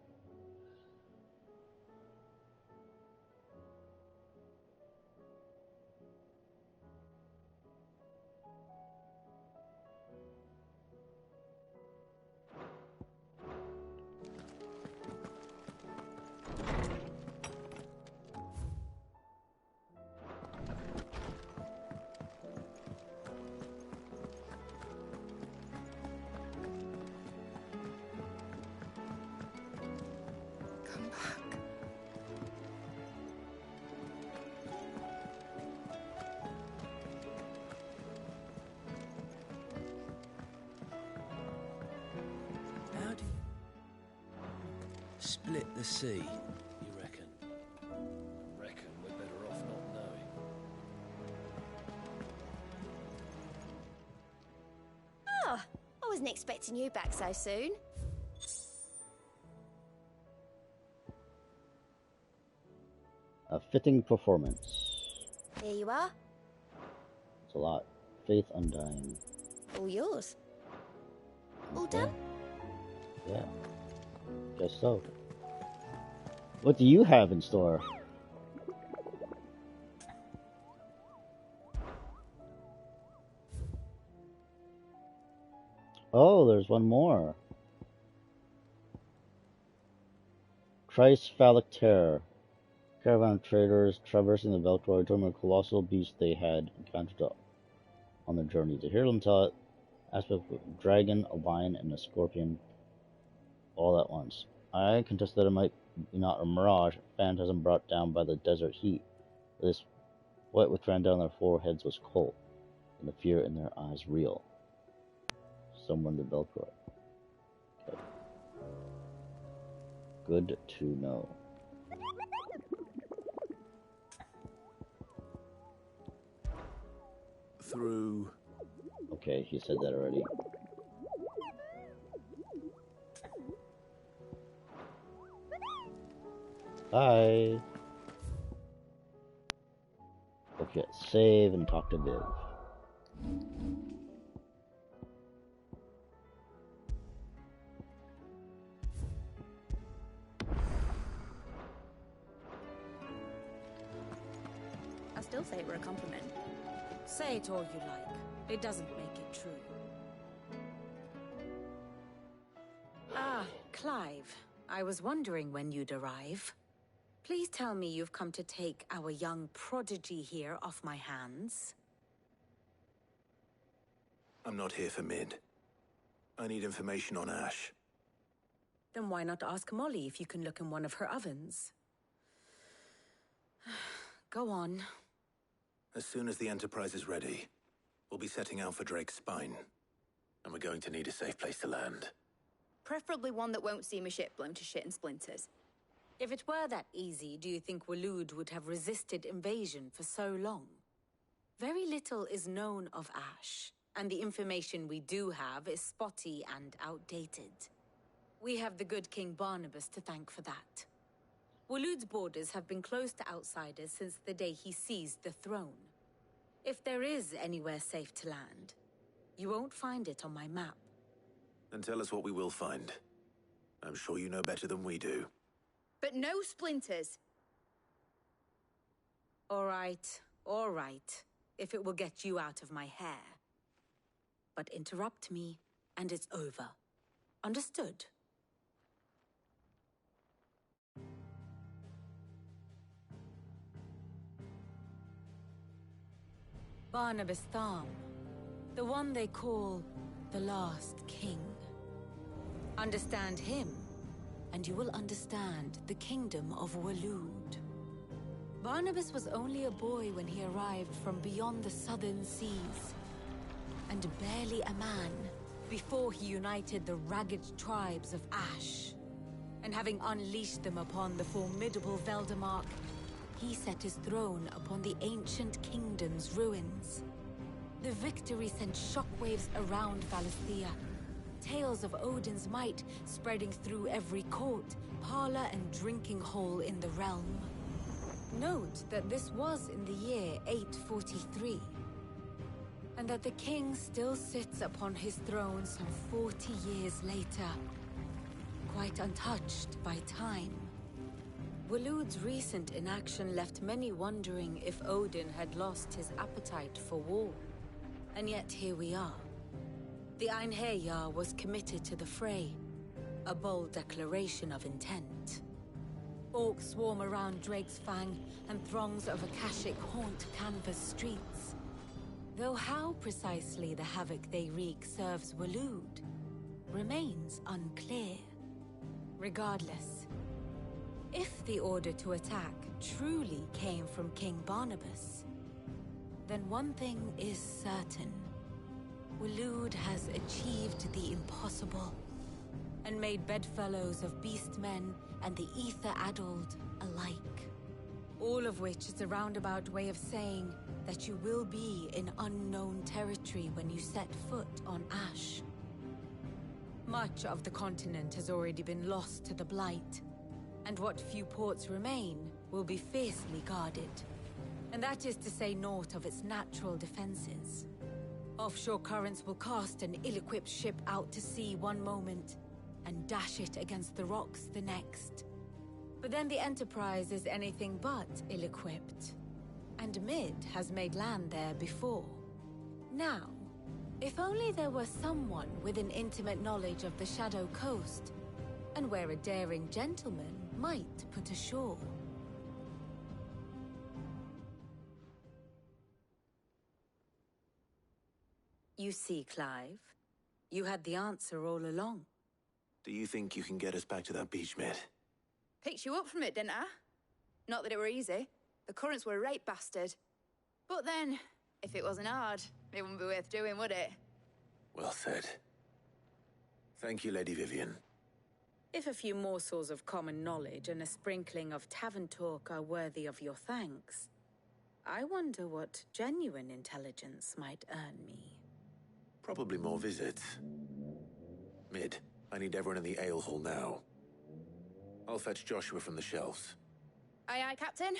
C: Split the sea, you reckon? Reckon we're better off not knowing.
V: Oh, I wasn't expecting you back so soon.
A: A fitting performance.
V: Here you are.
A: It's a lot. Faith Undying.
V: All yours. All
A: Okay.
V: done?
A: Yeah. Guess so. What do you have in store? Oh, there's one more. Christ Phallic Terror. Caravan of traders traversing the Veltroy during a colossal beast they had encountered on their journey. To hear them tell it, aspect of a dragon, a lion, and a scorpion all at once. I contest that it might be not a mirage, a phantasm brought down by the desert heat. This sweat which ran down their foreheads was cold, and the fear in their eyes real. someone to build for it. Okay. Good to know.
B: Through...
A: Okay, he said that already. Bye. Okay, save and talk to Viv.
L: I still say it were a compliment. Say it all you like. It doesn't make it true. Ah, Clive. I was wondering when you'd arrive. Please tell me you've come to take our young prodigy here off my hands.
B: I'm not here for Mid. I need information on Ash.
L: Then why not ask Molly if you can look in one of her ovens? Go on.
B: As soon as the Enterprise is ready, we'll be setting out for Drake's Spine. And we're going to need a safe place to land.
S: Preferably one that won't see my ship blown to shit and splinters.
L: If it were that easy, do you think Waloed would have resisted invasion for so long? Very little is known of Ash, and the information we do have is spotty and outdated. We have the good King Barnabas to thank for that. Waloed's borders have been closed to outsiders since the day he seized the throne. If there is anywhere safe to land, you won't find it on my map.
B: Then tell us what we will find. I'm sure you know better than we do.
S: But no splinters.
L: All right, if it will get you out of my hair. But interrupt me, and it's over. Understood? Barnabas Tham, the one they call the Last King. Understand him, and you will understand the kingdom of Waloed. Barnabas was only a boy when he arrived from beyond the southern seas, and barely a man before he united the ragged tribes of Ash. And having unleashed them upon the formidable Veldamark, he set his throne upon the ancient kingdom's ruins. The victory sent shockwaves around Valisthea, tales of Odin's might spreading through every court, parlor, and drinking hole in the realm. Note that this was in the year 843, and that the king still sits upon his throne some 40 years later, quite untouched by time. Waloed's recent inaction left many wondering if Odin had lost his appetite for war. And yet here we are. The Einherjar was committed to the fray, a bold declaration of intent. Orcs swarm around Drake's Fang, and throngs of Akashic haunt Canvas streets. Though how precisely the havoc they wreak serves Waloed remains unclear. Regardless, if the order to attack truly came from King Barnabas, then one thing is certain. Waloed has achieved the impossible, and made bedfellows of beastmen and the ether-addled alike. All of which is a roundabout way of saying that you will be in unknown territory when you set foot on Ash. Much of the continent has already been lost to the Blight, and what few ports remain will be fiercely guarded. And that is to say naught of its natural defenses. Offshore currents will cast an ill-equipped ship out to sea one moment, and dash it against the rocks the next. But then the Enterprise is anything but ill-equipped. And Mid has made land there before. Now, if only there were someone with an intimate knowledge of the Shadow Coast, and where a daring gentleman might put ashore. You see, Clive, you had the answer all along.
B: Do you think you can get us back to that beach, Mid?
S: Picked you up from it, didn't I? Not that it were easy. The currents were a right bastard. But then, if it wasn't hard, it wouldn't be worth doing, would it?
B: Well said. Thank you, Lady Vivian.
L: If a few morsels of common knowledge and a sprinkling of tavern talk are worthy of your thanks, I wonder what genuine intelligence might earn me.
B: Probably more visits. Mid, I need everyone in the ale hall now. I'll fetch Joshua from the shelves.
S: Aye, aye, Captain.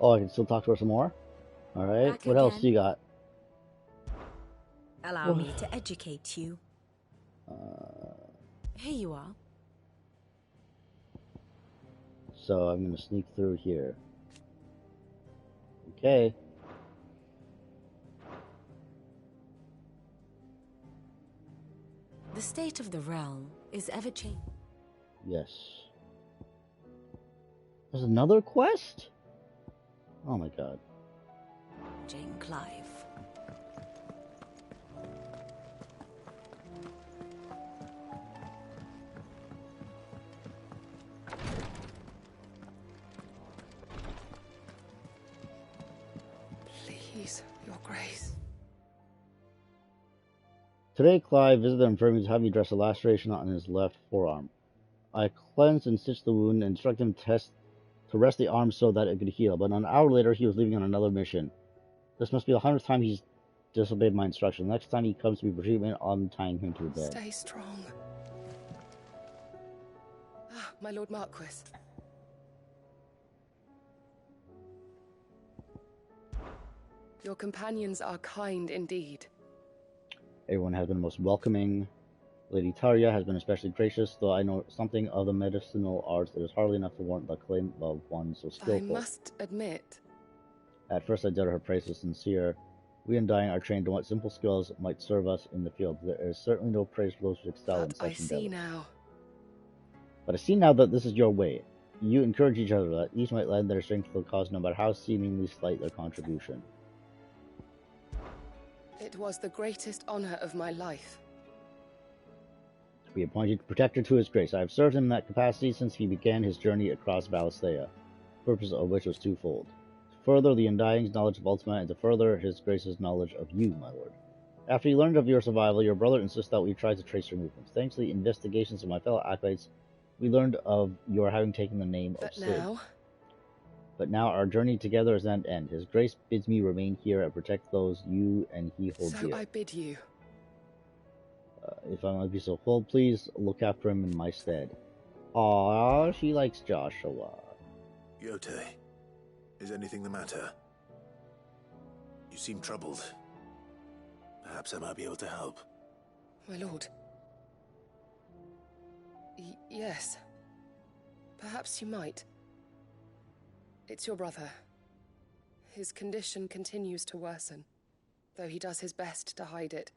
A: Oh, I can still talk to her some more? Alright, what else you got?
J: Allow me to educate you. Here you are.
A: So I'm gonna sneak through here. Okay.
J: The state of the realm is ever changing.
A: Yes. There's another quest? Oh my god.
J: Jane Clive.
F: Please, Your Grace.
A: Today, Clive visited the infirmary to have me dress a laceration on his left forearm. I cleansed and stitched the wound and instructed him to rest the arm so that it could heal, but an hour later he was leaving on another mission. This must be the 100th time he's disobeyed my instruction. Next time he comes to me for treatment, I'm tying him to a bed.
F: Stay strong. Ah, my Lord Marquis. Your companions are kind indeed.
A: Everyone has been most welcoming. Lady Tarja has been especially gracious, though I know something of the medicinal arts that is hardly enough to warrant the claim of one so skillful.
F: I must admit.
A: At first I doubted her praise was sincere. We Undying are trained in what simple skills might serve us in the field. There is certainly no praise for those who excel in such endeavors.
F: I see now.
A: But I see now that this is your way. You encourage each other, that each might lend their strength to the cause, no matter how seemingly slight their contribution.
F: It was the greatest honor of my life.
A: We appoint you protector to his grace. I have served him in that capacity since he began his journey across Valisthea, the purpose of which was twofold: to further the Undying's knowledge of Ultima, and to further his grace's knowledge of you, my lord. After he learned of your survival, your brother insisted that we try to trace your movements. Thanks to the investigations of my fellow acolytes, we learned of your having taken the name of Sid. But now our journey together is at an end. His grace bids me remain here and protect those you and he hold dear.
F: So I bid you.
A: If I might be so bold, please look after him in my stead. Aww, she likes Joshua.
B: Yote, is anything the matter? You seem troubled. Perhaps I might be able to help.
F: My lord. Yes. Perhaps you might. It's your brother. His condition continues to worsen, though he does his best to hide it.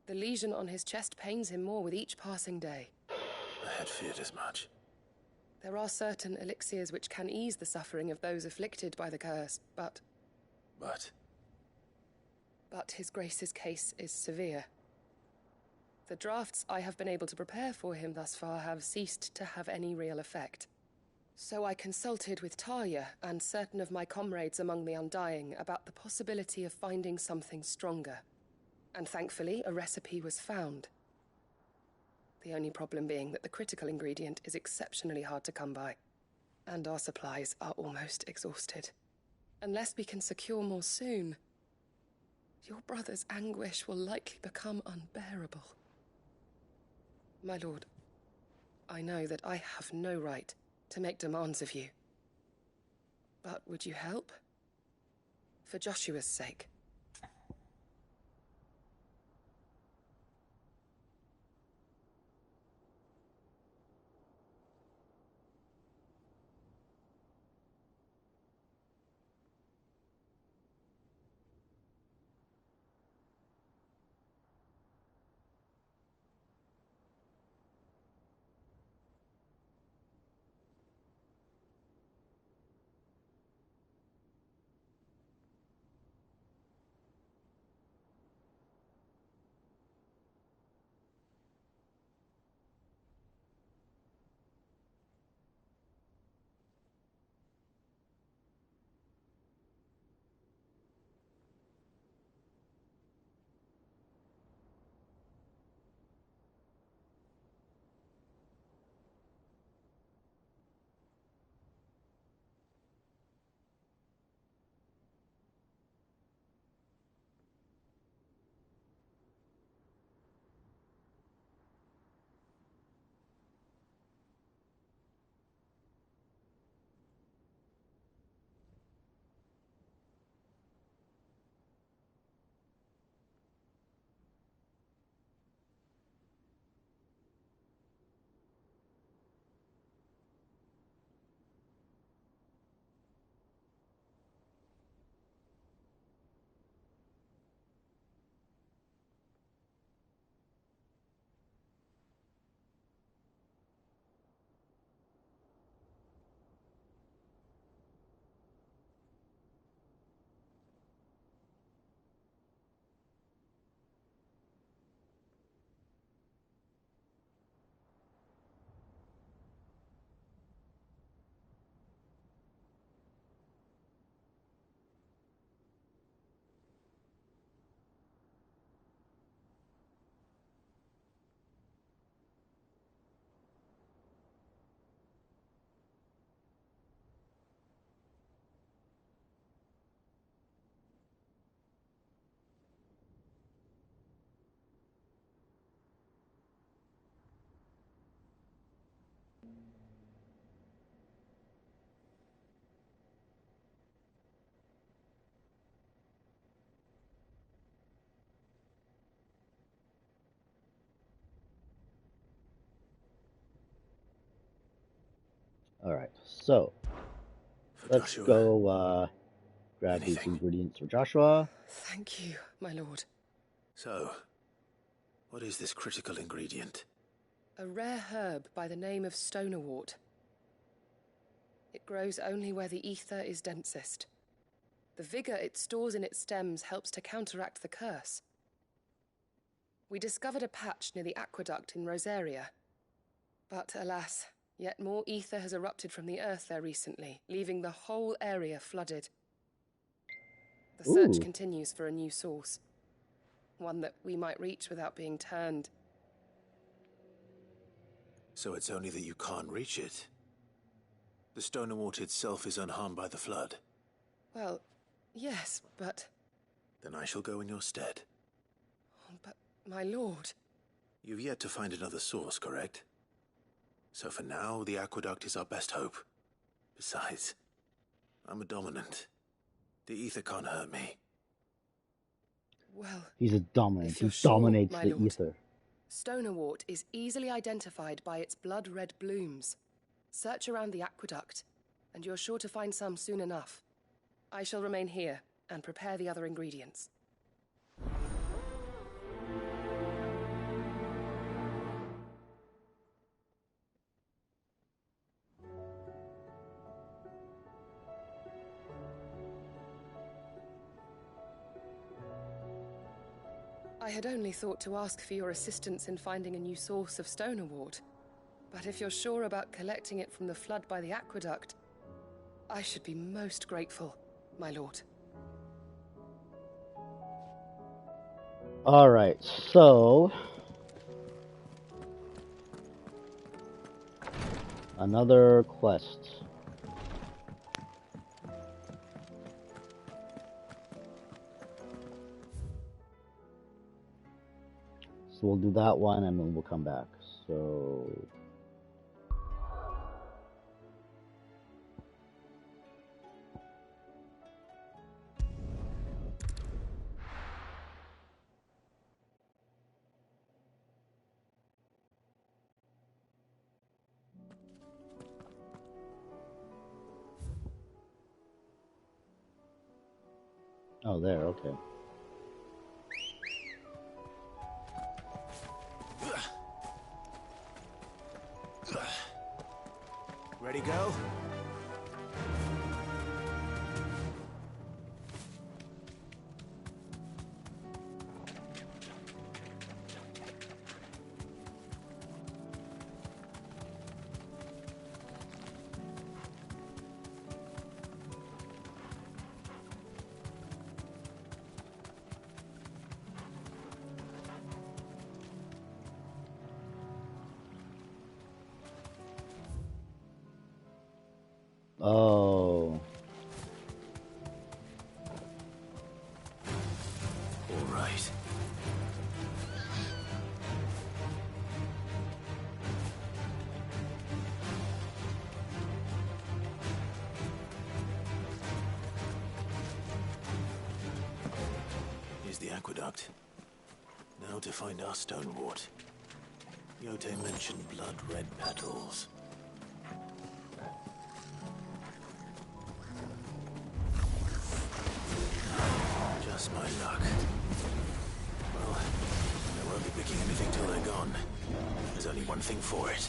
F: The lesion on his chest pains him more with each passing day.
B: I had feared as much.
F: There are certain elixirs which can ease the suffering of those afflicted by the curse, but... But his grace's case is severe. The drafts I have been able to prepare for him thus far have ceased to have any real effect.
M: So I consulted with Talia and certain of my comrades among the Undying about the possibility of finding something stronger. And thankfully, a recipe was found. The only problem being that the critical ingredient is exceptionally hard to come by. And our supplies are almost exhausted. Unless we can secure more soon, your brother's anguish will likely become unbearable. My lord, I know that I have no right to make demands of you. But would you help? For Joshua's sake.
A: Alright, so let's
B: Joshua.
A: go grab these
B: Anything.
A: ingredients for Joshua.
M: Thank you, my lord.
B: So, what is this critical ingredient?
M: A rare herb by the name of stonerwort. It grows only where the ether is densest. The vigor it stores in its stems helps to counteract the curse. We discovered a patch near the aqueduct in Rosaria. But alas, yet more ether has erupted from the earth there recently, leaving the whole area flooded. The search continues for a new source. One that we might reach without being turned.
B: So it's only that you can't reach it. The Stonerwort itself is unharmed by the flood.
M: Well, yes, but...
B: Then I shall go in your stead.
M: But, my lord...
B: You've yet to find another source, correct? So for now, the aqueduct is our best hope. Besides, I'm a dominant. The ether can't hurt me.
M: Well...
A: He's a dominant.
M: If you're
A: He dominates
M: sure,
A: the
M: my lord.
A: ether.
M: Stonerwort is easily identified by its blood-red blooms. Search around the aqueduct, and you're sure to find some soon enough. I shall remain here and prepare the other ingredients. I had only thought to ask for your assistance in finding a new source of stonerwort. But if you're sure about collecting it from the flood by the aqueduct, I should be most grateful, my lord.
A: Alright, so... another quest. So we'll do that one and then we'll come back. So... oh, there, okay.
C: Ready, go?
A: Oh.
B: All right. Here's the aqueduct. Now to find our stonewort. Yote mentioned blood-red petals. Just my luck. Well, I won't be picking anything till they're gone. There's only one thing for it.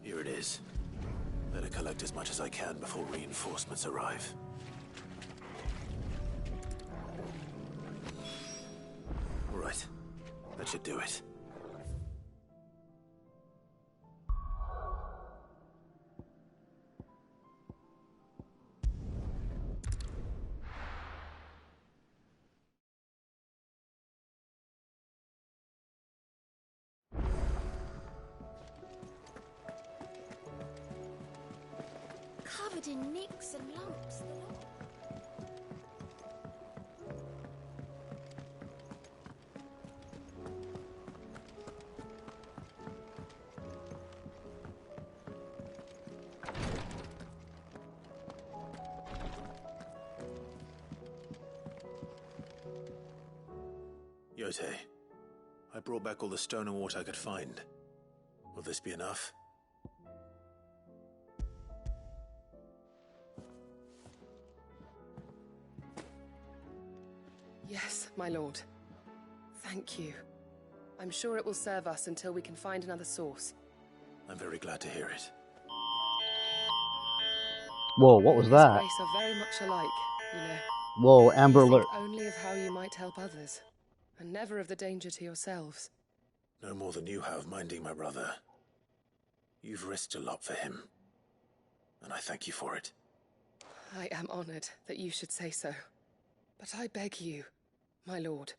B: Here it is. Better collect as much as I can before reinforcements arrive. All right. That should do it.
V: covered in nicks and lumps, the lot.
B: Yote, I brought back all the stone and water I could find. Will this be enough?
M: Yes, my lord. Thank you. I'm sure it will serve us until we can find another source.
B: I'm very glad to hear it.
A: Whoa, what was
M: His
A: that?
M: grace are very much alike, you know.
A: Whoa, Amber
M: You
A: Alert.
M: think only of how you might help others, and never of the danger to yourselves.
B: No more than you have minding my brother. You've risked a lot for him, and I thank you for it.
M: I am honored that you should say so. But I beg you, my lord,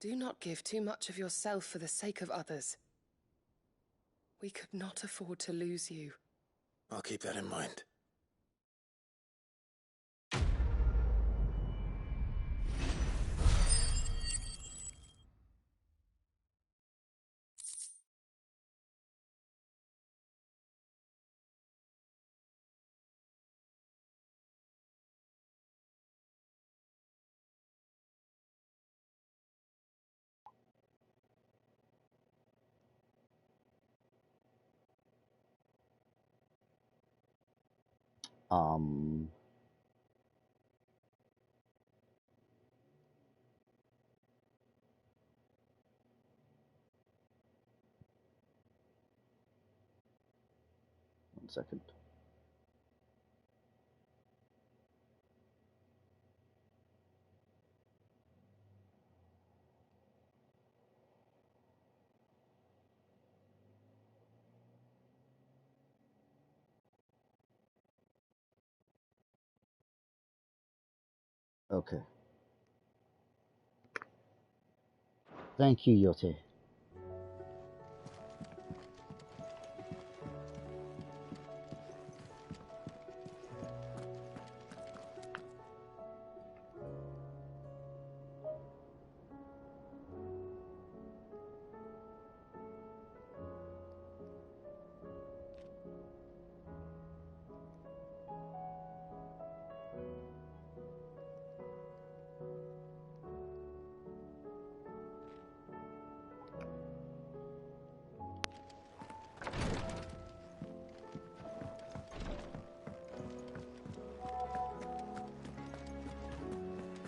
M: do not give too much of yourself for the sake of others. We could not afford to lose you.
B: I'll keep that in mind.
A: Um, 1 second. Okay. Thank you, Yote.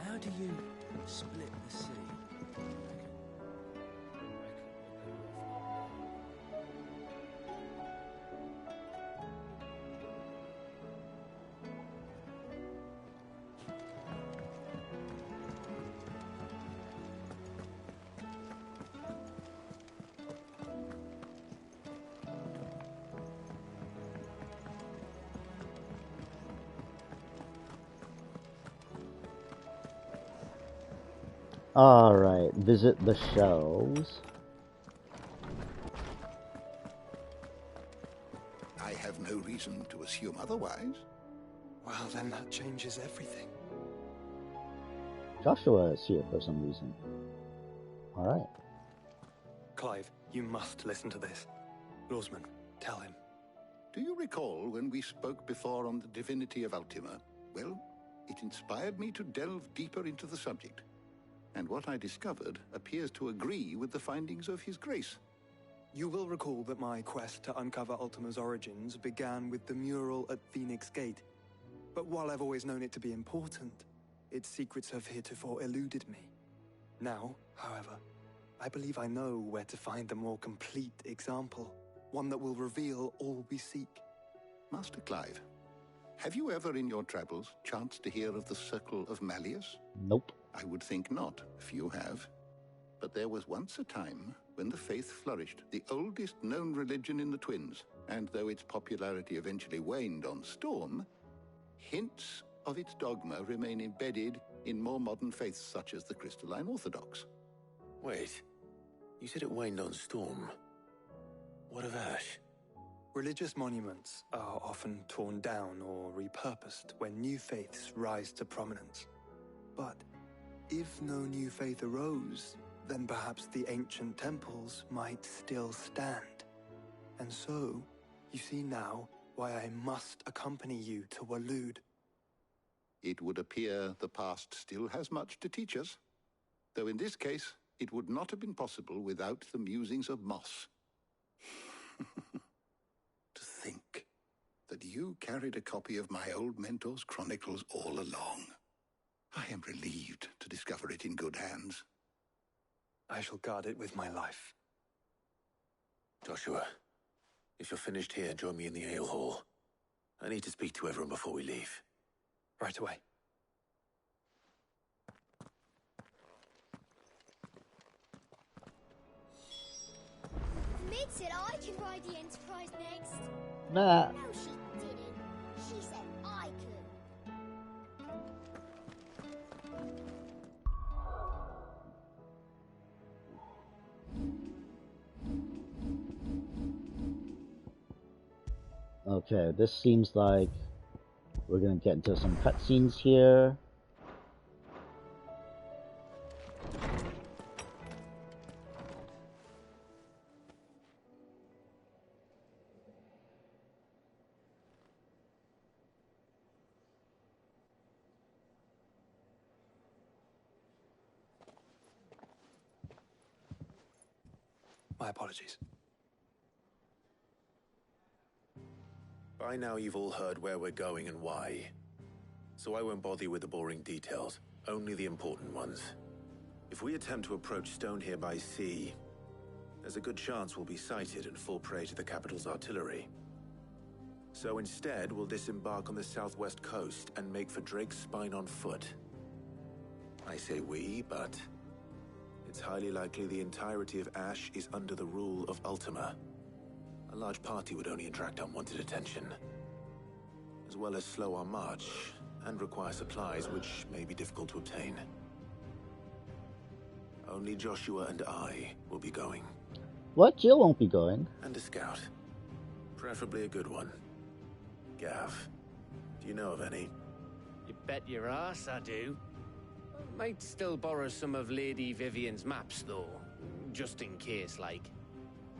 C: How do you split the sea?
A: Alright, visit the shelves.
N: I have no reason to assume otherwise.
P: Well, then that changes everything.
A: Joshua is here for some reason. Alright.
P: Clive, you must listen to this. Lawsman, tell him.
N: Do you recall when we spoke before on the divinity of Ultima? Well, it inspired me to delve deeper into the subject. And what I discovered appears to agree with the findings of His Grace.
P: You will recall that my quest to uncover Ultima's origins began with the mural at Phoenix Gate. But while I've always known it to be important, its secrets have heretofore eluded me. Now, however, I believe I know where to find the more complete example, one that will reveal all we seek.
N: Master Clive, have you ever in your travels chanced to hear of the Circle of Malleus?
A: Nope.
N: I would think not, if you have. But there was once a time when the faith flourished, the oldest known religion in the Twins, and though its popularity eventually waned on Storm, hints of its dogma remain embedded in more modern faiths such as the Crystalline Orthodox.
B: Wait, you said it waned on Storm. What of Ash?
P: Religious monuments are often torn down or repurposed when new faiths rise to prominence. But if no new faith arose, then perhaps the ancient temples might still stand. And so, you see now why I must accompany you to Waloed.
N: It would appear the past still has much to teach us, though in this case, it would not have been possible without the musings of Moss. To think that you carried a copy of my old mentor's chronicles all along. I am relieved to discover it in good hands.
P: I shall guard it with my life.
B: Joshua, if you're finished here, join me in the ale hall. I need to speak to everyone before we leave.
P: Right away.
O: Mid said I could ride the Enterprise next.
A: Nah.
O: No, she didn't. She said I could.
A: Okay, this seems like we're gonna get into some cutscenes here.
P: My apologies.
B: By now you've all heard where we're going and why. So I won't bother you with the boring details, only the important ones. If we attempt to approach Stone here by sea, there's a good chance we'll be sighted and fall prey to the capital's artillery. So instead, we'll disembark on the southwest coast and make for Drake's Spine on foot. I say we, but it's highly likely the entirety of Ash is under the rule of Ultima. A large party would only attract unwanted attention, as well as slow our march and require supplies which may be difficult to obtain. Only Joshua and I will be going.
A: What? Jill won't be going.
B: And a scout. Preferably a good one. Gav, do you know of any?
Q: You bet your ass I do. Might still borrow some of Lady Vivian's maps, though. Just in case, like.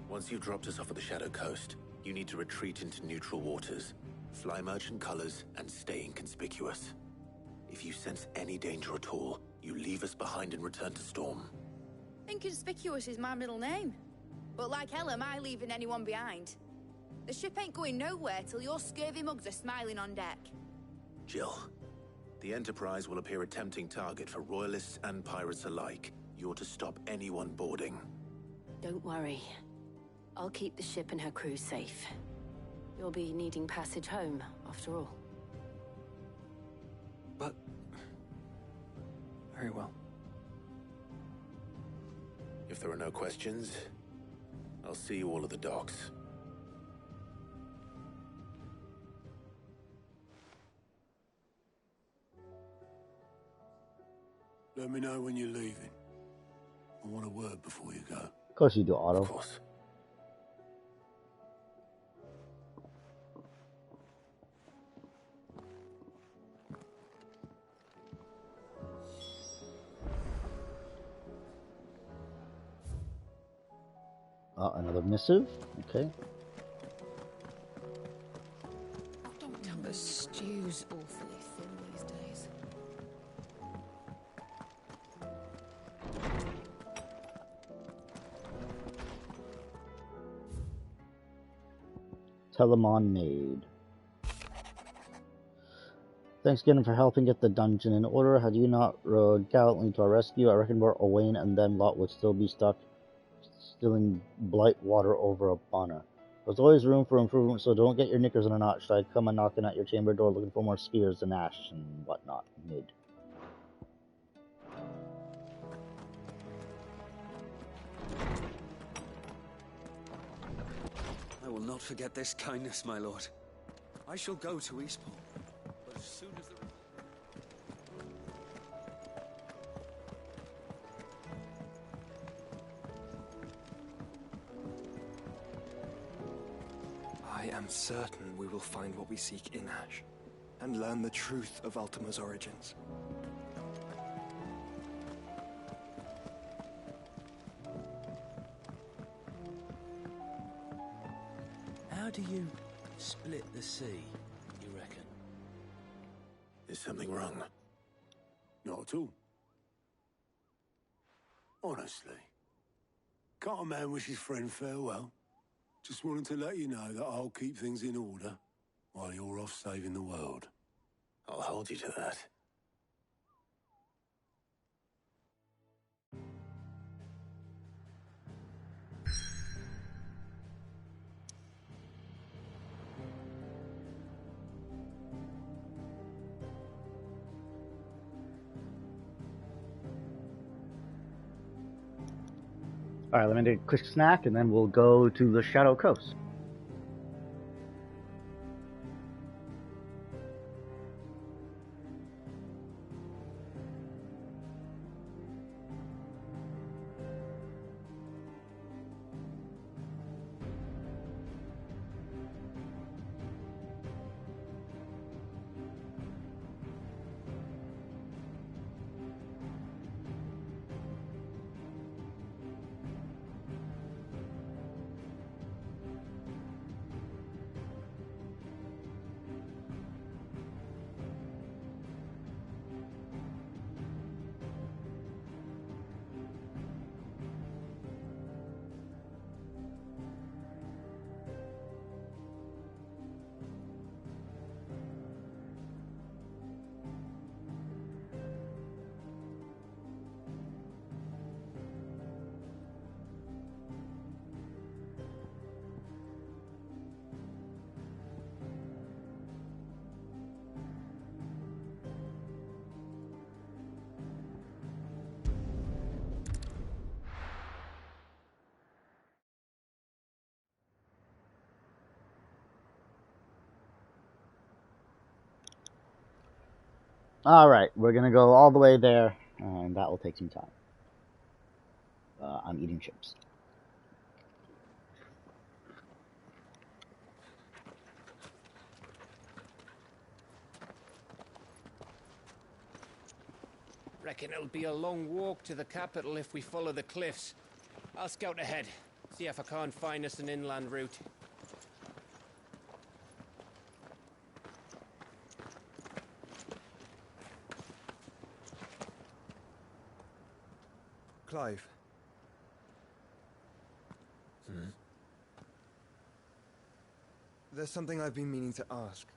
B: Once you've dropped us off at the Shadow Coast, you need to retreat into neutral waters, fly merchant colors, and stay inconspicuous. If you sense any danger at all, you leave us behind and return to Storm.
S: Inconspicuous is my middle name. But like hell am I leaving anyone behind. The ship ain't going nowhere till your scurvy mugs are smiling on deck.
B: Jill, the Enterprise will appear a tempting target for royalists and pirates alike. You're to stop anyone boarding.
J: Don't worry. I'll keep the ship and her crew safe. You'll be needing passage home, after all.
P: But... very well.
B: If there are no questions, I'll see you all at the docks.
D: Let me know when you're leaving. I want a word before you go.
A: Of course you do, Otto.
B: Of course.
A: Another missive. Okay.
F: Don't tell the stew's awfully thin these days.
A: Telemon Maid. Thanks again for helping get the dungeon in order. Had you not rode gallantly to our rescue, I reckon both Owain and them lot would still be stuck spilling blight water over upon her. There's always room for improvement, so don't get your knickers in a knot. Should I come a knocking at your chamber door looking for more spears and ash and whatnot? Mid.
E: I will not forget this kindness, my lord. I shall go to Eastport, but as soon as the...
P: I am certain we will find what we seek in Ash, and learn the truth of Ultima's origins.
C: How do you split the sea, you reckon?
B: Is something wrong?
G: Not at all. Honestly. Can't a man wish his friend farewell? Just wanted to let you know that I'll keep things in order while you're off saving the world.
B: I'll hold you to that.
A: Alright, let me take a quick snack and then we'll go to the Shadow Coast. Alright, we're gonna go all the way there, and that will take some time. I'm eating chips.
Q: Reckon it'll be a long walk to the capital if we follow the cliffs. I'll scout ahead, see if I can't find us an inland route.
P: Clive. There's something I've been meaning to ask.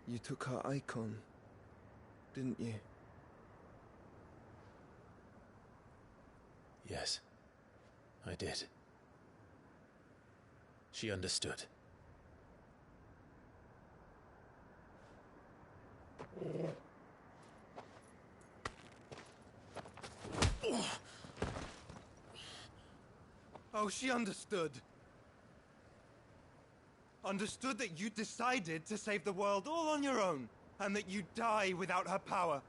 P: You took her icon, didn't you?
B: Yes, I did. She understood.
P: Oh, she understood. Understood that you decided to save the world all on your own, and that you'd die without her power.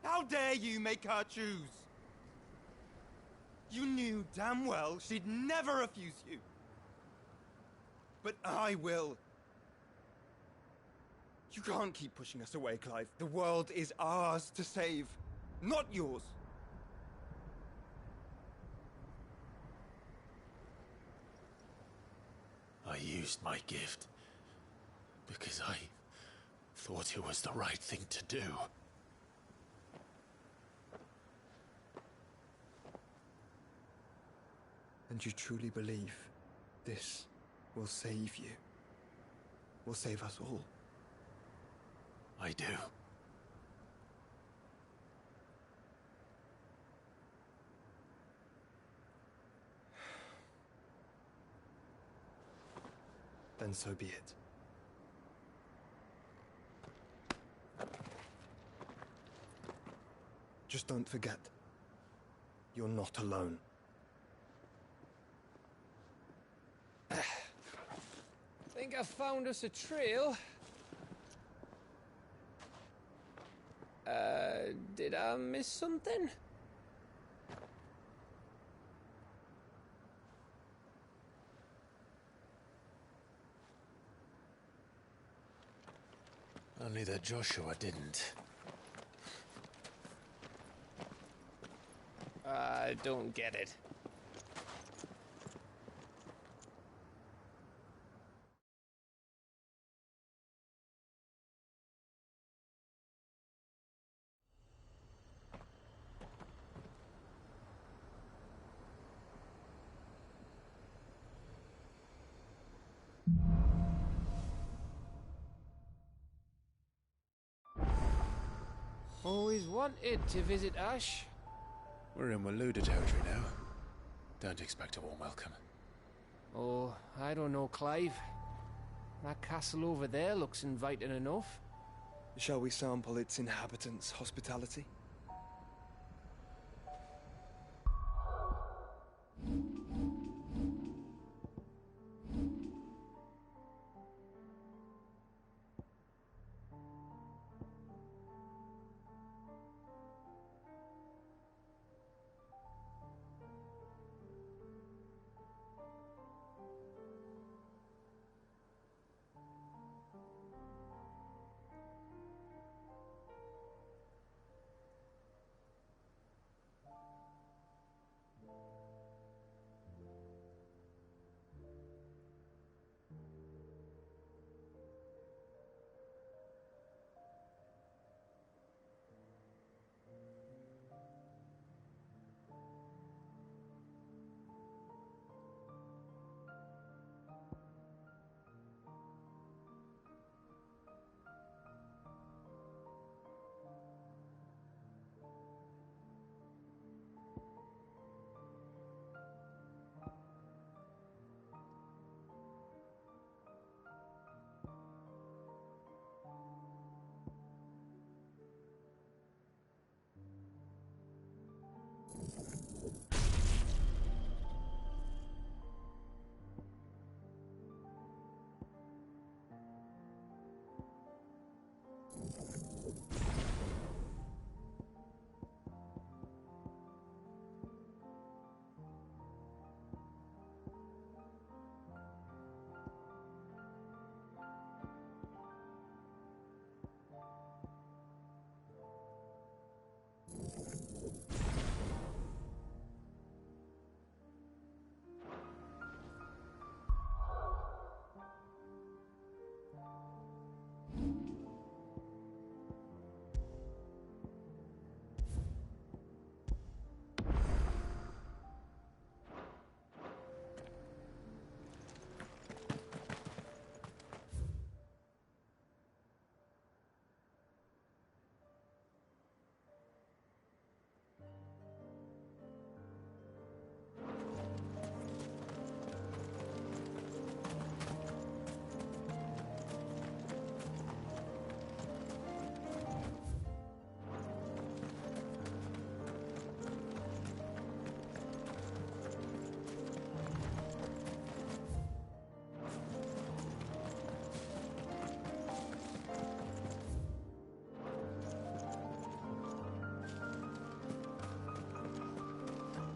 P: How dare you make her choose? You knew damn well she'd never refuse you. But I will. You can't keep pushing us away, Clive. The world is ours to save, not yours.
B: I used my gift because I thought it was the right thing to do.
P: And you truly believe this will save you? Will save us all?
B: I do.
P: Then so be it. Just don't forget, you're not alone.
Q: Think I found us a trail. Did I miss something?
C: Only that Joshua didn't. I don't get it. Always wanted to visit Ash.
B: We're in Waluda territory now. Don't expect a warm welcome.
C: Oh, I don't know, Clive. That castle over there looks inviting enough.
P: Shall we sample its inhabitants' hospitality?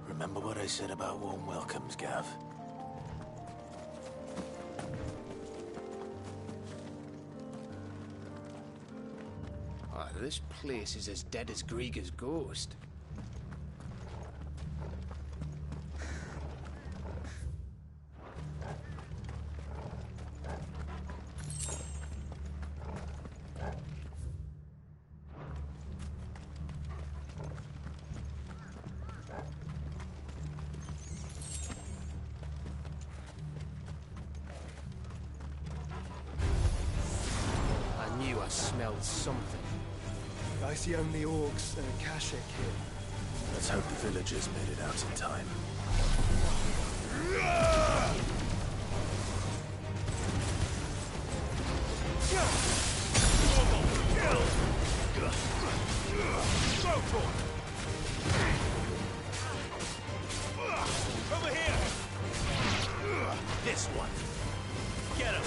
B: Remember what I said about warm welcomes, Gav?
C: Ah, this place is as dead as Grieger's ghost. I knew I smelled something.
P: I see only orcs and a Kashik here.
B: Let's hope the villagers made it out in time.
H: Over here!
B: This one.
H: Get him!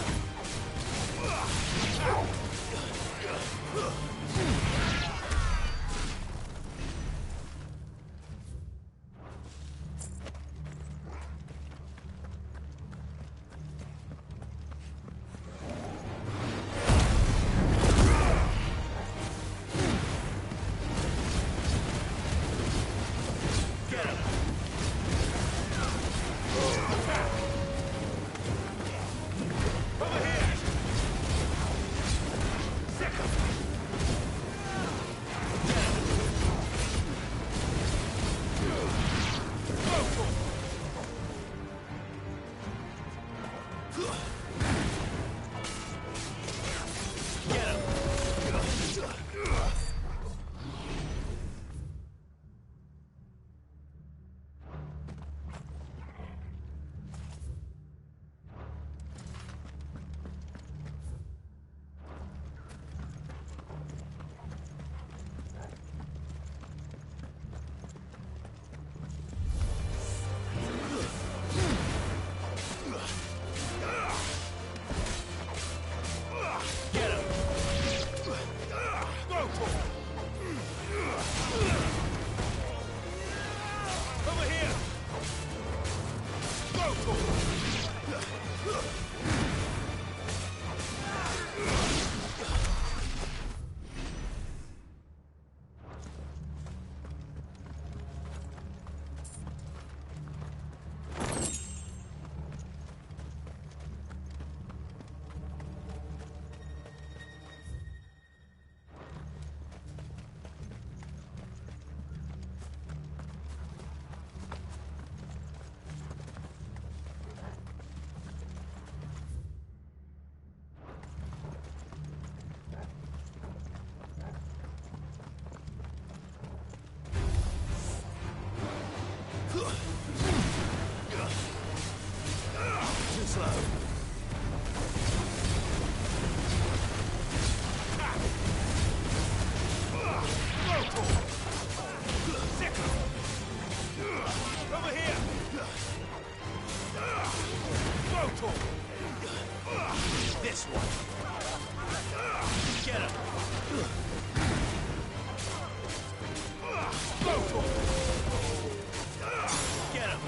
H: Get him!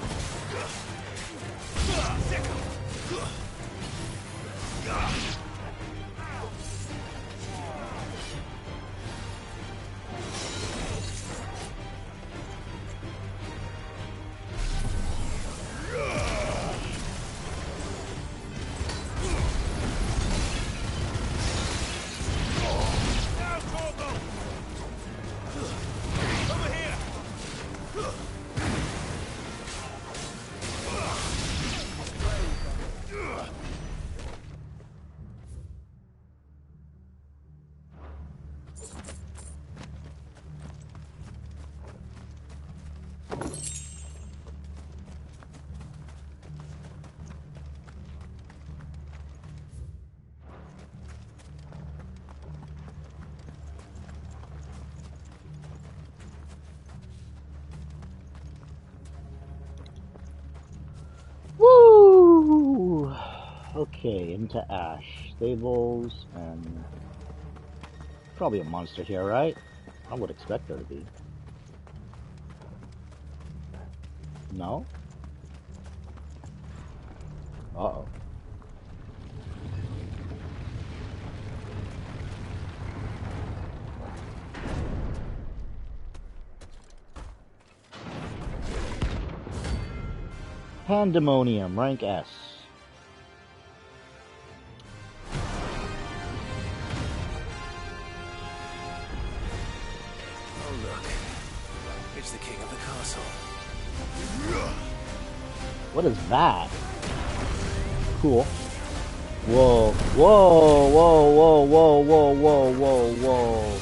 A: Woo! Okay, into Ash Stables, and probably a monster here, right? I would expect there to be. No? Uh-oh. Pandemonium, rank S.
C: Oh, look. It's the king of the castle.
A: What is that? Cool. Whoa. Whoa, whoa, whoa, whoa, whoa, whoa, whoa, whoa.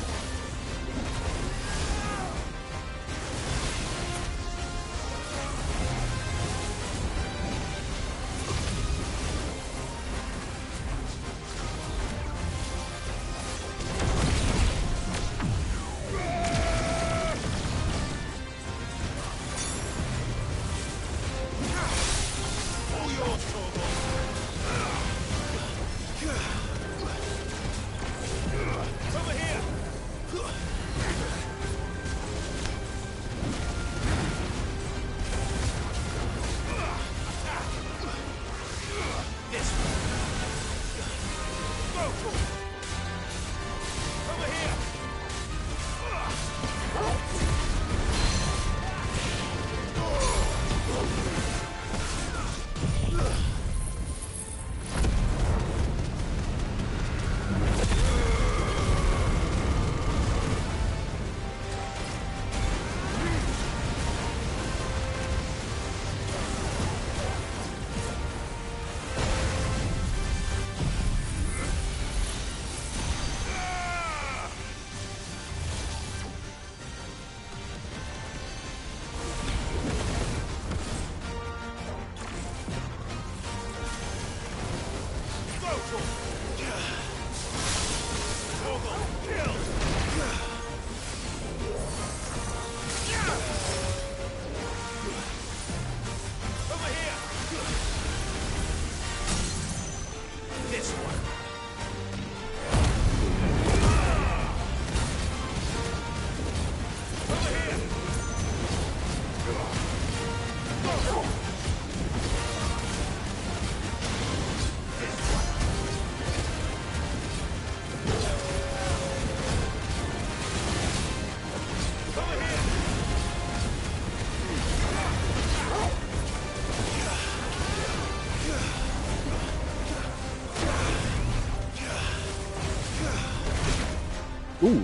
A: Ooh.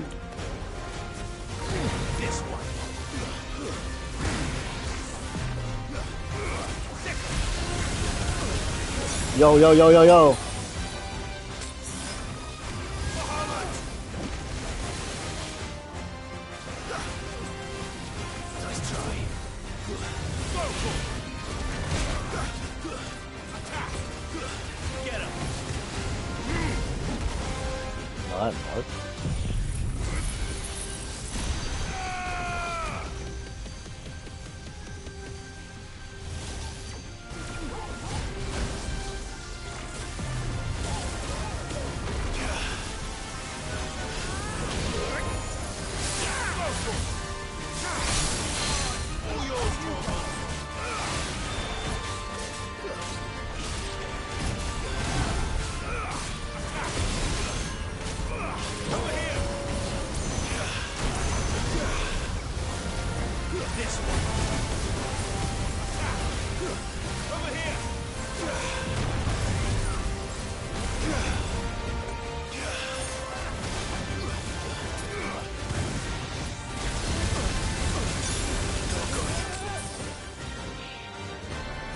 H: This one.
A: Yo, yo, yo, yo, yo.
H: Nice try. Get him.
A: What? What?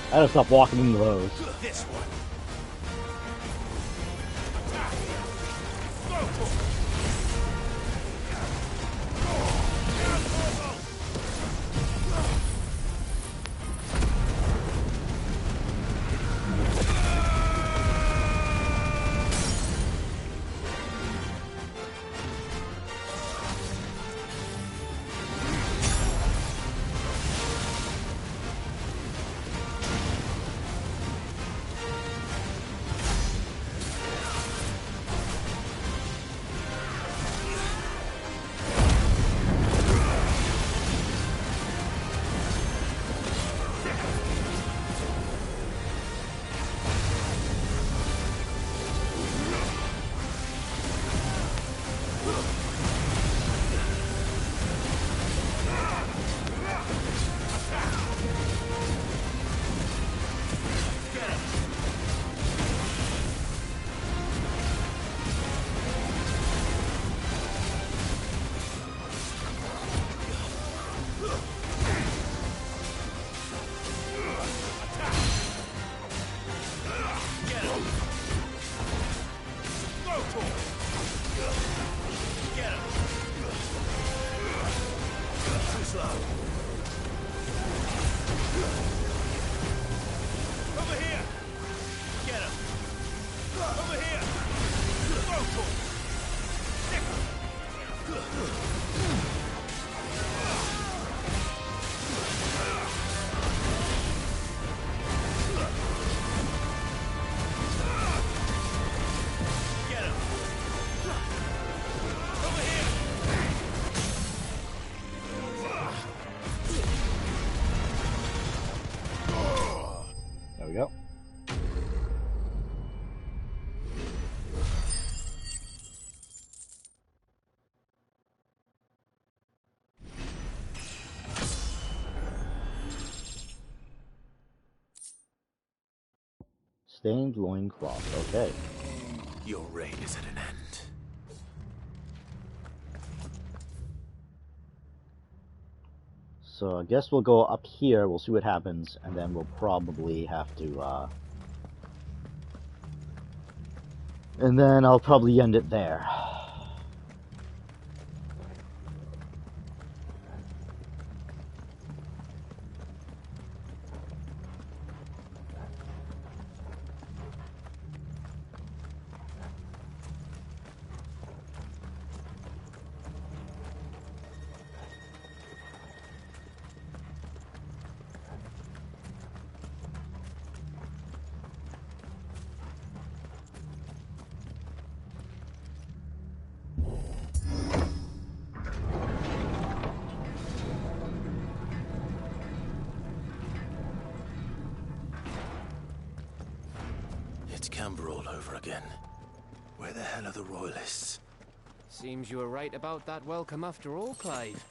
A: I gotta stop walking into those.
H: This one.
A: There we go. Stained loincloth, okay.
B: Your reign is at an end.
A: So I guess we'll go up here, we'll see what happens, and then we'll probably have to, and then I'll probably end it there.
B: It's Camber all over again. Where the hell are the royalists?
Q: Seems you were right about that welcome after all, Clive.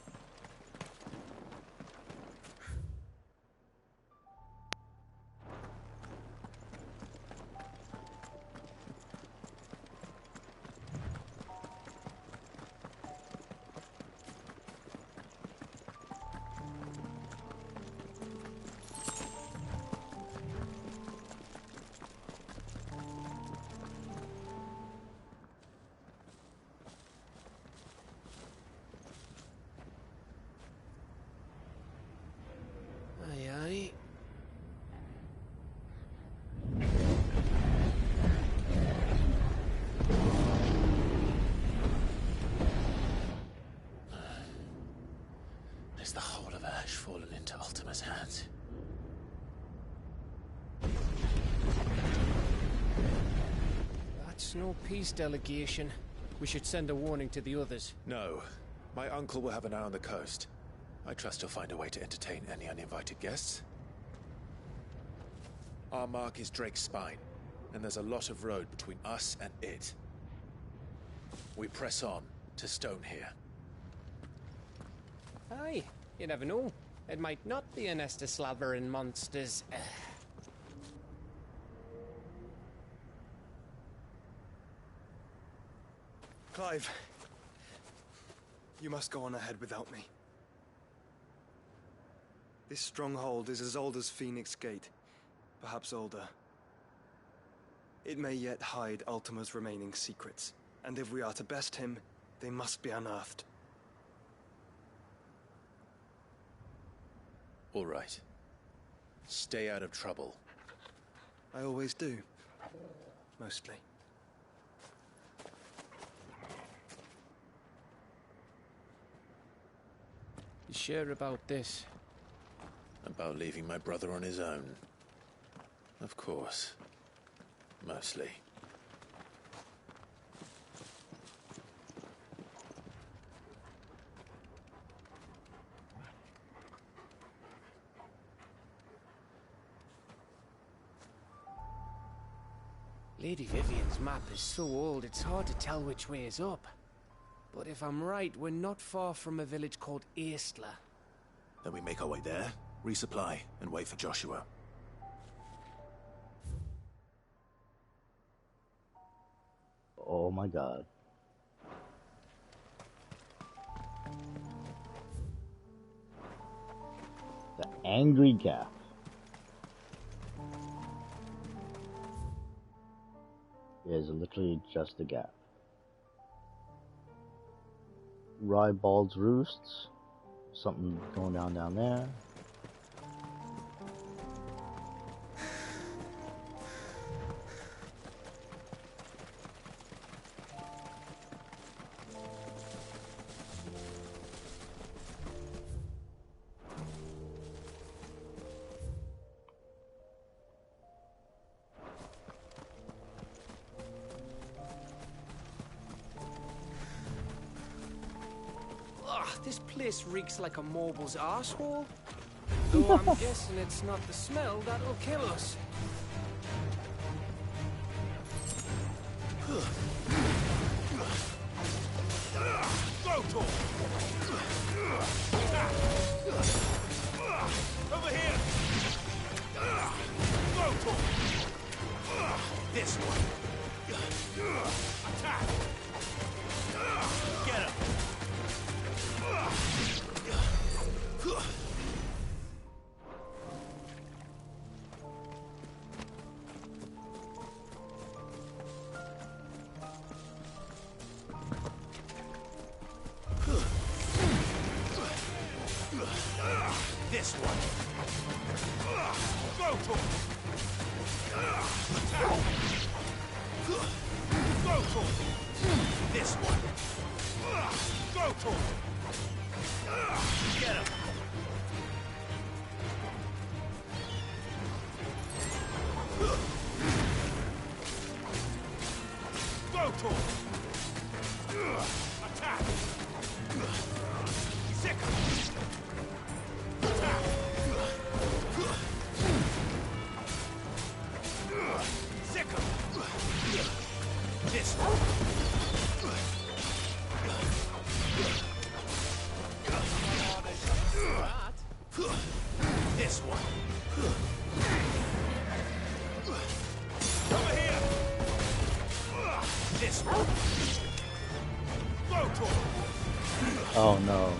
Q: Aye, aye.
B: Is the whole of Ash fallen into Ultima's hands?
Q: That's no peace delegation. We should send a warning to the others.
B: No. My uncle will have an eye on the coast. I trust he'll find a way to entertain any uninvited guests. Our mark is Drake's Spine, and there's a lot of road between us and it. We press on to Stone here.
Q: Aye, you never know. It might not be a nest of slavering monsters.
P: Clive, you must go on ahead without me. This stronghold is as old as Phoenix Gate. perhaps older. It may yet hide Ultima's remaining secrets, and if we are to best him, they must be unearthed.
B: All right. Stay out of trouble.
P: I always do. Mostly.
Q: You sure about this?
B: About leaving my brother on his own? Of course. Mostly.
Q: Lady Vivian's map is so old it's hard to tell which way is up. But if I'm right, we're not far from a village called Eastla.
B: Then we make our way there, resupply, and wait for Joshua.
A: Oh my god. The Angry Gap. Is literally just a gap. Rybald's Roosts. Something going down there.
Q: This place reeks like a mobile's arsehole. Though I'm guessing it's not the smell that'll kill us.
H: Go, Tor! Over here! Go, Tor! This one! Attack! Get him! This one. Go for it. Attack. Go for it. This one. Go for it. Get him. Go for it. Attack. Sick him. This one. This one. Over here. This one. Go to him.
A: Oh no.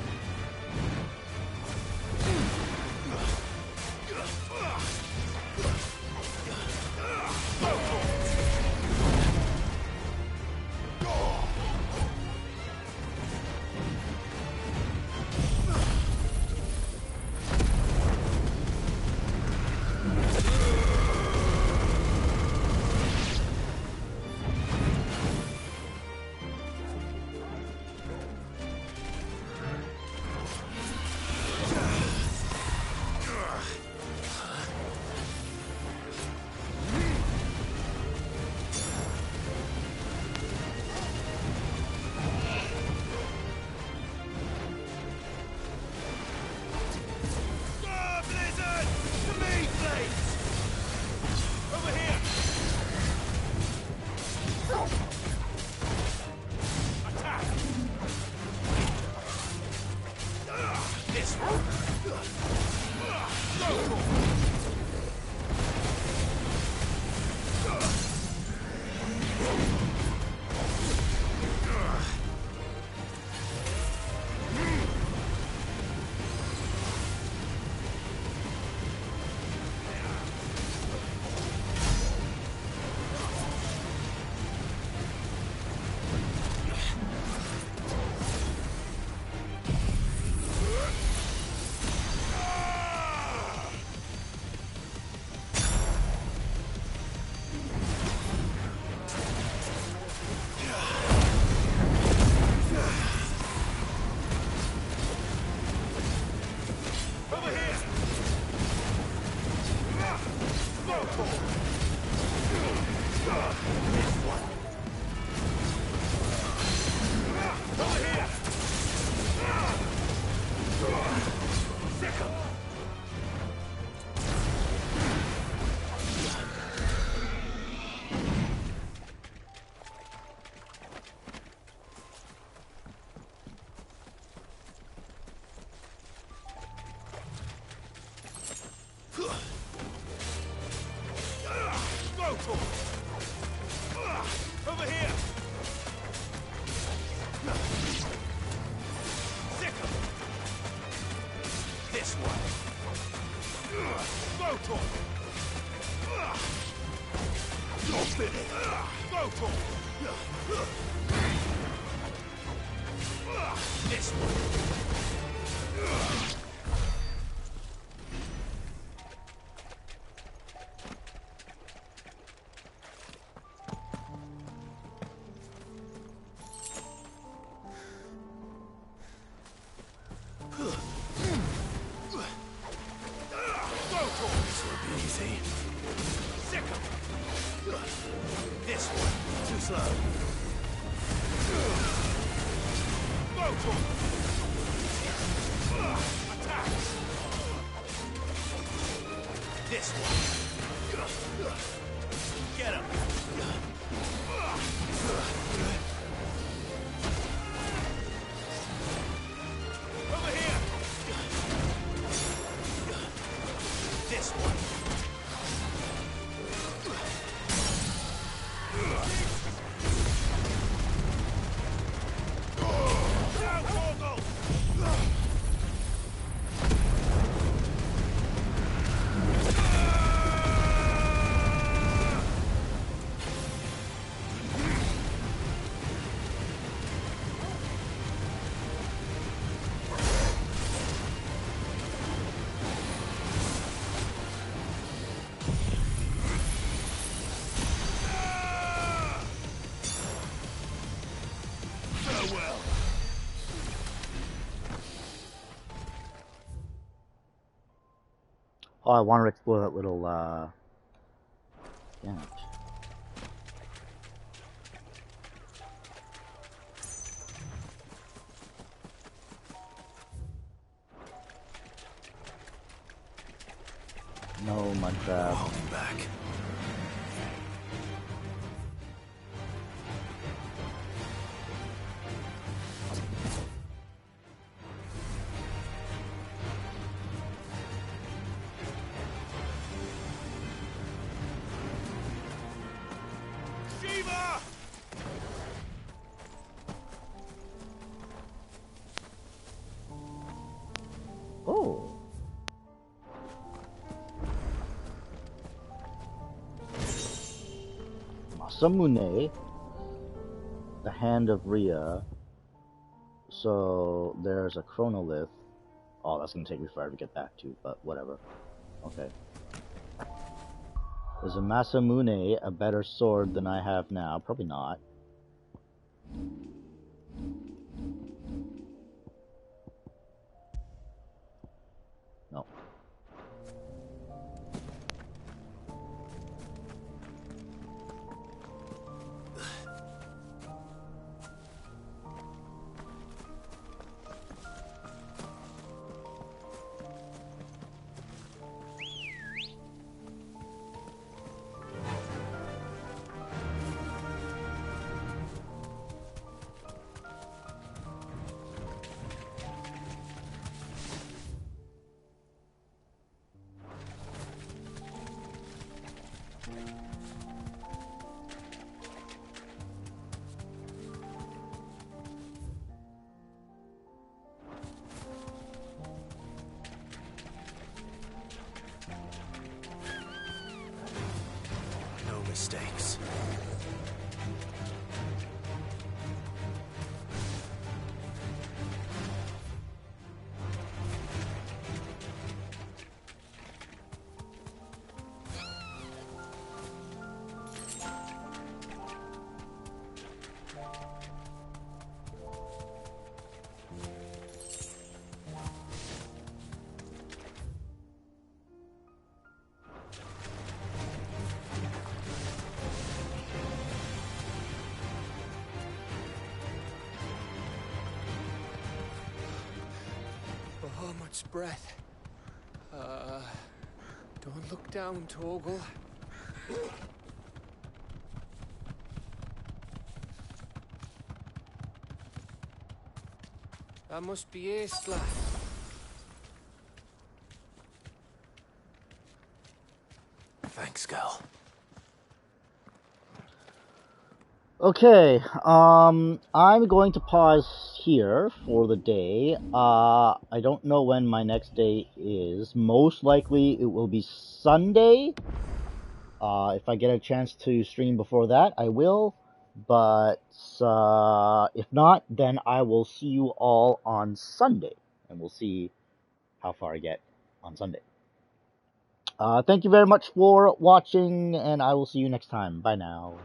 H: This one. Go to him. You're finished. Go to him. This one.
A: Oh, I want to explore that little, yeah. No, Munchab.
B: Holding back.
A: Oh. Masamune, the Hand of Rhea. So there's a chronolith. Oh, that's gonna take me forever to get back to, but whatever. Okay. Is a Masamune a better sword than I have now? Probably not. No.
B: No mistakes.
Q: Oh, much breath. Don't look down, Torgal. That must be Aistla.
B: Thanks, girl.
A: Okay, I'm going to pause here for the day. I don't know when my next day is. Most likely it will be Sunday. If I get a chance to stream before that, I will. But if not, then I will see you all on Sunday. And we'll see how far I get on Sunday. Thank you very much for watching, and I will see you next time. Bye now.